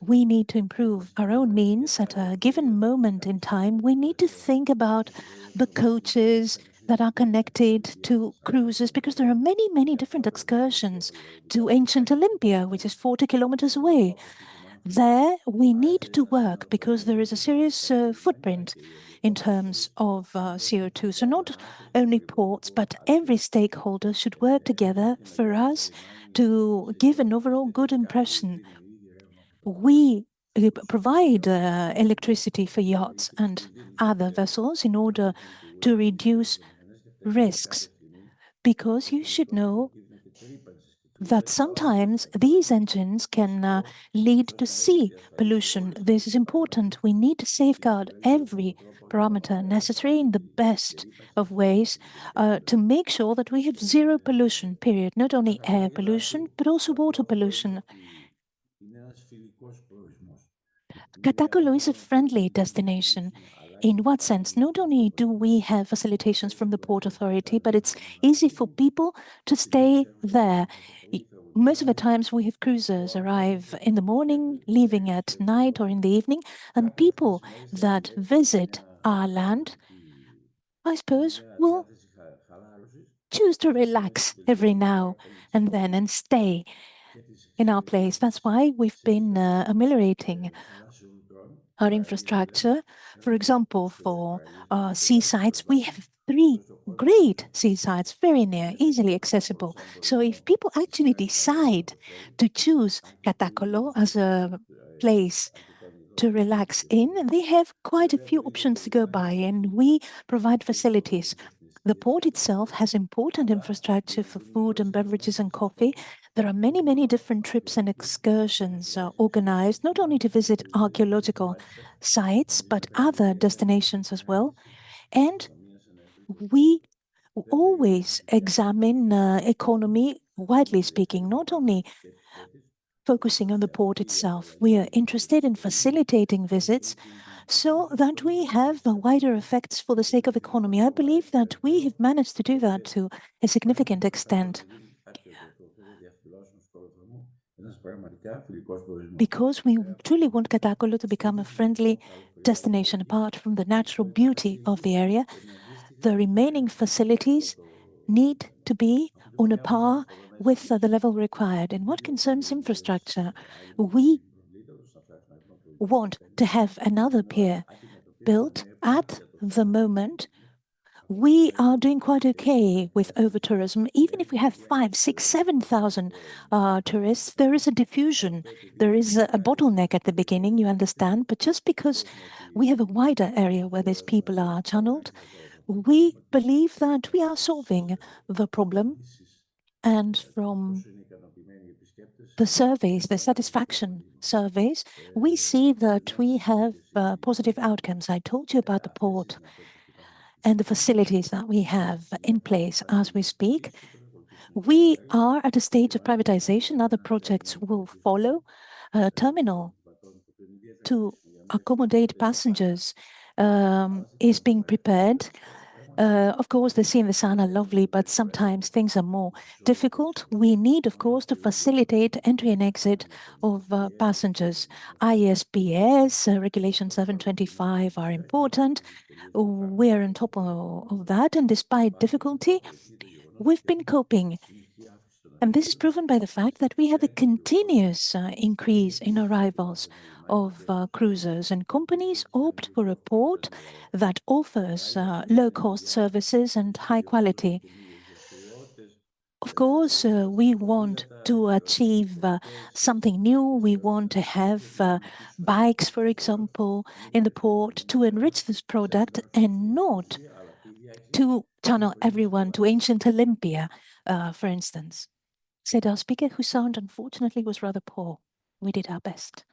We need to improve our own means at a given moment in time. We need to think about the coaches that are connected to cruises, because there are many, many different excursions to ancient Olympia, which is 40 kilometers away. There, we need to work because there is a serious footprint in terms of CO2. So not only ports, but every stakeholder should work together for us to give an overall good impression. We provide electricity for yachts and other vessels in order to reduce risks, because you should know that sometimes these engines can lead to sea pollution. This is important. We need to safeguard every parameter necessary in the best of ways to make sure that we have zero pollution, period. Not only air pollution, but also water pollution. Katakolo is a friendly destination. In what sense? Not only do we have facilitations from the Port Authority, but it's easy for people to stay there. Most of the times we have cruisers arrive in the morning, leaving at night or in the evening, and people that visit our land, I suppose, will choose to relax every now and then and stay in our place. That's why we've been ameliorating our infrastructure. For example, for seasides, we have 3 great seasides, very near, easily accessible. So if people actually decide to choose Katakolo as a place to relax in, they have quite a few options to go by, and we provide facilities. The port itself has important infrastructure for food and beverages and coffee. There are many, many different trips and excursions organized, not only to visit archaeological sites, but other destinations as well. And we always examine economy, widely speaking, not only focusing on the port itself. We are interested in facilitating visits so that we have wider effects for the sake of economy. I believe that we have managed to do that to a significant extent. Because we truly want Katakolo to become a friendly destination. Apart from the natural beauty of the area, the remaining facilities need to be on a par with the level required. In what concerns infrastructure, we want to have another pier built. At the moment, we are doing quite okay with over-tourism. Even if we have 5, 6, 7,000 tourists, there is a diffusion. There is a bottleneck at the beginning, you understand. But just because we have a wider area where these people are channeled, we believe that we are solving the problem. And from the surveys, the satisfaction surveys, we see that we have positive outcomes. I told you about the port and the facilities that we have in place as we speak. We are at a stage of privatization. Other projects will follow. A terminal to accommodate passengers is being prepared. Of course, the sea and the sun are lovely, but sometimes things are more difficult. We need, of course, to facilitate entry and exit of passengers. ISPS, Regulation 725 are important. We're on top of that, and despite difficulty, we've been coping. And this is proven by the fact that we have a continuous increase in arrivals of cruisers, and companies opt for a port that offers low-cost services and high quality. Of course, we want to achieve something new. We want to have bikes, for example, in the port to enrich this product and not to channel everyone to ancient Olympia, for instance. Said our speaker, whose sound unfortunately was rather poor. We did our best.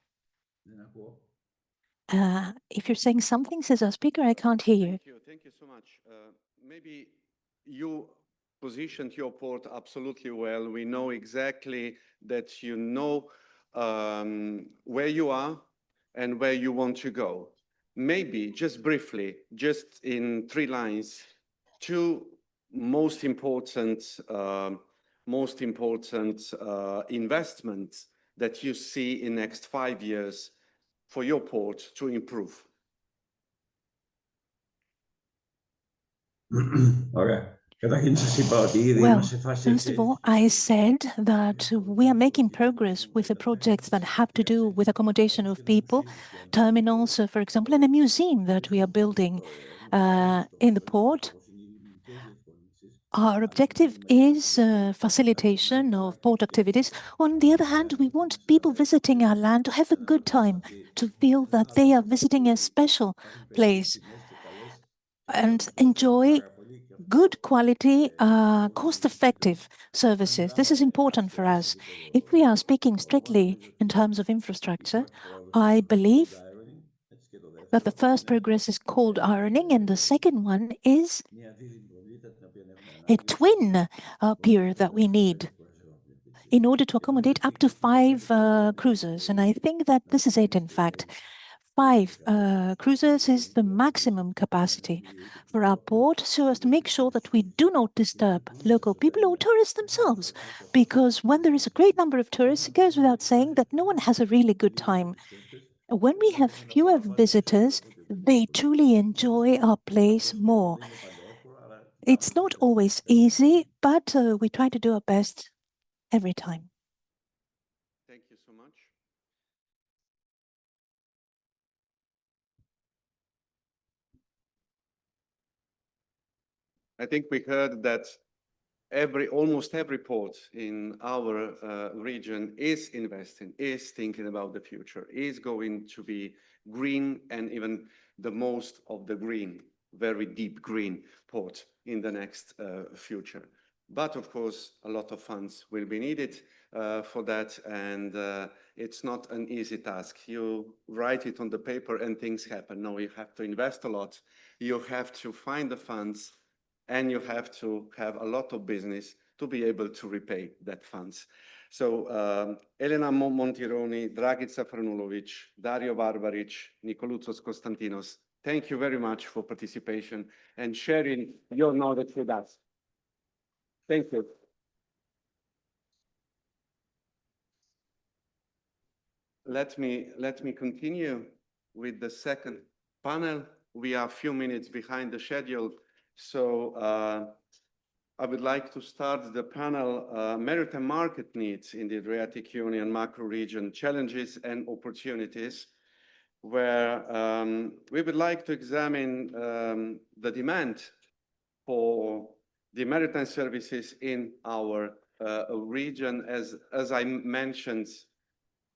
If you're saying something, says our speaker, I can't hear you. Thank you so much. Maybe you positioned your port absolutely well. We know exactly that you know where you are and where you want to go. Maybe just briefly, just in 3 lines, 2 most important investments that you see in next 5 years for your port to improve. Well, first of all, I said that we are making progress with the projects that have to do with accommodation of people, terminals, for example, and a museum that we are building in the port. Our objective is facilitation of port activities. On the other hand, we want people visiting our land to have a good time, to feel that they are visiting a special place and enjoy good quality, cost-effective services. This is important for us. If we are speaking strictly in terms of infrastructure, I believe that the first progress is cold ironing, and the second one is a twin pier that we need in order to accommodate up to 5 cruisers. And I think that this is it, in fact. 5 cruisers is the maximum capacity for our port, so as to make sure that we do not disturb local people or tourists themselves. Because when there is a great number of tourists, it goes without saying that no one has a really good time. When we have fewer visitors, they truly enjoy our place more. It's not always easy, but we try to do our best every time. Thank you so much. I think we heard that almost every port in our region is investing, is thinking about the future, is going to be green, and even the most of the green, very deep green port in the next future. But of course, a lot of funds will be needed for that, and it's not an easy task. You write it on the paper and things happen. No, you have to invest a lot. You have to find the funds, and you have to have a lot of business to be able to repay that funds. So Elena Montironi, Dragica Franulovic, Dario Barbaric, Nikoloutsos Konstantinos, thank you very much for participation and sharing your knowledge with us. Thank you. Let me continue with the second panel. We are a few minutes behind the schedule, so I would like to start the panel, Maritime Market Needs in the Adriatic-Ionian Macroregion, Challenges and Opportunities, where we would like to examine the demand for the maritime services in our region. As I mentioned,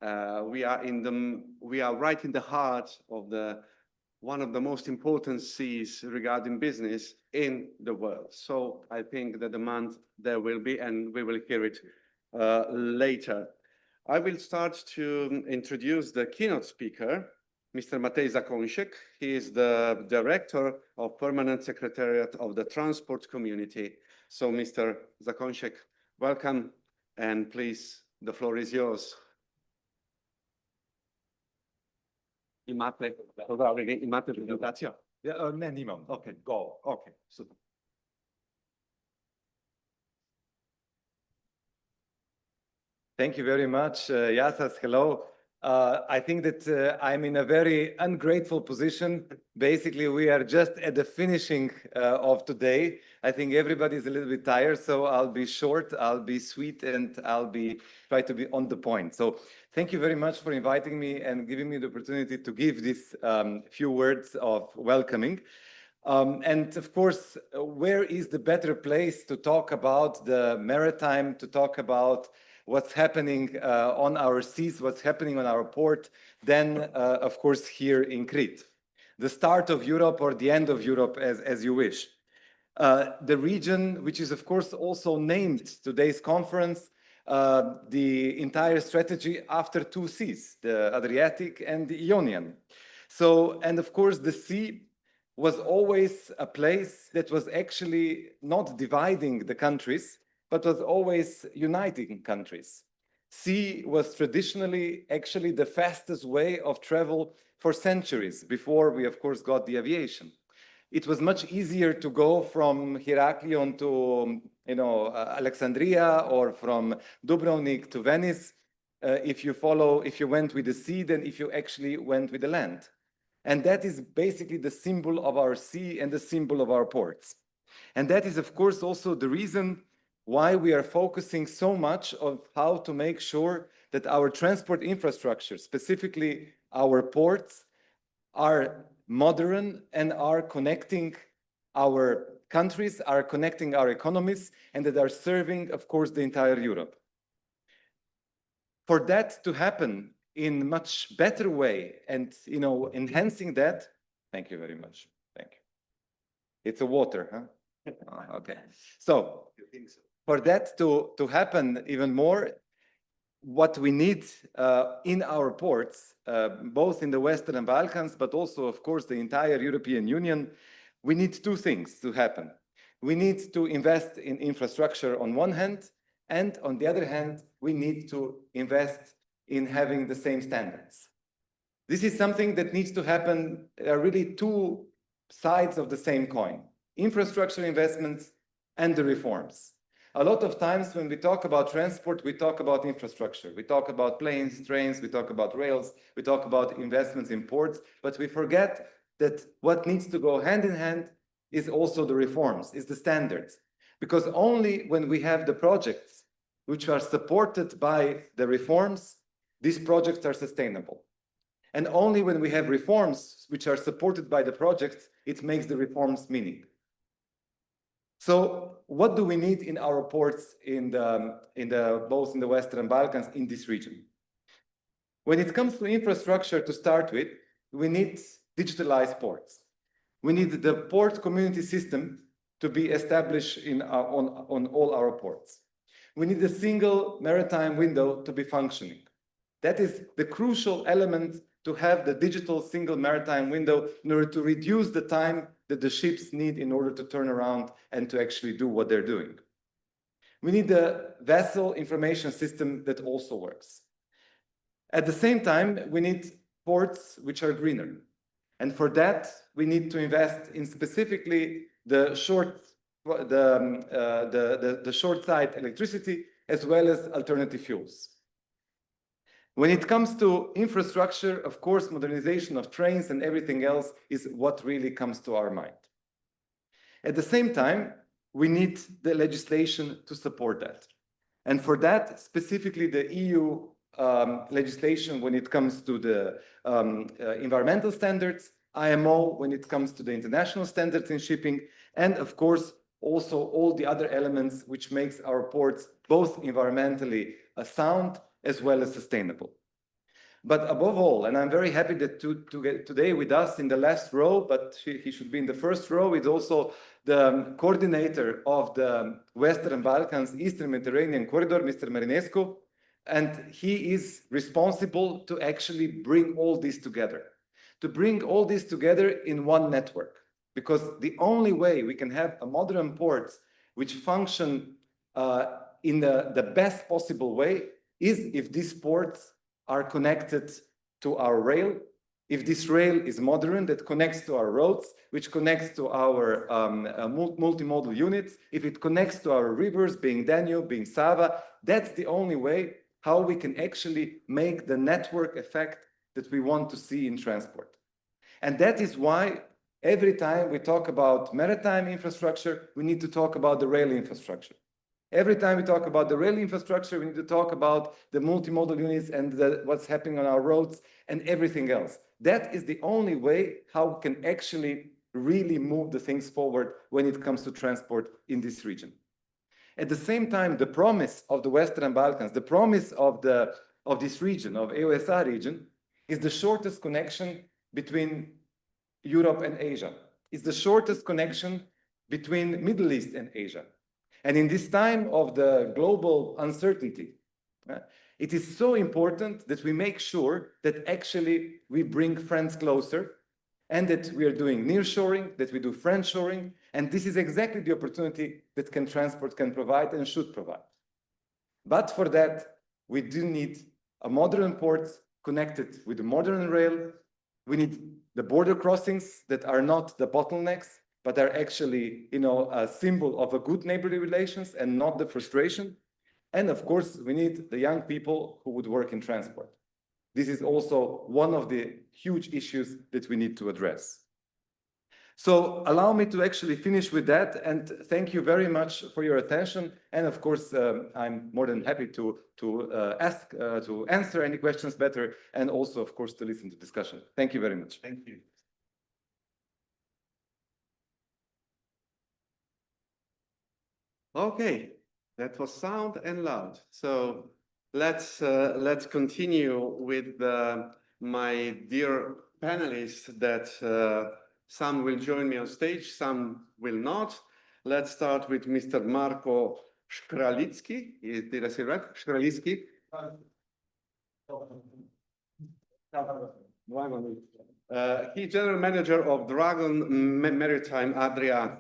we are right in the heart of one of the most important seas regarding business in the world. So I think the demand there will be, and we will hear it later. I will start to introduce the keynote speaker, Mr. Matej Zakonšek. He is the Director of Permanent Secretariat of the Transport Community. So Mr. Zakonšek, welcome, and please, the floor is yours. Imate prezentacja? Ja, ne, nimam. Okay, go. Okay, super. Thank you very much, Yatas. Hello. I think that I'm in a very ungrateful position. Basically, we are just at the finishing of today. I think everybody's a little bit tired, so I'll be short, I'll be sweet, and I'll try to be on the point. So thank you very much for inviting me and giving me the opportunity to give these few words of welcoming. And of course, where is the better place to talk about the maritime, to talk about what's happening on our seas, what's happening on our port, than, of course, here in Crete. The start of Europe or the end of Europe, as you wish. The region, which is, of course, also named today's conference, the entire strategy after 2 seas, the Adriatic and the Ionian. So, and of course, the sea was always a place that was actually not dividing the countries, but was always uniting countries. Sea was traditionally actually the fastest way of travel for centuries before we, of course, got the aviation. It was much easier to go from Heraklion to, Alexandria, or from Dubrovnik to Venice, if you went with the sea, than if you actually went with the land. And that is basically the symbol of our sea and the symbol of our ports. And that is, of course, also the reason why we are focusing so much on how to make sure that our transport infrastructure, specifically our ports, are modern and are connecting our countries, are connecting our economies, and that are serving, of course, the entire Europe. For that to happen in a much better way and, enhancing that, thank you very much. Thank you. It's a water, huh? Okay. So for that to happen even more, what we need in our ports, both in the Western Balkans, but also, of course, the entire European Union, we need two things to happen. We need to invest in infrastructure on one hand, and on the other hand, we need to invest in having the same standards. This is something that needs to happen, really two sides of the same coin: infrastructure investments and the reforms. A lot of times when we talk about transport, we talk about infrastructure. We talk about planes, trains, we talk about rails, we talk about investments in ports, but we forget that what needs to go hand in hand is also the reforms, is the standards. Because only when we have the projects which are supported by the reforms, these projects are sustainable. And only when we have reforms which are supported by the projects, it makes the reforms meaning. So what do we need in our ports both in the Western Balkans, in this region? When it comes to infrastructure, to start with, we need digitalized ports. We need the port community system to be established on all our ports. We need a single maritime window to be functioning. That is the crucial element to have the digital single maritime window in order to reduce the time that the ships need in order to turn around and to actually do what they're doing. We need a vessel information system that also works. At the same time, we need ports which are greener. And for that, we need to invest in specifically the short side electricity as well as alternative fuels. When it comes to infrastructure, of course, modernization of trains and everything else is what really comes to our mind. At the same time, we need the legislation to support that. And for that, specifically the EU legislation when it comes to the environmental standards, IMO when it comes to the international standards in shipping, and of course, also all the other elements which makes our ports both environmentally sound as well as sustainable. But above all, and I'm very happy that to get today with us in the last row, but he should be in the first row, is also the coordinator of the Western Balkans Eastern Mediterranean Corridor, Mr. Marinescu, and he is responsible to actually bring all this together, in one network, because the only way we can have a modern ports which function in the best possible way is if these ports are connected to our rail, if this rail is modern, that connects to our roads, which connects to our multimodal units, if it connects to our rivers, being Danube, being Sava, that's the only way how we can actually make the network effect that we want to see in transport. And that is why every time we talk about maritime infrastructure, we need to talk about the rail infrastructure. Every time we talk about the rail infrastructure, we need to talk about the multimodal units and what's happening on our roads and everything else. That is the only way how we can actually really move the things forward when it comes to transport in this region. At the same time, the promise of the Western Balkans, the promise of this region, of EUSR region, is the shortest connection between Europe and Asia. It's the shortest connection between Middle East and Asia. And in this time of the global uncertainty, it is so important that we make sure that actually we bring friends closer and that we are doing nearshoring, that we do friendshoring. And this is exactly the opportunity that transport can provide and should provide. But for that, we do need a modern port connected with a modern rail. We need the border crossings that are not the bottlenecks, but are actually, a symbol of a good neighborly relations and not the frustration. And of course, we need the young people who would work in transport. This is also one of the huge issues that we need to address. So allow me to actually finish with that, and thank you very much for your attention. And of course, I'm more than happy to answer any questions better, and also, of course, to listen to discussion. Thank you very much. Thank you. Okay, that was sound and loud. So let's continue with my dear panelists that some will join me on stage, some will not. Let's start with Mr. Marco Szkralicki. Did I say right? Szkralicki. He's General Manager of Dragon Maritime Adria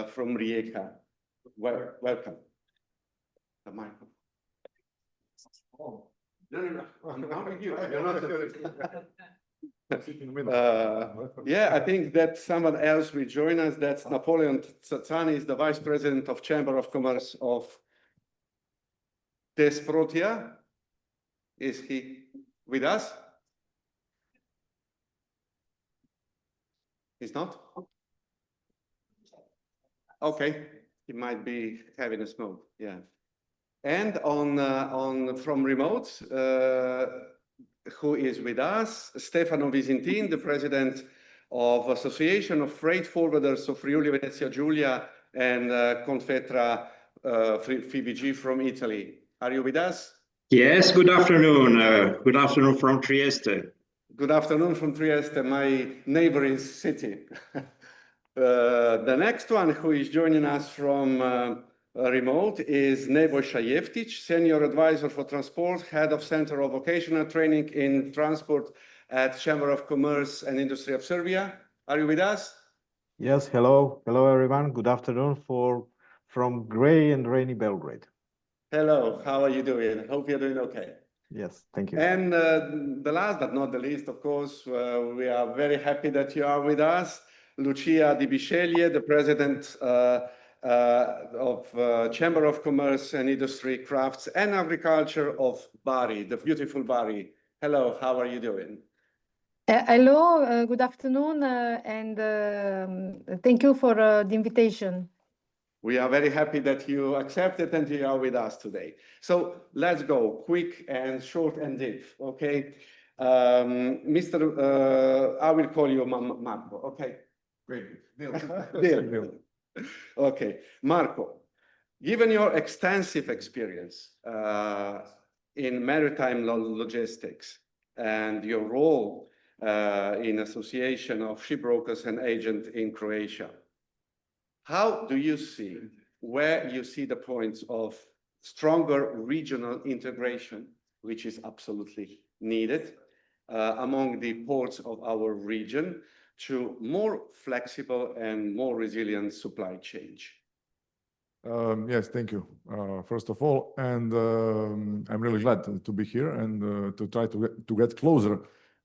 from Rijeka. Welcome. Michael. Oh, no. I'm counting you. You're not yeah, I think that someone else will join us. That's Napoleon Tsatsani, is the Vice President of Chamber of Commerce of Thesprotia. Is he with us? He's not? Okay, he might be having a smoke, yeah. And from remote, who is with us, Stefano Visintin, the President of Association of Freight Forwarders of Friuli Venezia Giulia and Confetra FVG from Italy. Are you with us? Yes, good afternoon. Good afternoon from Trieste. Good afternoon from Trieste, my neighboring city. The next one who is joining us from remote is Neboj Shajevtic, Senior Advisor for Transport, Head of Center of Vocational Training in Transport at Chamber of Commerce and Industry of Serbia. Are you with us? Yes, hello. Hello, everyone. Good afternoon from gray and rainy Belgrade. Hello, how are you doing? Hope you're doing okay. Yes, thank you. And the last but not the least, of course, we are very happy that you are with us. Lucia Di Bisceglie, the President of Chamber of Commerce and Industry, Crafts and Agriculture of Bari, the beautiful Bari. Hello, how are you doing? Hello, good afternoon, and thank you for the invitation. We are very happy that you accepted and you are with us today. So let's go quick and short and deep, okay? I will call you Marco, okay? Great, deal. Okay, Marco, given your extensive experience in maritime logistics and your role in Association of Shipbrokers and Agents in Croatia, how do you see, where you see the points of stronger regional integration, which is absolutely needed among the ports of our region, to more flexible and more resilient supply chain? Yes, thank you. First of all, and I'm really glad to be here and to try to get closer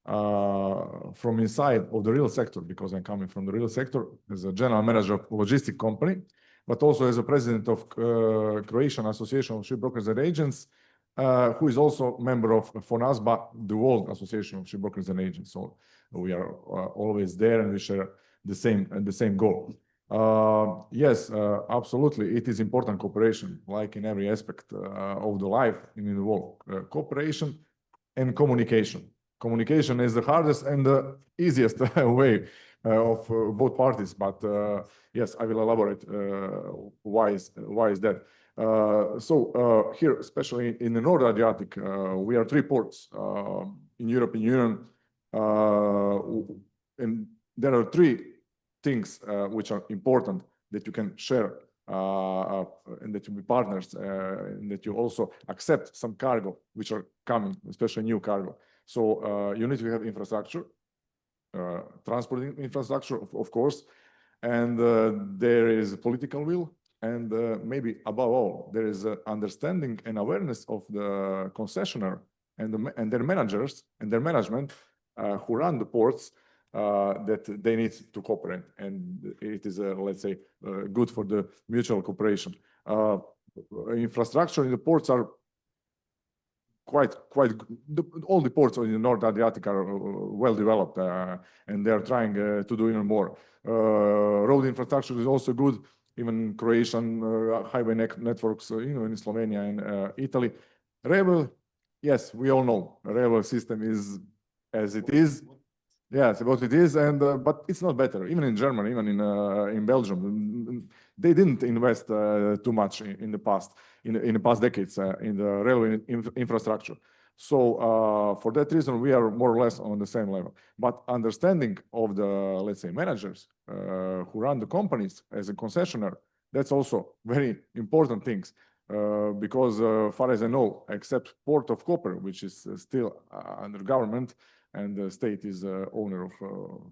from inside of the real sector, because I'm coming from the real sector as a general manager of a logistic company, but also as a president of Croatian Association of Shipbrokers and Agents, who is also a member of FONASBA, the World Association of Shipbrokers and Agents. So we are always there and we share the same goal. Yes, absolutely. It is important cooperation, like in every aspect of the life in the world. Cooperation and communication. Communication is the hardest and the easiest way of both parties. But yes, I will elaborate why is that. So here, especially in the North Adriatic, we are 3 ports in European Union, and there are 3 things which are important that you can share and that you be partners and that you also accept some cargo which are coming, especially new cargo. So you need to have infrastructure, transport infrastructure, of course, and there is political will, and maybe above all, there is understanding and awareness of the concessionaire and their managers and their management who run the ports, that they need to cooperate, and it is, let's say, good for the mutual cooperation. Infrastructure in the ports are quite all the ports in the North Adriatic are well developed, and they are trying to do even more. Road infrastructure is also good, even Croatian highway networks, in Slovenia and Italy. Rail, yes, we all know railway system is as it is. Yes, what it is, and but it's not better. Even in Germany, even in Belgium, they didn't invest too much in the past, in the past decades, in the railway infrastructure. So for that reason, we are more or less on the same level. But understanding of the, let's say, managers who run the companies as a concessionaire, That's also very important things because far as I know, except Port of Koper, which is still under government, and the state is owner of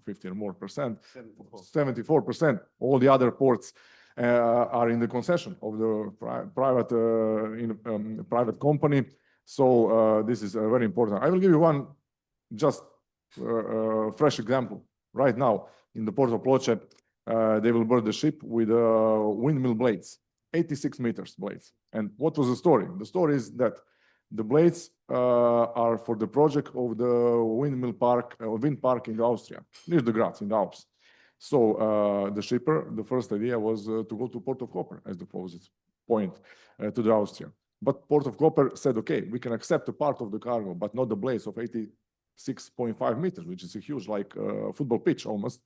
50 or more percent, 74%. All the other ports are in the concession of the private company. So this is very important. I will give you one just fresh example. Right now, in the port of Ploče, they will build the ship with windmill blades, 86 meters blades. And what was the story? The story is that the blades are for the project of the wind park in Austria, near the Graz, in the Alps. So the shipper, the first idea was to go to Port of Koper as the closest point to the Austria. But Port of Koper said, okay, we can accept a part of the cargo, but not the blades of 86.5 meters, which is a huge, like football pitch almost.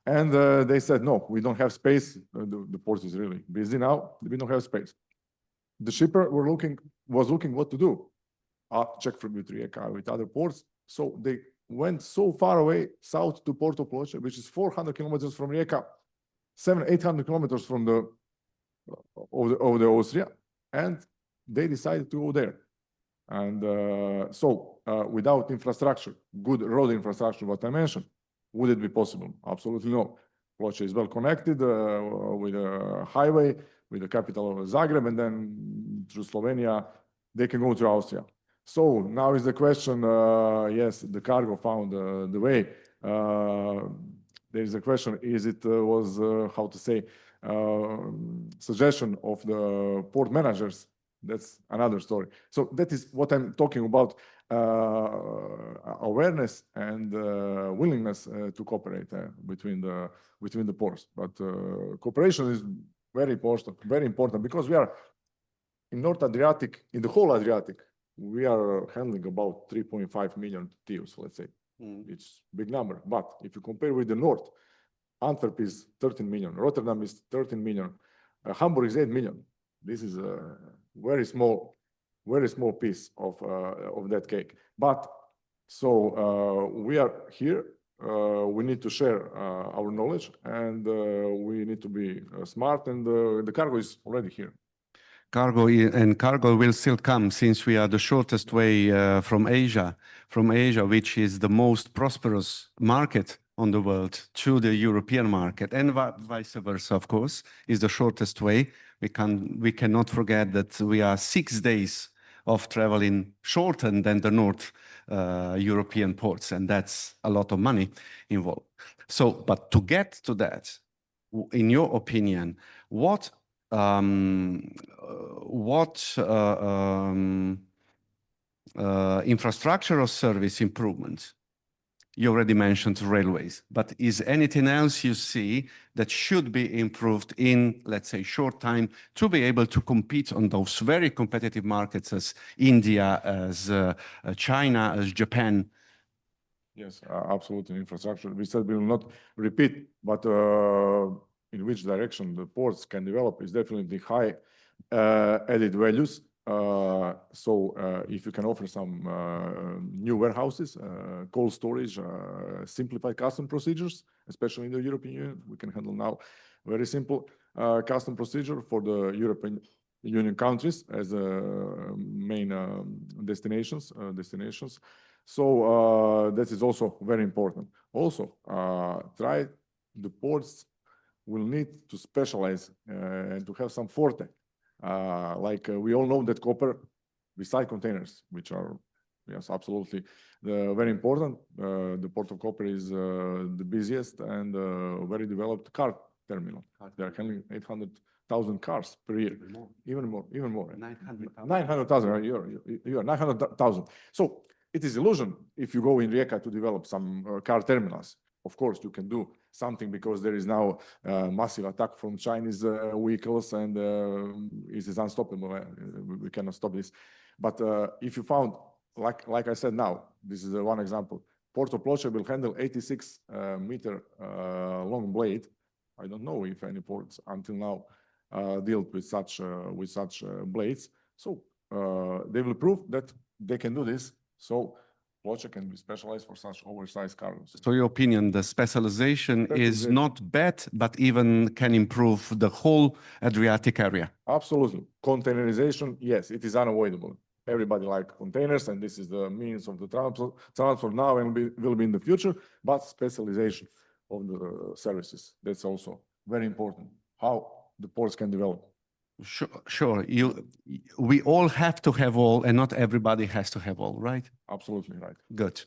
And they said, no, we don't have space. The port is really busy now. We don't have space. The shipper was looking what to do. Check with Rijeka, with other ports. So they went so far away south to Port of Ploče, which is 400 kilometers from Rijeka, 800 kilometers from the Austria, and they decided to go there. And without infrastructure, good road infrastructure, what I mentioned, would it be possible? Absolutely no. Ploče is well connected with a highway, with the capital of Zagreb, and then through Slovenia, they can go to Austria. So now is the question, yes, the cargo found the way. There is a question, is it was, how to say, suggestion of the port managers? That's another story. So that is what I'm talking about, awareness and willingness to cooperate between the ports. But cooperation is very important because we are in North Adriatic, in the whole Adriatic, we are handling about 3.5 million TEUs, let's say. It's a big number. But if you compare with the north, Antwerp is 13 million, Rotterdam is 13 million, Hamburg is 8 million. This is a very small piece of that cake. But so we are here. We need to share our knowledge, and we need to be smart. And the cargo is already here. Cargo will still come, since we are the shortest way from Asia, which is the most prosperous market on the world, to the European market, and vice versa, of course, is the shortest way. We cannot forget that we are 6 days of traveling shorter than the North European ports, and that's a lot of money involved. So, but to get to that, in your opinion, what infrastructural service improvements? You already mentioned railways, but is anything else you see that should be improved in, let's say, short time to be able to compete on those very competitive markets as India, as China, as Japan? Yes, absolutely. Infrastructure. We said we will not repeat, but in which direction the ports can develop is definitely high added values. So if you can offer some new warehouses, cold storage, simplified custom procedures, especially in the European Union, we can handle now very simple custom procedure for the European Union countries as main destinations. So that is also very important. Also, the ports will need to specialize and to have some forte. Like we all know that Koper beside containers, which are, yes, absolutely very important. The port of Koper is the busiest and very developed car terminal. They are handling 800,000 cars per year, even more. 900,000 a year, 900,000. So it is illusion if you go in Rijeka to develop some car terminals. Of course, you can do something because there is now massive attack from Chinese vehicles, and it is unstoppable. We cannot stop this. But if you found, like I said now, this is one example. Port of Ploče will handle 86 meter long blade. I don't know if any ports until now dealt with such blades. So they will prove that they can do this. So Ploče can be specialized for such oversized cargoes. So your opinion, the specialization is not bad, but even can improve the whole Adriatic area? Absolutely. Containerization, yes, it is unavoidable. Everybody likes containers, and this is the means of the transport now and will be in the future, but specialization of the services, that's also very important, how the ports can develop. Sure. We all have to have all, and not everybody has to have all, right? Absolutely right. Good.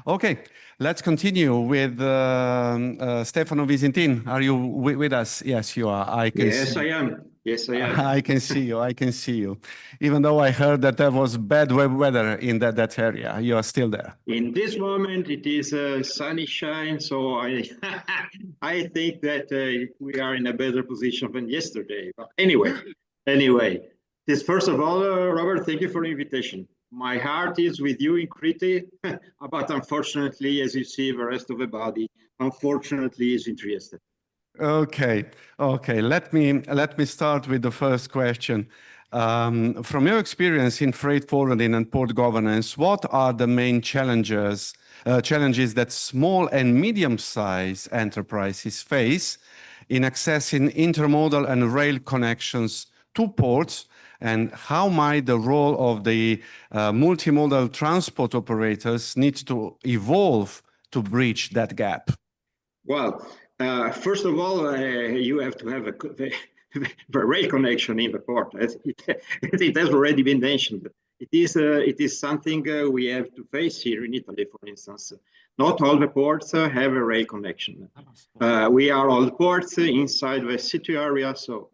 Okay, let's continue with Stefano Visintin. Are you with us? Yes, you are. I can Yes, see. I am. Yes, I am. I can see you. I can see you. Even though I heard that there was bad weather in that area, you are still there. In this moment, it is sunny shine, so I I think that we are in a better position than yesterday. But anyway, this first of all, Robert, thank you for the invitation. My heart is with you in Crete, but unfortunately, as you see, the rest of the body, unfortunately, is in Trieste. Okay. Let me start with the first question. From your experience in freight forwarding and port governance, what are the main challenges that small and medium-sized enterprises face in accessing intermodal and rail connections to ports, and how might the role of the multimodal transport operators need to evolve to bridge that gap? Well, first of all, you have to have the rail connection in the port. It has already been mentioned. It is something we have to face here in Italy, for instance. Not all the ports have a rail connection. We are all ports inside the city area, so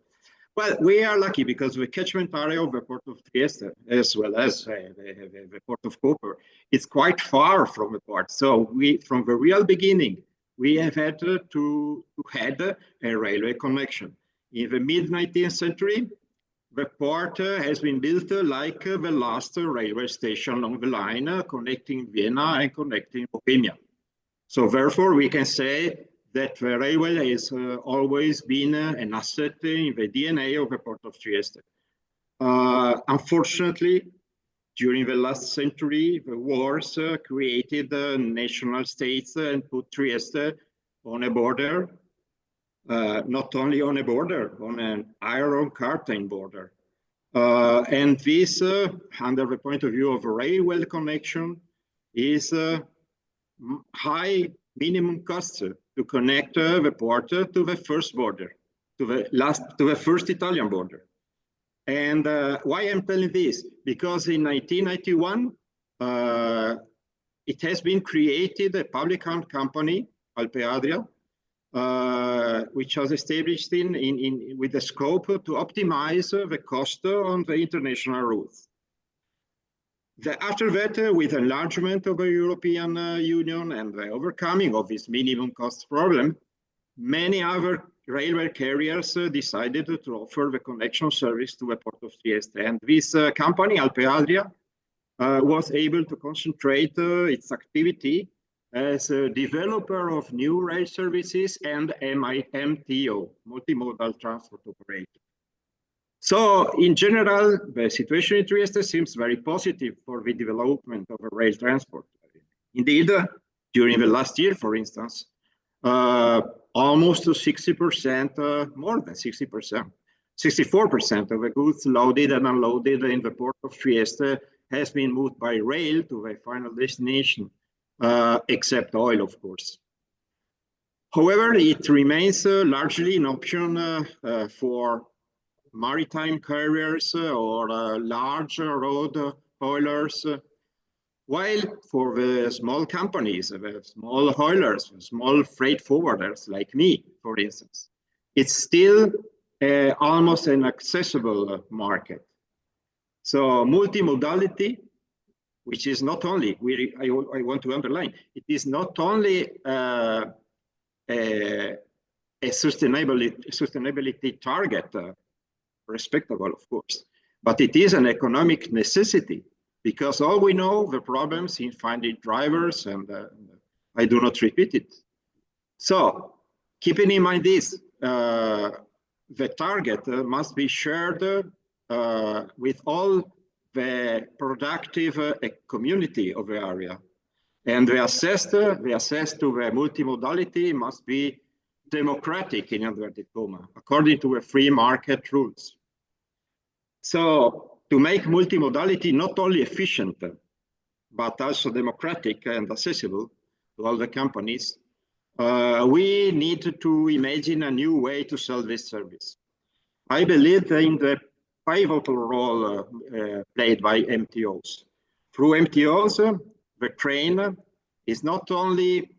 well, we are lucky because the catchment area of the port of Trieste, as well as the port of Koper, is quite far from the port. So from the real beginning, we have had to have a railway connection. In the mid-19th century, the port has been built like the last railway station on the line connecting Vienna and connecting Bohemia. So therefore, we can say that the railway has always been an asset in the DNA of the port of Trieste. Unfortunately, during the last century, the wars created national states and put Trieste on a border, not only on a border, on an iron curtain border. And this, under the point of view of a railway connection, is high minimum cost to connect the port to the first border, to the first Italian border. And why I'm telling this? Because in 1991, it has been created a public-owned company, Alpe Adria, which was established with the scope to optimize the cost on the international routes. After that, with enlargement of the European Union and the overcoming of this minimum cost problem, many other railway carriers decided to offer the connection service to the port of Trieste. And this company, Alpe Adria, was able to concentrate its activity as a developer of new rail services and MTO, multimodal transport operator. So in general, the situation in Trieste seems very positive for the development of a rail transport. Indeed, during the last year, for instance, almost 60%, more than 60%, 64% of the goods loaded and unloaded in the port of Trieste has been moved by rail to the final destination, except oil, of course. However, it remains largely an option for maritime carriers or large road haulers, while for the small companies, the small haulers, small freight forwarders like me, for instance, it's still almost an accessible market. So multimodality, which is not only, I want to underline, it is not only a sustainability target, respectable, of course, but it is an economic necessity, because all we know the problems in finding drivers, and I do not repeat it. So keeping in mind this, the target must be shared with all the productive community of the area, And the access to the multimodality must be democratic in inverted comma, according to the free market rules. So to make multimodality not only efficient, but also democratic and accessible to all the companies, we need to imagine a new way to sell this service. I believe in the pivotal role played by MTOs. Through MTOs, the train is not only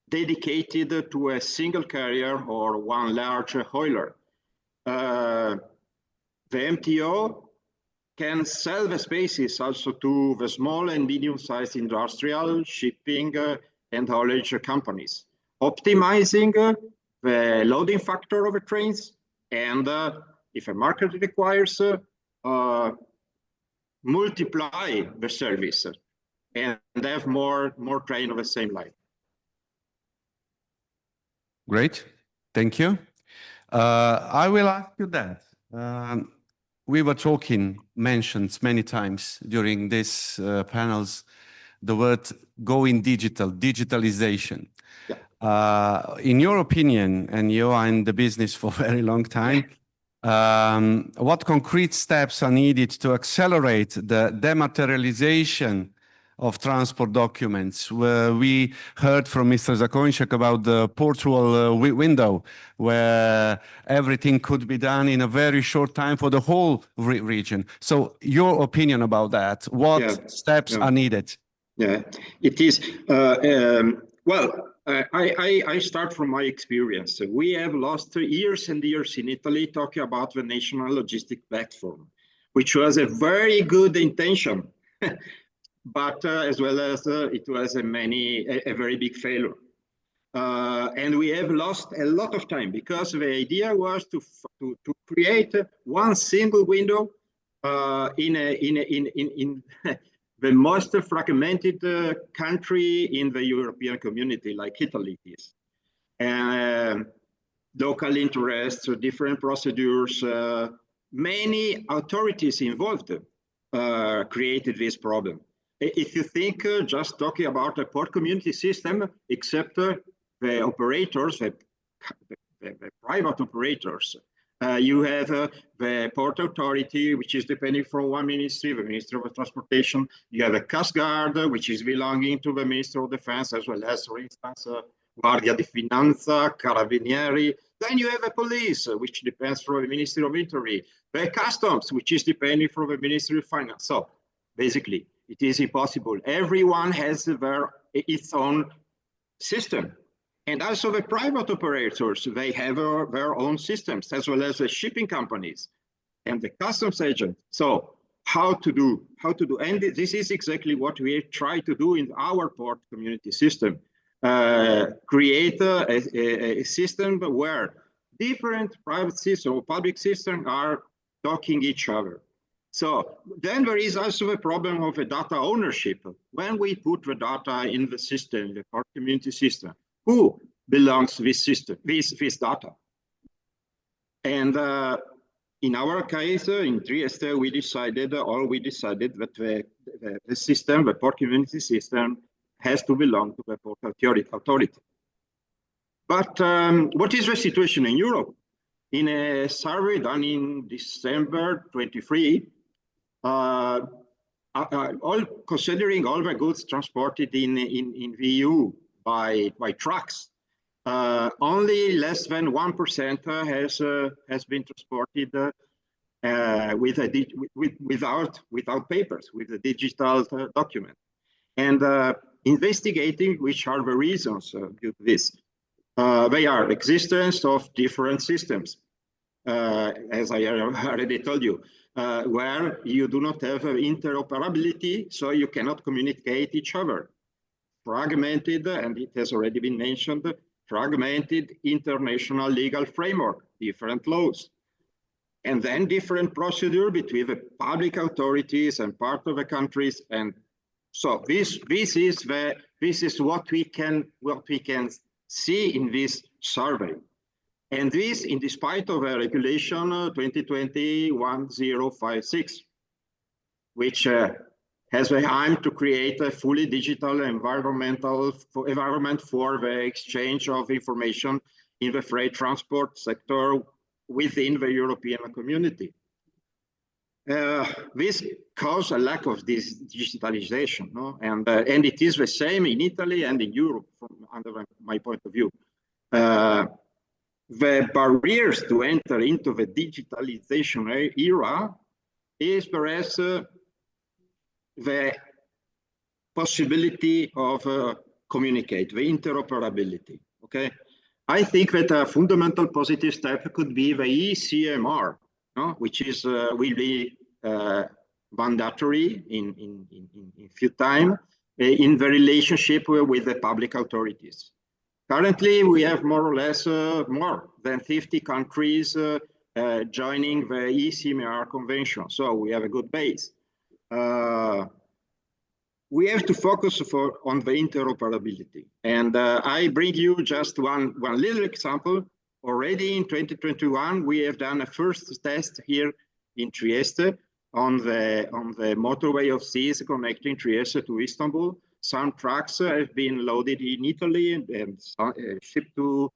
dedicated to a single carrier or one large hauler. The MTO can sell the spaces also to the small and medium-sized industrial, shipping, and haulage companies, optimizing the loading factor of the trains, and if a market requires, multiply the service and have more train of the same line. Great, thank you. I will ask you that. We were mentioned many times during these panels, the word going digital, digitalization. Yeah. In your opinion, and you are in the business for a very long time, what concrete steps are needed to accelerate the dematerialization of transport documents? We heard from Mr. Zakończyk about the portal window, where everything could be done in a very short time for the whole region. So your opinion about that, what steps are needed? Yeah, it is. Well, I start from my experience. We have lost years and years in Italy talking about the National Logistic Platform, which was a very good intention. But as well as it was a very big failure. And we have lost a lot of time because the idea was to create one single window in the most fragmented country in the European community, like Italy is. Local interests, different procedures, many authorities involved created this problem. If you think just talking about a port community system, except the operators, the private operators, you have the port authority, which is depending from one ministry, the Ministry of Transportation. You have a Coast Guard, which is belonging to the Ministry of Defense, as well as, for instance, Guardia di Finanza, Carabinieri. Then you have a police, which depends from the Ministry of Interior. The customs, which is depending from the Ministry of Finance. So basically, it is impossible. Everyone has its own system. And also the private operators, they have their own systems, as well as the shipping companies and the customs agent. So how to do? And this is exactly what we try to do in our port community system. Create a system where different private systems or public systems are talking each other. So then there is also the problem of the data ownership. When we put the data in the system, the port community system, who belongs to this system, this data? And in our case, in Trieste, we decided that the system, the port community system, has to belong to the port authority. But what is the situation in Europe? In a survey done in December 23, considering all the goods transported in the EU by trucks, only less than 1% has been transported without papers, with a digital document. And investigating which are the reasons due to this. They are existence of different systems, as I already told you, where you do not have interoperability, so you cannot communicate each other. Fragmented, and it has already been mentioned, fragmented international legal framework, different laws. And then different procedure between the public authorities and part of the countries. And so this is what we can see in this survey. And this in despite of a regulation 2020-1056, which has the aim to create a fully digital environment for the exchange of information in the freight transport sector within the European community. This caused a lack of this digitalization, no? And it is the same in Italy and in Europe, from under my point of view. The barriers to enter into the digitalization era is perhaps the possibility of communicate, the interoperability, okay? I think that a fundamental positive step could be the ECMR, no? Which is will be mandatory in few time in the relationship with the public authorities. Currently, we have more or less more than 50 countries joining the ECMR convention, so we have a good base. We have to focus on the interoperability. And I bring you just one little example. Already in 2021, we have done a first test here in Trieste on the motorway of seas connecting Trieste to Istanbul. Some trucks have been loaded in Italy and shipped to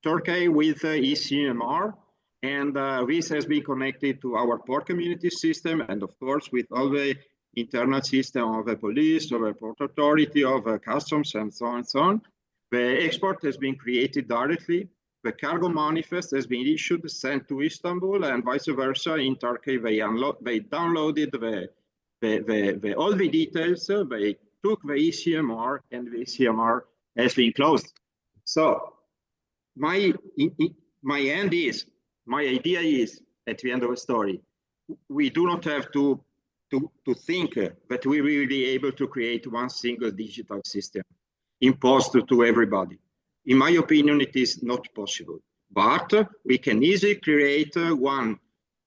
Turkey with ECMR. And this has been connected to our port community system, and of course, with all the internal system of the police, of the port authority, of customs, and so on and so on. The export has been created directly. The cargo manifest has been issued, sent to Istanbul, and vice versa. In Turkey, they downloaded all the details. They took the ECMR, and the ECMR has been closed. So my idea is, at the end of the story, we do not have to think that we will be able to create one single digital system imposed to everybody. In my opinion, it is not possible. But we can easily create the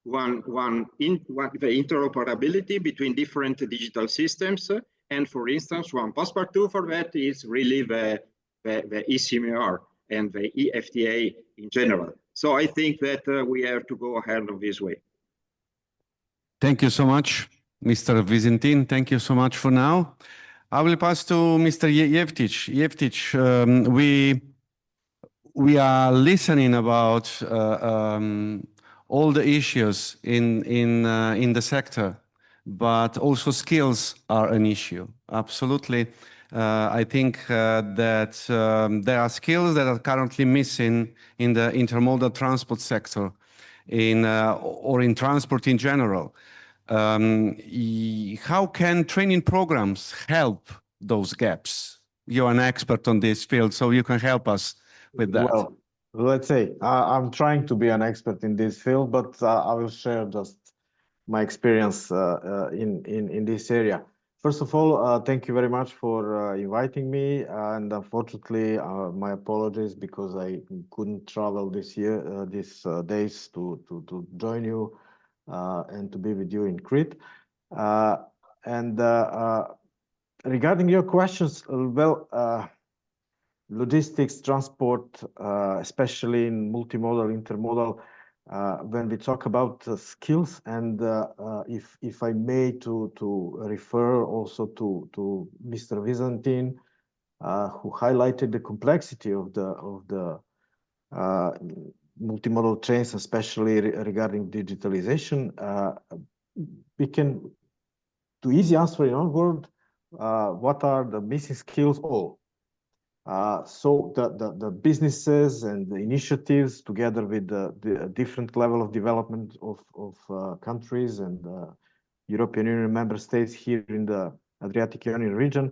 interoperability between different digital systems. And for instance, one passepartout for that is really the ECMR and the EFTA in general. So I think that we have to go ahead of this way. Thank you so much, Mr. Visentin. Thank you so much for now. I will pass to Mr. Jeftic. Jeftic, we are listening about all the issues in the sector, but also skills are an issue. Absolutely. I think that there are skills that are currently missing in the intermodal transport sector, or in transport in general. How can training programs help those gaps? You're an expert on this field, so you can help us with that. Well, let's say I'm trying to be an expert in this field, but I will share just my experience in this area. First of all, thank you very much for inviting me, and unfortunately, my apologies because I couldn't travel this year, these days to join you and to be with you in Crete. Regarding your questions, well, logistics, transport, especially in multimodal, intermodal, when we talk about skills, and if I may to refer also to Mr. Visentin, who highlighted the complexity of the multimodal chains, especially regarding digitalization, we can, to easy answer in one word, what are the missing skills all? So the businesses and the initiatives, together with the different level of development of countries and European Union member states here in the Adriatic-Ionian region,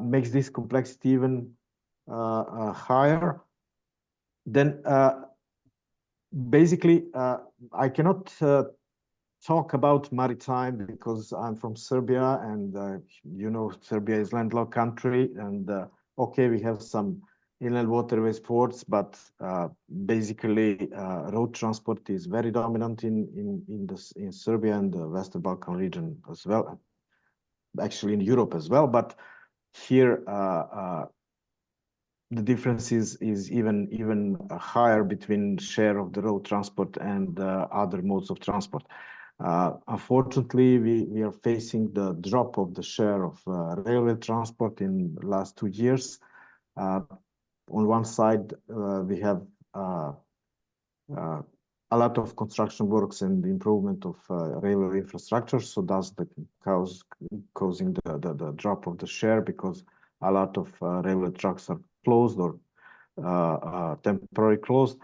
makes this complexity even higher. Then basically, I cannot talk about maritime because I'm from Serbia, and you know, Serbia is landlocked country, and okay, we have some inland waterways ports, but basically road transport is very dominant in Serbia and the Western Balkan region as well, actually in Europe as well. But here the difference is even higher between share of the road transport and other modes of transport. Unfortunately, we are facing the drop of the share of railway transport in the last 2 years. On one side, we have a lot of construction works and improvement of railway infrastructure, so that's the causing the drop of the share, because a lot of railway tracks are closed or temporarily closed.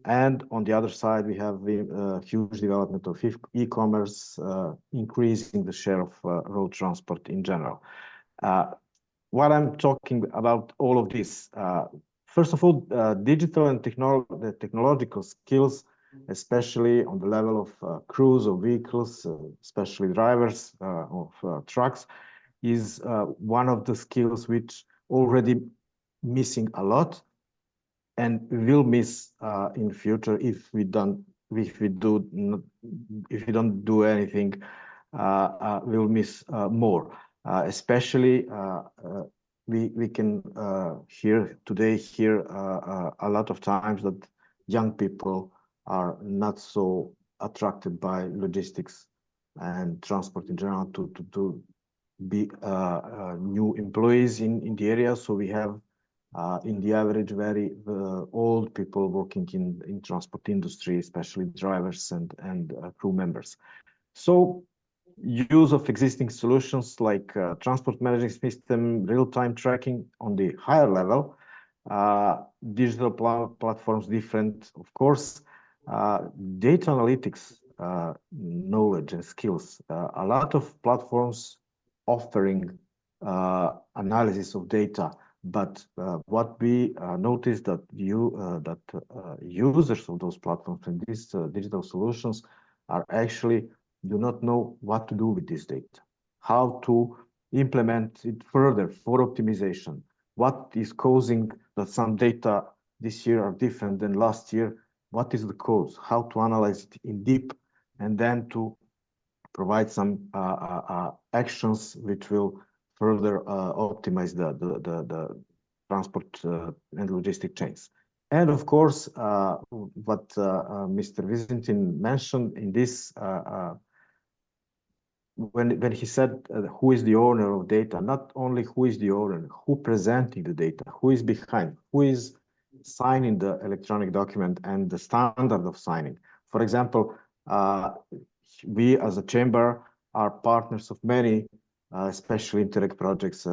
And on the other side, we have the huge development of e-commerce, increasing the share of road transport in general. What I'm talking about all of this, first of all, digital and technological skills, especially on the level of crews of vehicles, especially drivers of trucks, is one of the skills which already missing a lot, and will miss in future if we don't do anything. We'll miss more. Especially we can hear a lot of times that young people are not so attracted by logistics and transport in general to be new employees in the area. So we have in the average very old people working in transport industry, especially drivers and crew members. So use of existing solutions like transport management system, real-time tracking on the higher level, digital platforms different, of course, data analytics knowledge and skills. A lot of platforms offering analysis of data, but what we noticed that users of those platforms and these digital solutions are actually do not know what to do with this data, how to implement it further for optimization, what is causing that some data this year are different than last year, what is the cause, how to analyze it in deep, and then to provide some actions which will further optimize the transport and logistic chains. And of course, what Mr. Visentin mentioned in this, when he said who is the owner of data, not only who is the owner, who presenting the data, who is behind, who is signing the electronic document and the standard of signing. For example, we as a chamber are partners of many, especially Interreg projects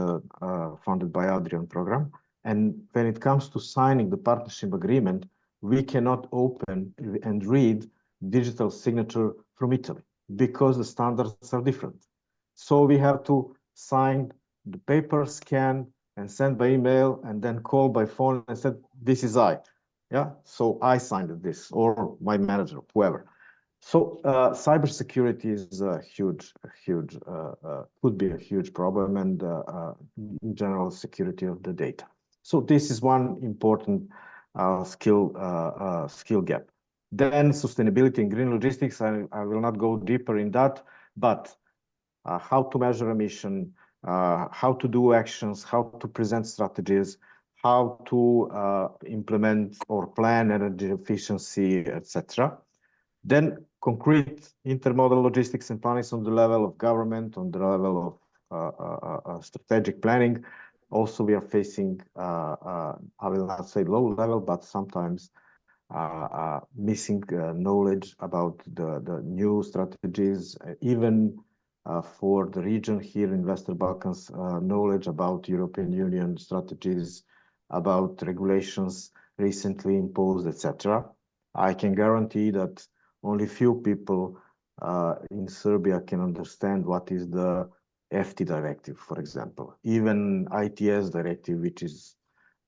funded by Adrian program. And when it comes to signing the partnership agreement, we cannot open and read digital signature from Italy because the standards are different. So we have to sign the paper, scan, and send by email, and then call by phone and said, this is I. Yeah, so I signed this, or my manager, whoever. So cybersecurity is a huge, could be a huge problem, and in general security of the data. So this is one important skill gap. Then sustainability and green logistics, I will not go deeper in that, but how to measure emission, how to do actions, how to present strategies, how to implement or plan energy efficiency, etc. Then concrete intermodal logistics and planning on the level of government, on the level of strategic planning. Also, we are facing, I will not say low level, but sometimes missing knowledge about the new strategies, even for the region here in Western Balkans, knowledge about European Union strategies, about regulations recently imposed, etc. I can guarantee that only few people in Serbia can understand what is the FT directive, for example, even ITS directive, which is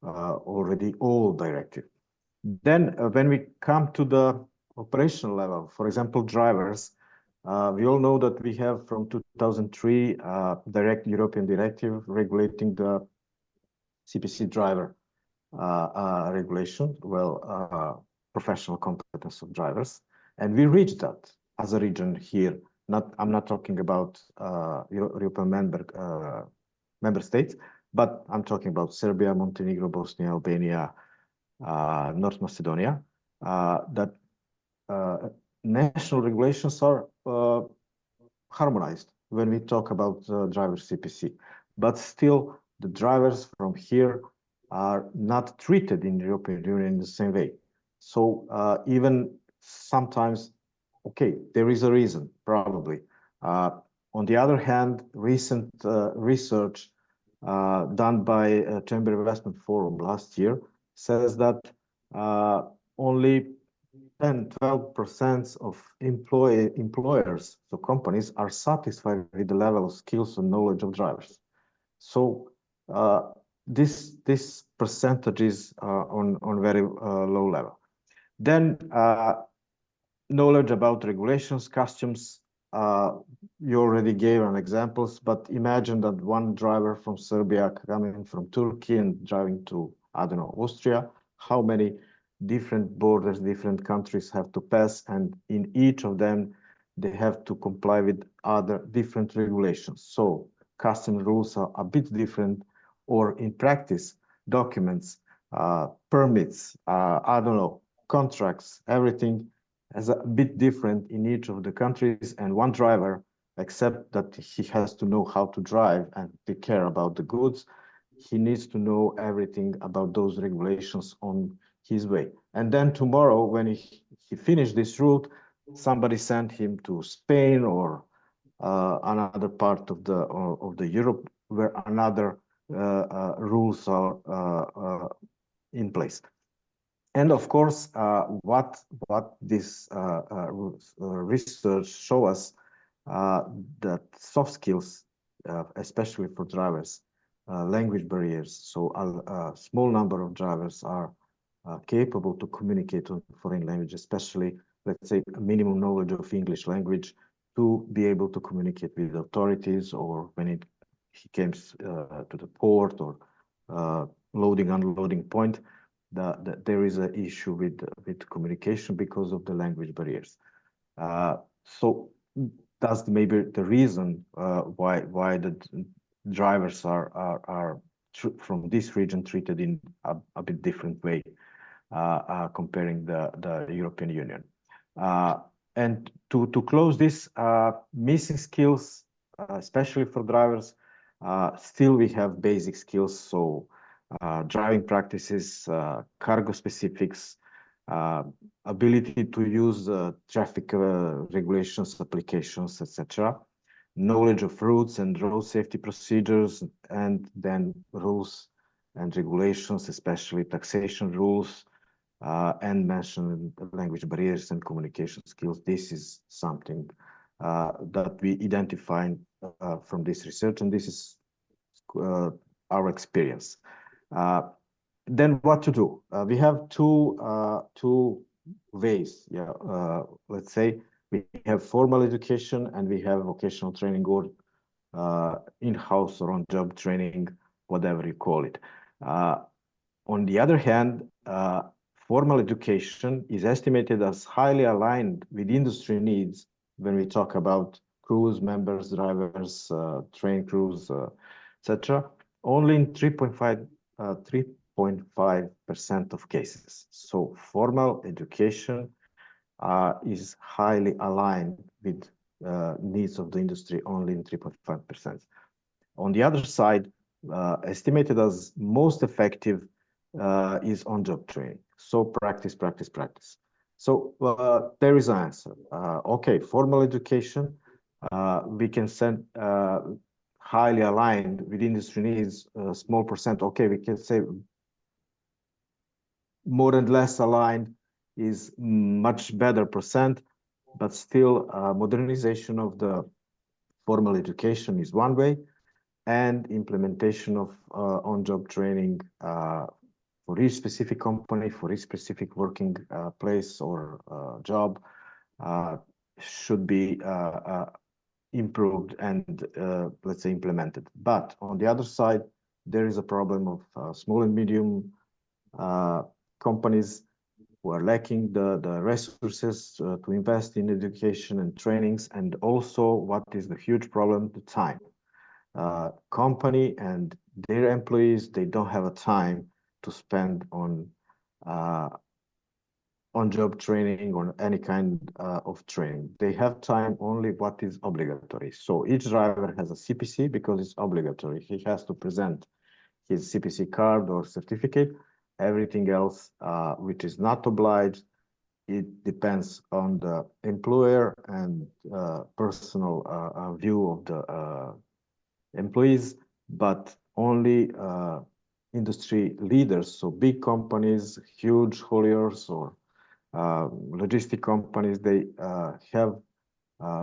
already old directive. Then when we come to the operational level, for example, drivers, we all know that we have from 2003 European directive regulating the CPC driver regulation, professional competence of drivers. And we reached that as a region here. I'm not talking about European member states, but I'm talking about Serbia, Montenegro, Bosnia, Albania, North Macedonia, that national regulations are harmonized when we talk about driver CPC, but still the drivers from here are not treated in the European Union in the same way. So even sometimes, okay, there is a reason, probably. On the other hand, recent research done by Chamber Investment Forum last year says that only 10-12% of employers, so companies, are satisfied with the level of skills and knowledge of drivers. So this percentage is on very low level. Then knowledge about regulations, customs. You already gave an examples, but imagine that one driver from Serbia coming from Turkey and driving to, I don't know, Austria. How many different borders, different countries have to pass, and in each of them, they have to comply with other different regulations. So customs rules are a bit different, or in practice, documents, permits, I don't know, contracts, everything is a bit different in each of the countries, and one driver, except that he has to know how to drive and take care about the goods, he needs to know everything about those regulations on his way. And then tomorrow, when he finished this route, somebody sent him to Spain or another part of the Europe where another rules are in place. And of course, what this research show us that soft skills, especially for drivers, language barriers. So a small number of drivers are capable to communicate in foreign language, especially, let's say, a minimum knowledge of English language to be able to communicate with authorities, or when he comes to the port or loading, unloading point, there is an issue with communication because of the language barriers. So that's maybe the reason why the drivers are from this region treated in a bit different way comparing the European Union. And to close this, missing skills, especially for drivers, still we have basic skills. So driving practices, cargo specifics, ability to use traffic regulations, applications, etc. Knowledge of routes and road safety procedures, and then rules and regulations, especially taxation rules, and mentioned language barriers and communication skills. This is something that we identified from this research, and this is our experience. Then what to do? We have two ways. Let's say we have formal education and we have vocational training, or in-house or on-job training, whatever you call it. On the other hand, formal education is estimated as highly aligned with industry needs when we talk about crews, members, drivers, train crews, etc. Only in 3.5% of cases. So formal education is highly aligned with needs of the industry only in 3.5%. On the other side, estimated as most effective is on-job training. So practice, practice, practice. So there is an answer. Okay, formal education, we can send highly aligned with industry needs, small percent. Okay, we can say more and less aligned is much better percent, but still modernization of the formal education is one way, and implementation of on-job training for each specific company, for each specific working place or job should be improved and let's say implemented. But on the other side, there is a problem of small and medium companies who are lacking the resources to invest in education and trainings, and also what is the huge problem, the time. Company and their employees, they don't have a time to spend on on-job training or any kind of training. They have time only what is obligatory. So each driver has a CPC because it's obligatory. He has to present his CPC card or certificate. Everything else, which is not obliged, it depends on the employer and personal view of the employees, but only industry leaders, so big companies, huge hauliers or logistic companies, they have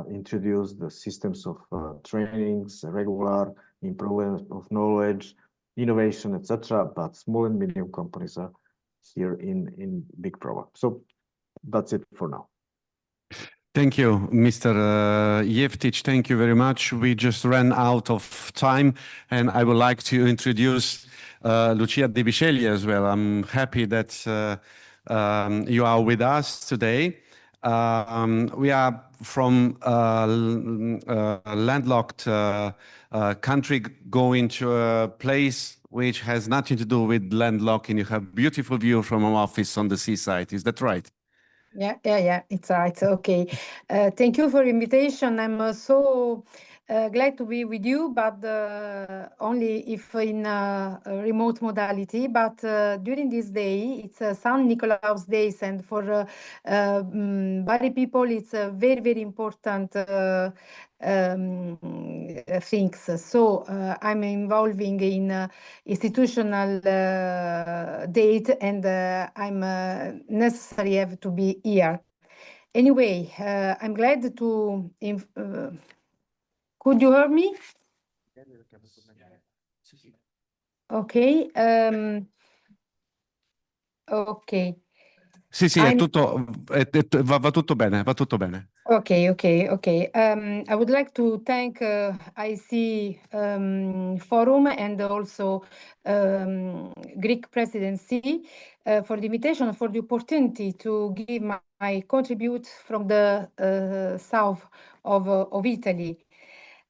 introduced the systems of trainings, regular improvement of knowledge, innovation, etc. But small and medium companies are here in big problem. So that's it for now. Thank you, Mr. Jeftic. Thank you very much. We just ran out of time, and I would like to introduce Lucia De Bisceglie as well. I'm happy that you are with us today. We are from a landlocked country going to a place which has nothing to do with landlocking. You have beautiful view from our office on the seaside. Is that right? Yeah, it's right. Okay. Thank you for invitation. I'm so glad to be with you, but only if in a remote modality. But during this day, it's San Nicolaus Days, and for Bari people, it's a very, very important things. So I'm involving in institutional date, and I'm necessary have to be here. Anyway, I'm glad to. Could you hear me? Okay. Ok. Sì, è tutto, va tutto bene, va tutto bene. Okay. I would like to thank IC Forum and also Greek presidency for the invitation, for the opportunity to give my contribute from the south of Italy.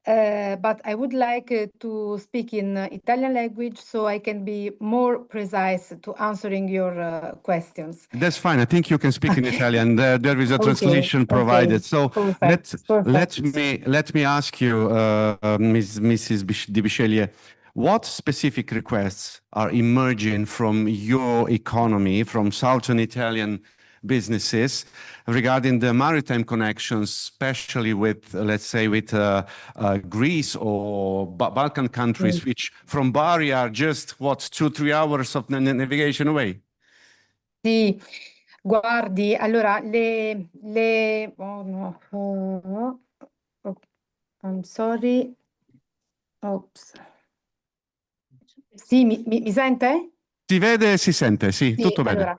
But I would like to speak in Italian language so I can be more precise to answering your questions. That's fine. I think you can speak in Italian. There is a translation provided. So Perfect. let me ask you, Mrs. De Bisceglie, what specific requests are emerging from your economy, from Southern Italian businesses regarding the maritime connections, especially with, let's say, with Greece or Balkan countries, which from Bari are just, 2-3 hours of navigation away? Sì, guardi, allora oh no, I'm sorry. Oops. Sì, mi sente? Si vede e si sente, sì, tutto bene. Allora,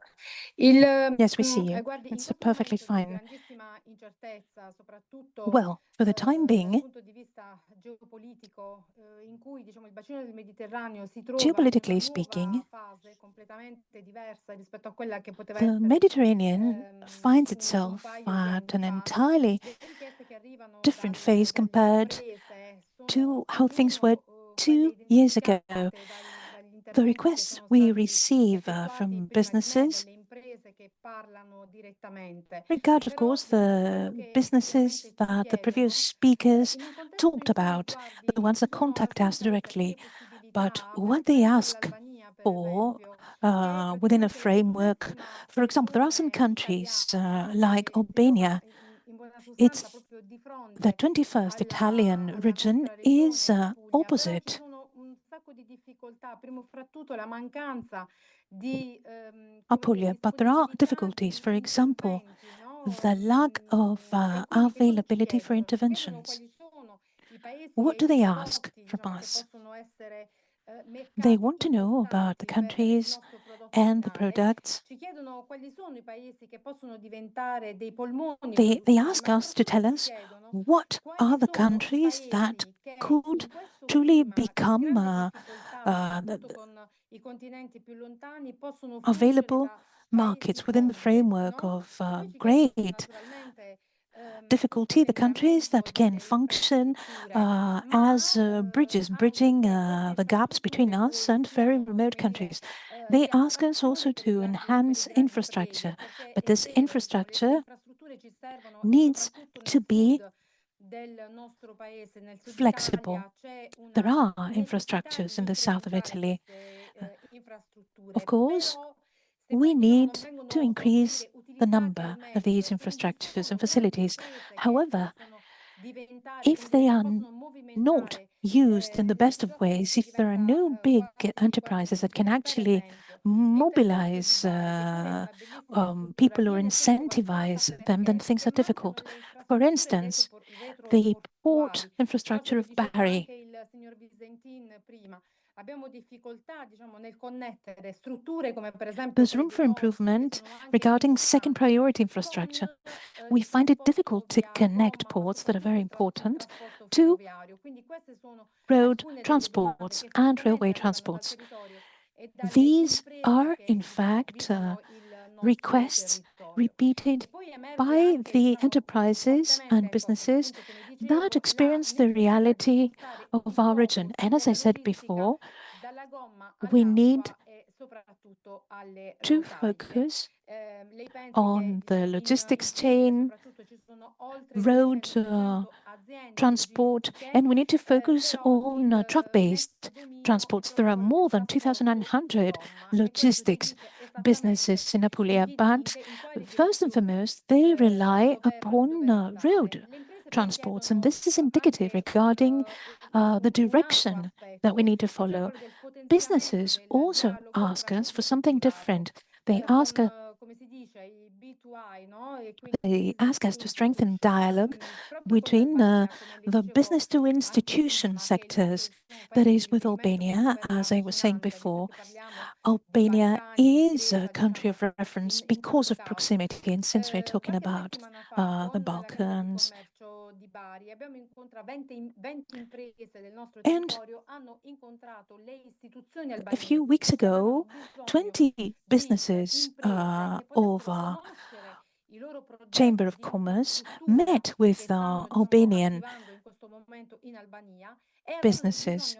Yes, we see you. It's perfectly fine. Well, for the time being, geopolitically speaking, the Mediterranean finds itself at an entirely different phase compared to how things were 2 years ago. The requests we receive from businesses regard, of course, the businesses that the previous speakers talked about, the ones that contact us directly. But what they ask for within a framework, for example, there are some countries like Albania. It's the 21st Italian region is opposite. Apulia, but there are difficulties. For example, the lack of availability for interventions. What do they ask from us? They want to know about the countries and the products. They ask us to tell us what are the countries that could truly become available markets within the framework of great difficulty, the countries that can function as bridges, bridging the gaps between us and very remote countries. They ask us also to enhance infrastructure, but this infrastructure needs to be flexible. There are infrastructures in the south of Italy. Of course, we need to increase the number of these infrastructures and facilities. However, if they are not used in the best of ways, if there are no big enterprises that can actually mobilize people or incentivize them, then things are difficult. For instance, the port infrastructure of Bari. There's room for improvement regarding second priority infrastructure. We find it difficult to connect ports that are very important to road transports and railway transports. These are, in fact, requests repeated by the enterprises and businesses that experience the reality of our region. And as I said before, we need to focus on the logistics chain, road transport, and we need to focus on truck-based transports. There are more than 2,900 logistics businesses in Apulia, but first and foremost, they rely upon road transports, and this is indicative regarding the direction that we need to follow. Businesses also ask us for something different. They ask us to strengthen dialogue between the business to institution sectors, that is with Albania. As I was saying before, Albania is a country of reference because of proximity, and since we're talking about the Balkans. And a few weeks ago, 20 businesses of Chamber of Commerce met with Albanian businesses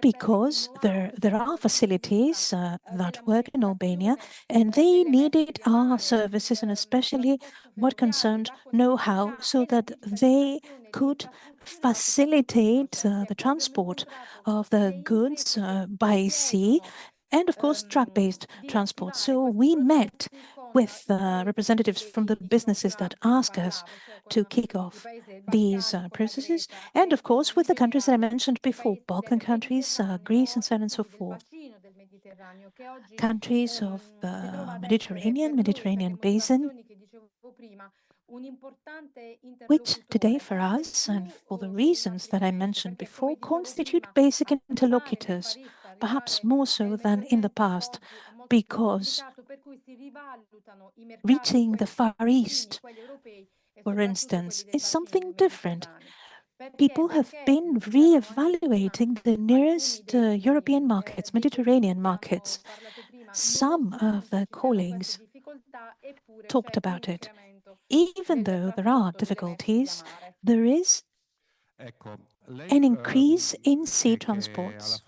because there are facilities that work in Albania and they needed our services, and especially what concerned know-how, so that they could facilitate the transport of the goods by sea and, of course, truck-based transport. So we met with representatives from the businesses that ask us to kick off these processes, and of course with the countries that I mentioned before, Balkan countries, Greece, and so on and so forth. Countries of the Mediterranean basin, which today for us, and for the reasons that I mentioned before, constitute basic interlocutors, perhaps more so than in the past, because reaching the Far East, for instance, is something different. People have been re-evaluating the nearest European markets, Mediterranean markets. Some of their colleagues talked about it. Even though there are difficulties, there is an increase in sea transports.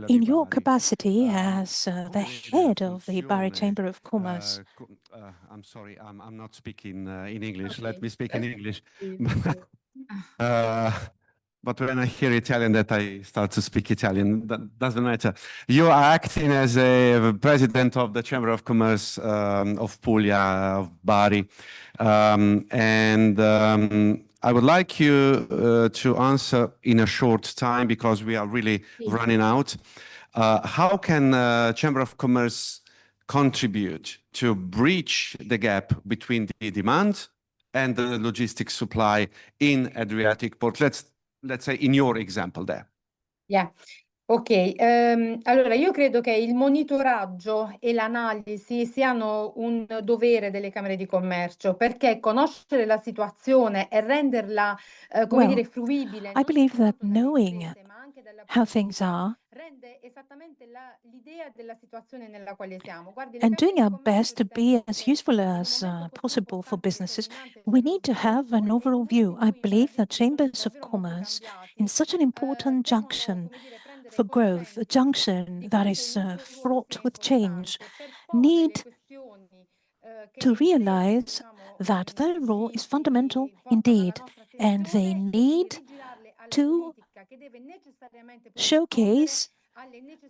In your capacity as the head of the Bari Chamber of Commerce. I'm sorry, I'm not speaking in English. Let me speak in English. But when I hear Italian, that I start to speak Italian. That doesn't matter. You are acting as a president of the Chamber of Commerce of Puglia, of Bari. I would like you to answer in a short time, because we are really running out. How can Chamber of Commerce contribute to bridge the gap between the demand and the logistics supply in Adriatic port? Let's say in your example there. Yeah. Ok, allora io credo che il monitoraggio e l'analisi siano un dovere delle Camere di Commercio, perché conoscere la situazione e renderla, come dire, fruibile. I believe that knowing how things are and doing our best to be as useful as possible for businesses, we need to have an overall view. I believe that chambers of commerce, in such an important junction for growth, a junction that is fraught with change, need to realize that their role is fundamental indeed, and they need to showcase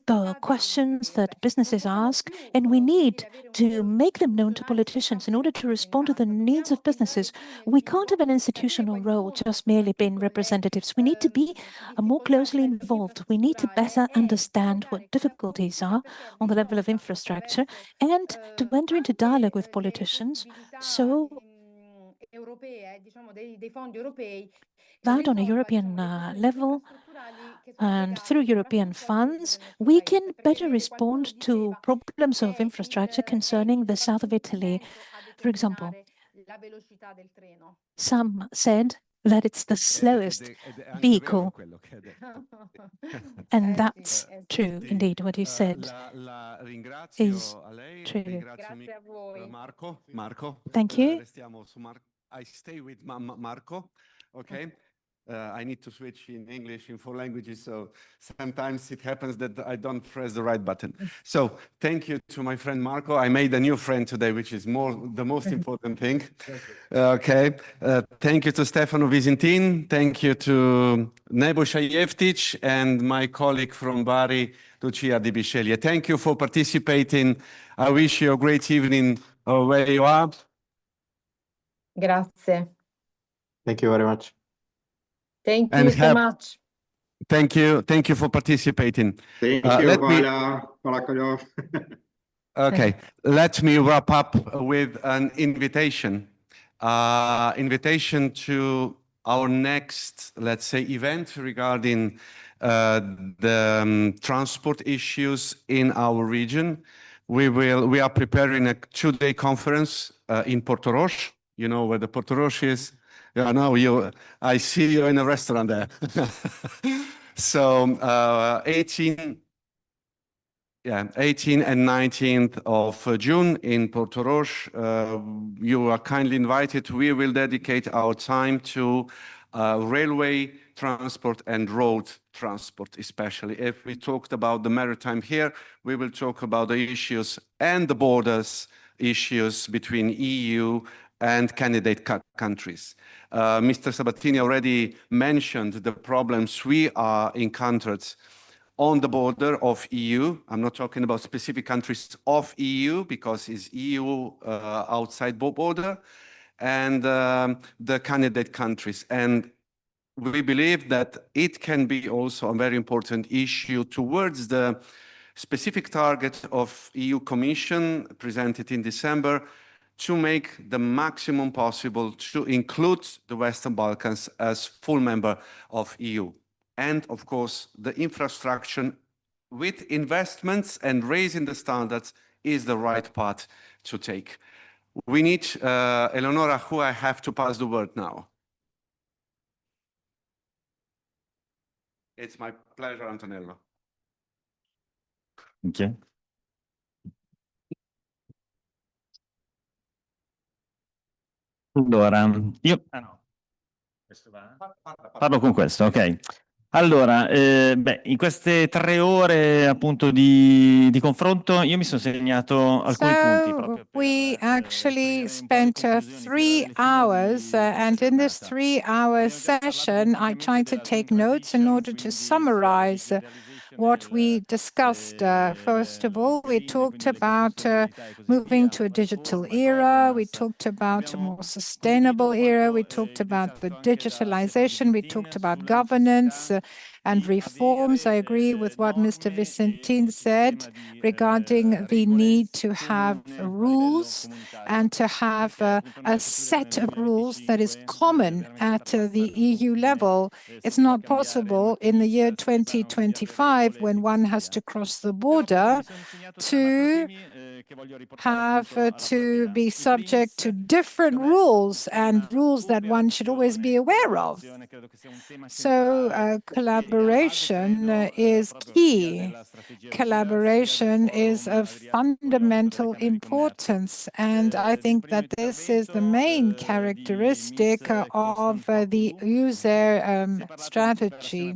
the questions that businesses ask, and we need to make them known to politicians in order to respond to the needs of businesses. We can't have an institutional role just merely being representatives. We need to be more closely involved. We need to better understand what difficulties are on the level of infrastructure and to enter into dialogue with politicians so that on a European level and through European funds, we can better respond to problems of infrastructure concerning the south of Italy. For example, some said that it's the slowest vehicle. And that's true, indeed. What you said is true. Thank you. I stay with Marco, okay? I need to switch in English in 4 languages, so sometimes it happens that I don't press the right button. So thank you to my friend Marco. I made a new friend today, which is the most important thing. Okay. Thank you to Stefano Visintin. Thank you to Nebo Shajevtic and my colleague from Bari, Lucia Di Bisceglie. Thank you for participating. I wish you a great evening where you are. Grazie. Thank you very much. Thank you so much. Thank you. Thank you for participating. Thank you. Okay, let me wrap up with an invitation. Invitation to our next, let's say, event regarding the transport issues in our region. We are preparing a 2-day conference in Portorož. You know where the Portorož is? Yeah, no, I see you in a restaurant there. So 18 and 19th of June in Portorož. You are kindly invited. We will dedicate our time to railway transport and road transport, especially. If we talked about the maritime here, we will talk about the issues and the borders issues between EU and candidate countries. Mr. Sabatini already mentioned the problems we are encountered on the border of EU. I'm not talking about specific countries of EU because it's EU outside border and the candidate countries. And we believe that it can be also a very important issue towards the specific target of EU Commission presented in December to make the maximum possible to include the Western Balkans as full member of EU. And of course, the infrastructure with investments and raising the standards is the right path to take. We need Eleonora, who I have to pass the word now. It's my pleasure, Antonello. Thank you. Allora, io parlo con questo, ok. Allora, in queste 3 ore appunto di confronto io mi sono segnato alcuni punti proprio per we actually spent 3 hours and in this 3-hour session I tried to take notes in order to summarize what we discussed. First of all, we talked about moving to a digital era. We talked about a more sustainable era. We talked about the digitalization. We talked about governance and reforms. I agree with what Mr. Visintin said regarding the need to have rules and to have a set of rules that is common at the EU level. It's not possible in the year 2025 when one has to cross the border to have to be subject to different rules and rules that one should always be aware of. So collaboration is key. Collaboration is of fundamental importance, and I think that this is the main characteristic of the DO-AIR strategy.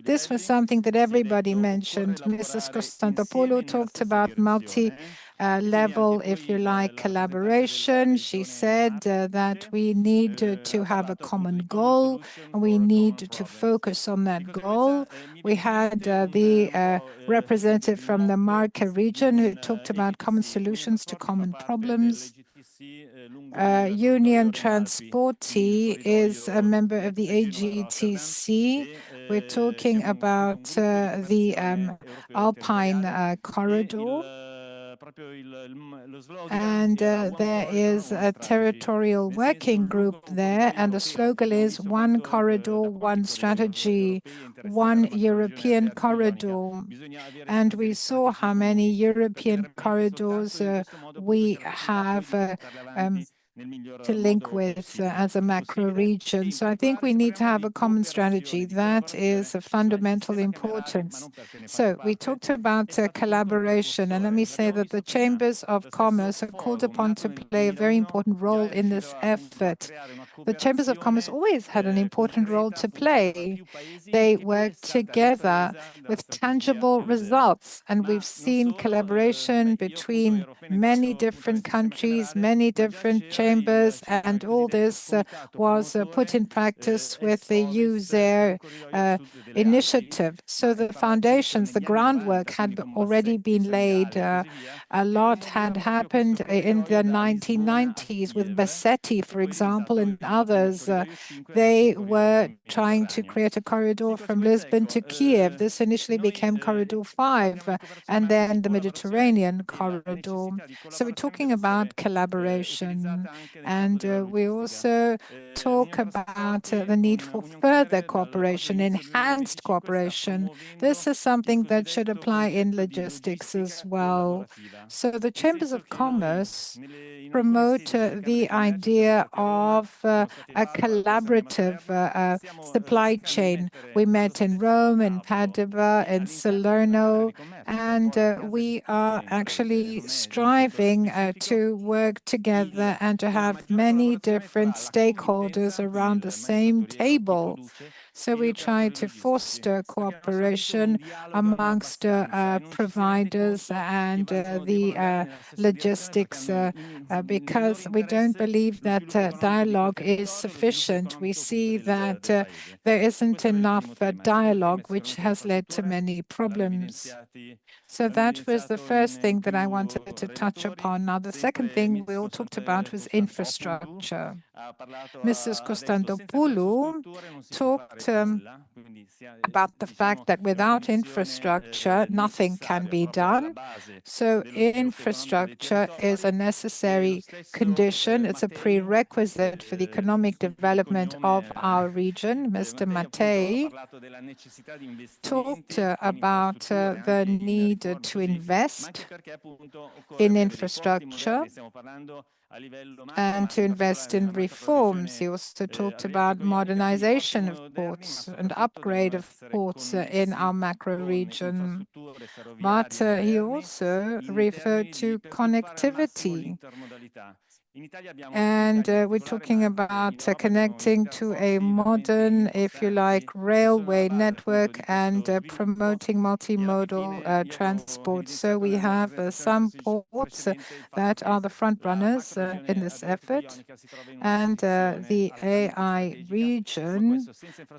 This was something that everybody mentioned. Mrs. Konstantopoulou talked about multi-level, if you like, collaboration. She said that we need to have a common goal, and we need to focus on that goal. We had the representative from the Marche region who talked about common solutions to common problems. Uniontrasporti is a member of the AGTC. We're talking about the Alpine corridor. And there is a territorial working group there, and the slogan is one corridor, one strategy, one European corridor. And we saw how many European corridors we have to link with as a macro region. So I think we need to have a common strategy. That is of fundamental importance. So we talked about collaboration, and let me say that the chambers of commerce are called upon to play a very important role in this effort. The chambers of commerce always had an important role to play. They work together with tangible results, and we've seen collaboration between many different countries, many different chambers, and all this was put in practice with the DO-AIR initiative. So the foundations, the groundwork had already been laid. A lot had happened in the 1990s with Bassetti, for example, and others. They were trying to create a corridor from Lisbon to Kiev. This initially became Corridor 5, and then the Mediterranean corridor. So we're talking about collaboration, and we also talk about the need for further cooperation, enhanced cooperation. This is something that should apply in logistics as well. So the chambers of commerce promote the idea of a collaborative supply chain. We met in Rome, in Padua, in Salerno, and we are actually striving to work together and to have many different stakeholders around the same table. So we try to foster cooperation amongst providers and the logistics because we don't believe that dialogue is sufficient. We see that there isn't enough dialogue, which has led to many problems. So that was the first thing that I wanted to touch upon. Now, the second thing we all talked about was infrastructure. Mrs. Konstantopoulou talked about the fact that without infrastructure, nothing can be done. So infrastructure is a necessary condition. It's a prerequisite for the economic development of our region. Mr. Mattei talked about the need to invest in infrastructure and to invest in reforms. He also talked about modernization of ports and upgrade of ports in our macro region. But he also referred to connectivity. And we're talking about connecting to a modern, if you like, railway network and promoting multimodal transport. So we have some ports that are the front runners in this effort. And the AI region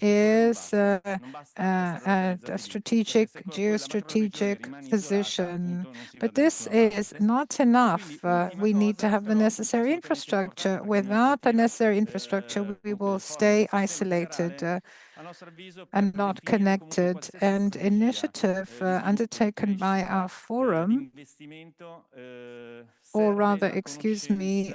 is at a strategic, geostrategic position. But this is not enough. We need to have the necessary infrastructure. Without the necessary infrastructure, we will stay isolated. and not connected. And initiative undertaken by our forum, or rather, excuse me,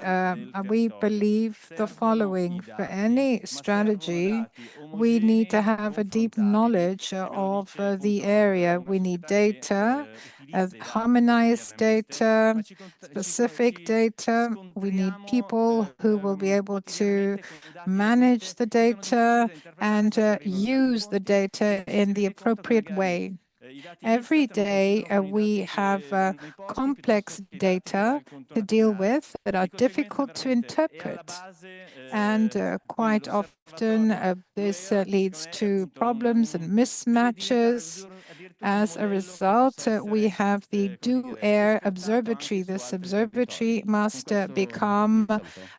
we believe the following. For any strategy, we need to have a deep knowledge of the area. We need data, harmonized data, specific data. We need people who will be able to manage the data and use the data in the appropriate way. Every day, we have complex data to deal with that are difficult to interpret. And quite often, this leads to problems and mismatches. As a result, we have the DO-AIR Observatory. This observatory must become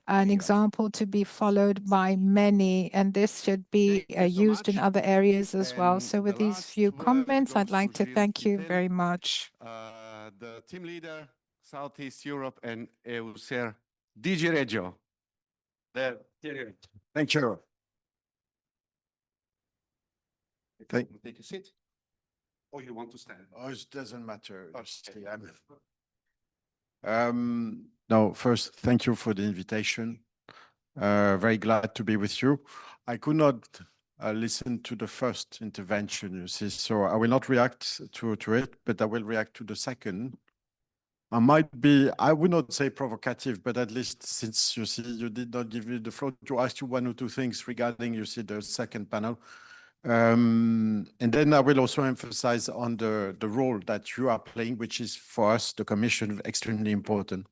an example to be followed by many, and this should be used in other areas as well. So with these few comments, I'd like to thank you very much. The team leader, Southeast Europe and EUSER, DG Regio. There. Thank you. Take a seat. Or you want to stand? Oh, it doesn't matter. No, first, thank you for the invitation. Very glad to be with you. I could not listen to the first intervention, you see, so I will not react to it, but I will react to the second. I might be, I would not say provocative, but at least since, you see, you did not give me the floor to ask you one or two things regarding, you see, the second panel. And then I will also emphasize on the role that you are playing, which is for us, the Commission, extremely important.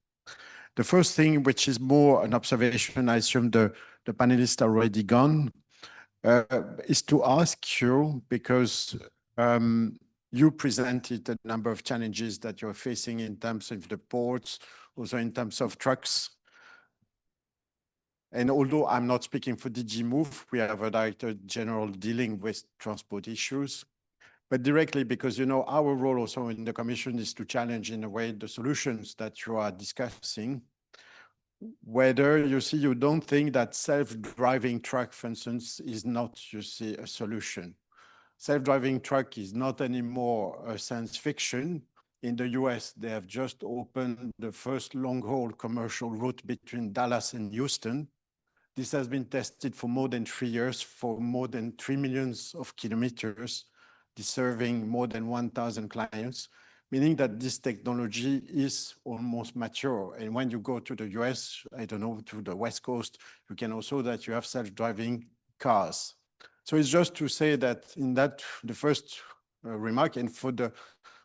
The first thing, which is more an observation, I assume the panelists are already gone, is to ask you, because you presented a number of challenges that you're facing in terms of the ports, also in terms of trucks. And although I'm not speaking for DG Move, we have a Director General dealing with transport issues, but directly because, you know, our role also in the Commission is to challenge in a way the solutions that you are discussing. Whether, you see, you don't think that self-driving truck, for instance, is not, you see, a solution. Self-driving truck is not anymore a science fiction. In the US, they have just opened the first long-haul commercial route between Dallas and Houston. This has been tested for more than 3 years, for more than 3 million kilometers, serving more than 1,000 clients, meaning that this technology is almost mature. And when you go to the US, I don't know, to the West Coast, you can also that you have self-driving cars. So it's just to say that in that, the first remark, and for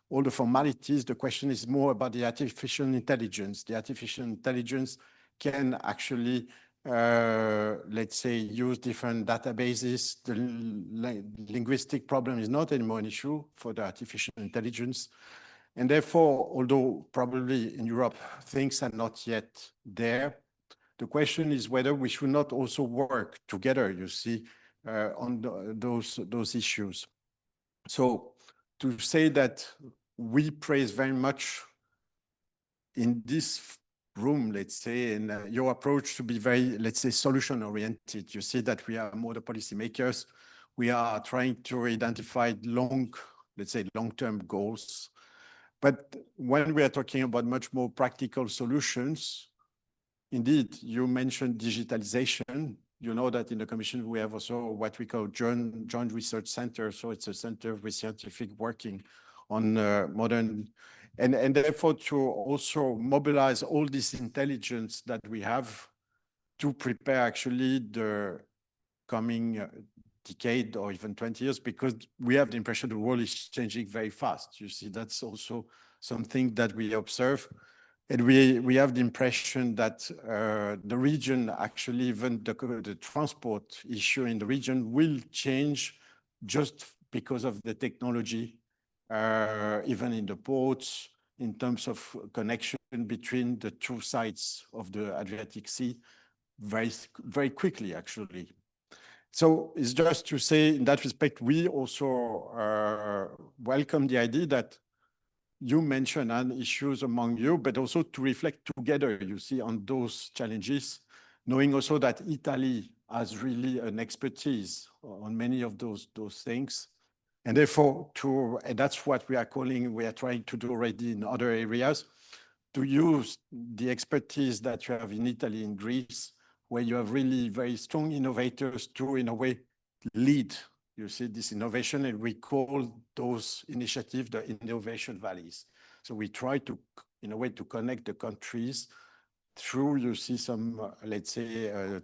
all the formalities, the question is more about the artificial intelligence. The artificial intelligence can actually let's say, use different databases. The linguistic problem is not anymore an issue for the artificial intelligence. And therefore, although probably in Europe, things are not yet there, the question is whether we should not also work together, you see, on those issues. So to say that we praise very much in this room, let's say, and your approach to be very, let's say, solution-oriented. You see that we are more the policymakers. We are trying to identify let's say, long-term goals. But when we are talking about much more practical solutions, indeed, you mentioned digitalization. You know that in the Commission, we have also what we call Joint Research Center. So it's a center with scientific working on modern, and therefore to also mobilize all this intelligence that we have to prepare actually the coming decade or even 20 years, because we have the impression the world is changing very fast. You see, that's also something that we observe. And we have the impression that the region, actually, even the transport issue in the region will change just because of the technology, even in the ports, in terms of connection between the two sides of the Adriatic Sea, very quickly, actually. So it's just to say, in that respect, we also welcome the idea that you mentioned issues among you, but also to reflect together, you see, on those challenges, knowing also that Italy has really an expertise on many of those things. And therefore, and that's what we are trying to do already in other areas, to use the expertise that you have in Italy and Greece, where you have really very strong innovators to, in a way, lead, you see, this innovation, and we call those initiatives the innovation valleys. So we try to, in a way, to connect the countries through, you see, some, let's say,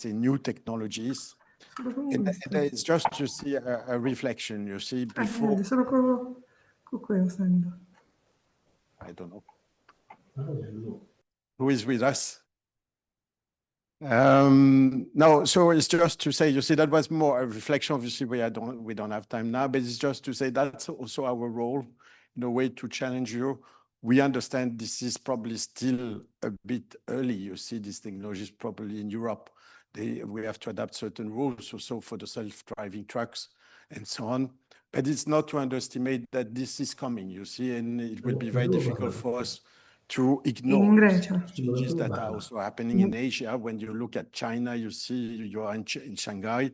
new technologies. And it's just to see a reflection, you see, before. I don't know. Who is with us? No, so it's just to say, you see, that was more a reflection. Obviously, we don't have time now, but it's just to say that's also our role, in a way, to challenge you. We understand this is probably still a bit early. You see, these technologies probably in Europe, we have to adapt certain rules also for the self-driving trucks and so on. But it's not to underestimate that this is coming, you see, and it will be very difficult for us to ignore changes that are also happening in Asia. When you look at China, you see you are in Shanghai,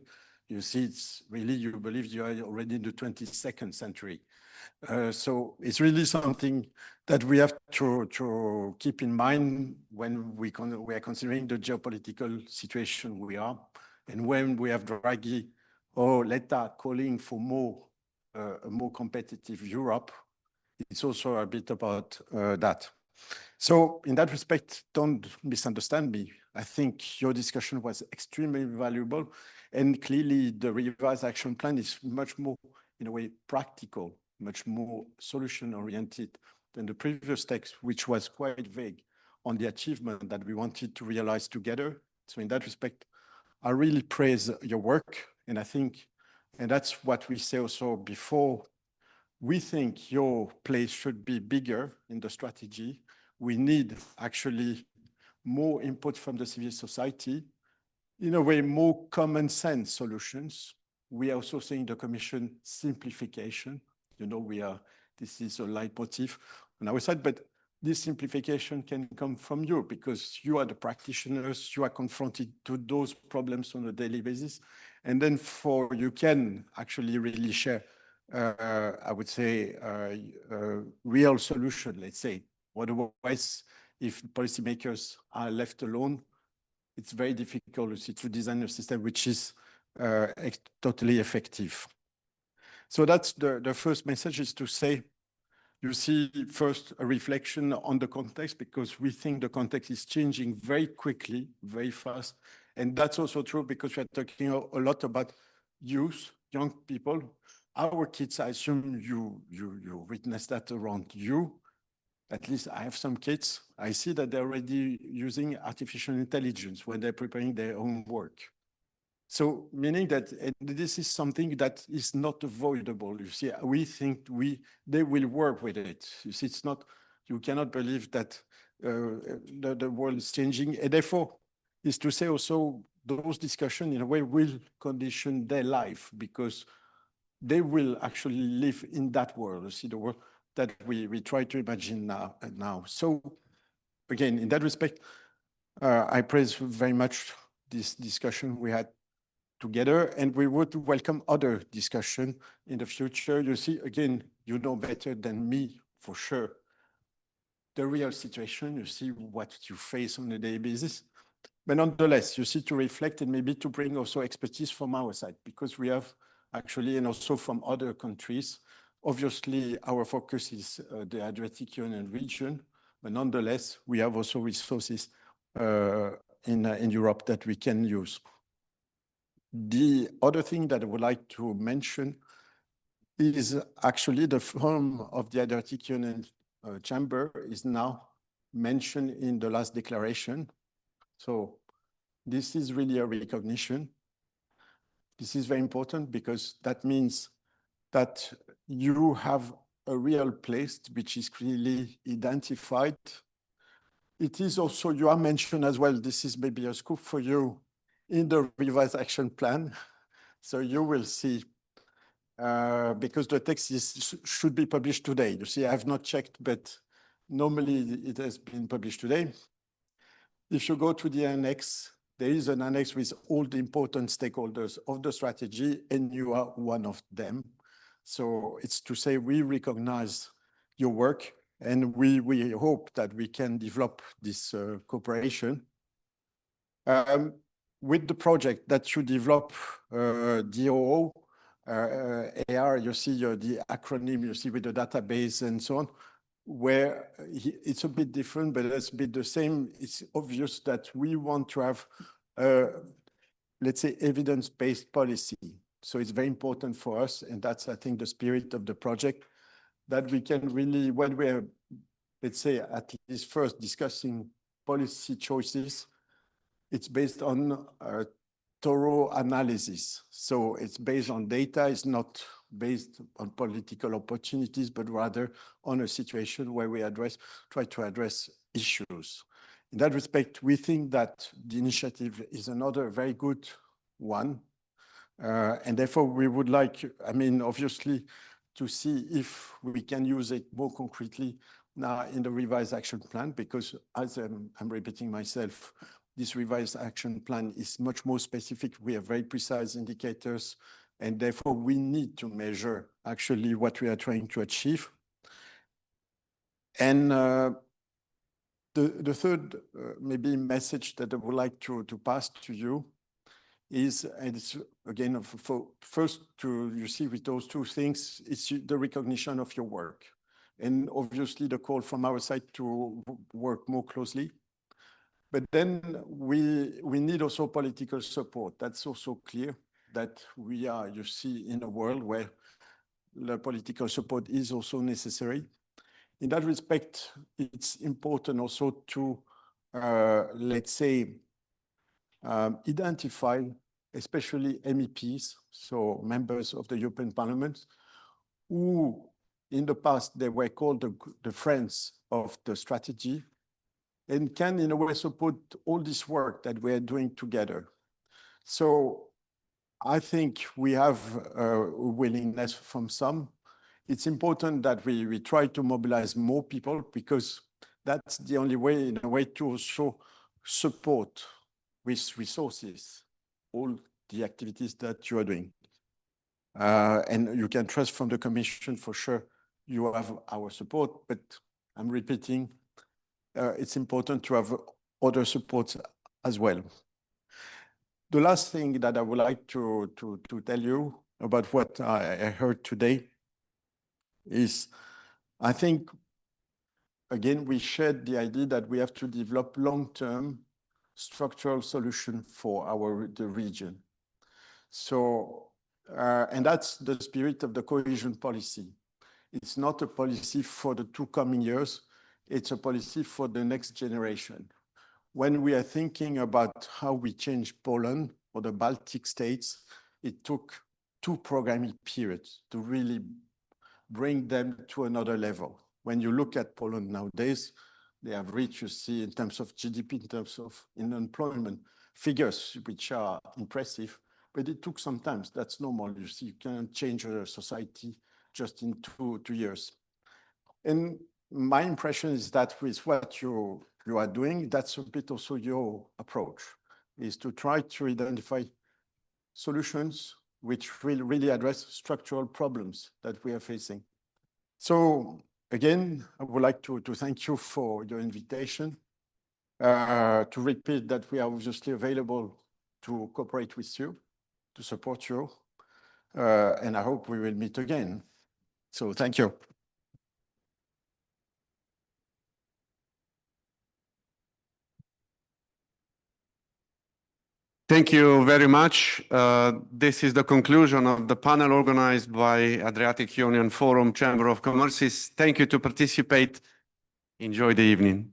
you see it's really, you believe you are already in the 22nd century. So it's really something that we have to keep in mind when we are considering the geopolitical situation we are, and when we have Draghi or Letta calling for a more competitive Europe. It's also a bit about that. So in that respect, don't misunderstand me. I think your discussion was extremely valuable, and clearly the revised action plan is much more, in a way, practical, much more solution-oriented than the previous text, which was quite vague on the achievement that we wanted to realize together. So in that respect, I really praise your work, and I think, and that's what we say also before, we think your place should be bigger in the strategy. We need actually more input from the civil society, in a way, more common sense solutions. We are also saying the Commission simplification. You know, this is a leitmotif on our side, but this simplification can come from you because you are the practitioners, you are confronted to those problems on a daily basis. And then you can actually really share, I would say, real solution, let's say. Otherwise, if policymakers are left alone, it's very difficult to design a system which is totally effective. So that's the first message, is to say, you see, first, a reflection on the context, because we think the context is changing very quickly, very fast. And that's also true because we're talking a lot about youth, young people. Our kids, I assume you witness that around you. At least I have some kids. I see that they're already using artificial intelligence when they're preparing their own work. So meaning that this is something that is not avoidable. You see, we think they will work with it. You see, it's not, you cannot believe that the world is changing. And therefore, is to say also those discussions in a way will condition their life, because they will actually live in that world. You see, the world that we try to imagine now. So again, in that respect, I praise very much this discussion we had together, and we would welcome other discussion in the future. You see, again, you know better than me, for sure, the real situation. You see what you face on a daily basis. But nonetheless, you see, to reflect and maybe to bring also expertise from our side, because we have actually, and also from other countries. Obviously, our focus is the Adriatic-Ionian region, but nonetheless, we have also resources in Europe that we can use. The other thing that I would like to mention is actually the form of the Adriatic-Ionian Chamber is now mentioned in the last declaration. So this is really a recognition. This is very important because that means that you have a real place which is clearly identified. It is also, you are mentioned as well, this is maybe a scoop for you, in the revised action plan. So you will see, because the text should be published today. You see, I have not checked, but normally it has been published today. If you go to the annex, there is an annex with all the important stakeholders of the strategy, and you are one of them. So it's to say we recognize your work, and we hope that we can develop this cooperation. With the project that you develop, DO-AIR, you see the acronym, you see with the database and so on, where it's a bit different, but it's a bit the same. It's obvious that we want to have, let's say, evidence-based policy. So it's very important for us, and that's, I think, the spirit of the project, that we can really, when we're, let's say, at least first discussing policy choices, it's based on thorough analysis. So it's based on data. It's not based on political opportunities, but rather on a situation where we try to address issues. In that respect, we think that the initiative is another very good one. And therefore, we would like, I mean, obviously, to see if we can use it more concretely now in the revised action plan, because as I'm repeating myself, this revised action plan is much more specific. We have very precise indicators, and therefore we need to measure actually what we are trying to achieve. And the third maybe message that I would like to pass to you is, and it's again, first you see with those two things, it's the recognition of your work. And obviously the call from our side to work more closely. But then we need also political support. That's also clear that we are, you see, in a world where the political support is also necessary. In that respect, it's important also to, let's say, identify especially MEPs, so members of the European Parliament, who in the past they were called the friends of the strategy, and can in a way support all this work that we are doing together. So I think we have a willingness from some. It's important that we try to mobilize more people, because that's the only way, in a way, to also support with resources all the activities that you are doing. And you can trust from the Commission for sure you have our support, but I'm repeating, it's important to have other supports as well. The last thing that I would like to tell you about what I heard today is, I think, again, we shared the idea that we have to develop long-term structural solution for the region. So, and that's the spirit of the cohesion policy. It's not a policy for the 2 coming years. It's a policy for the next generation. When we are thinking about how we change Poland or the Baltic states, it took 2 programming periods to really bring them to another level. When you look at Poland nowadays, they have reached, you see, in terms of GDP, in terms of unemployment figures, which are impressive, but it took some time. That's normal. You see, you can't change a society just in two years. And my impression is that with what you are doing, that's a bit also your approach, is to try to identify solutions which will really address structural problems that we are facing. So again, I would like to thank you for your invitation, to repeat that we are obviously available to cooperate with you, to support you, and I hope we will meet again. So thank you. Thank you very much. This is the conclusion of the panel organized by Adriatic-Ionian Forum Chamber of Commerce. Thank you to participate. Enjoy the evening.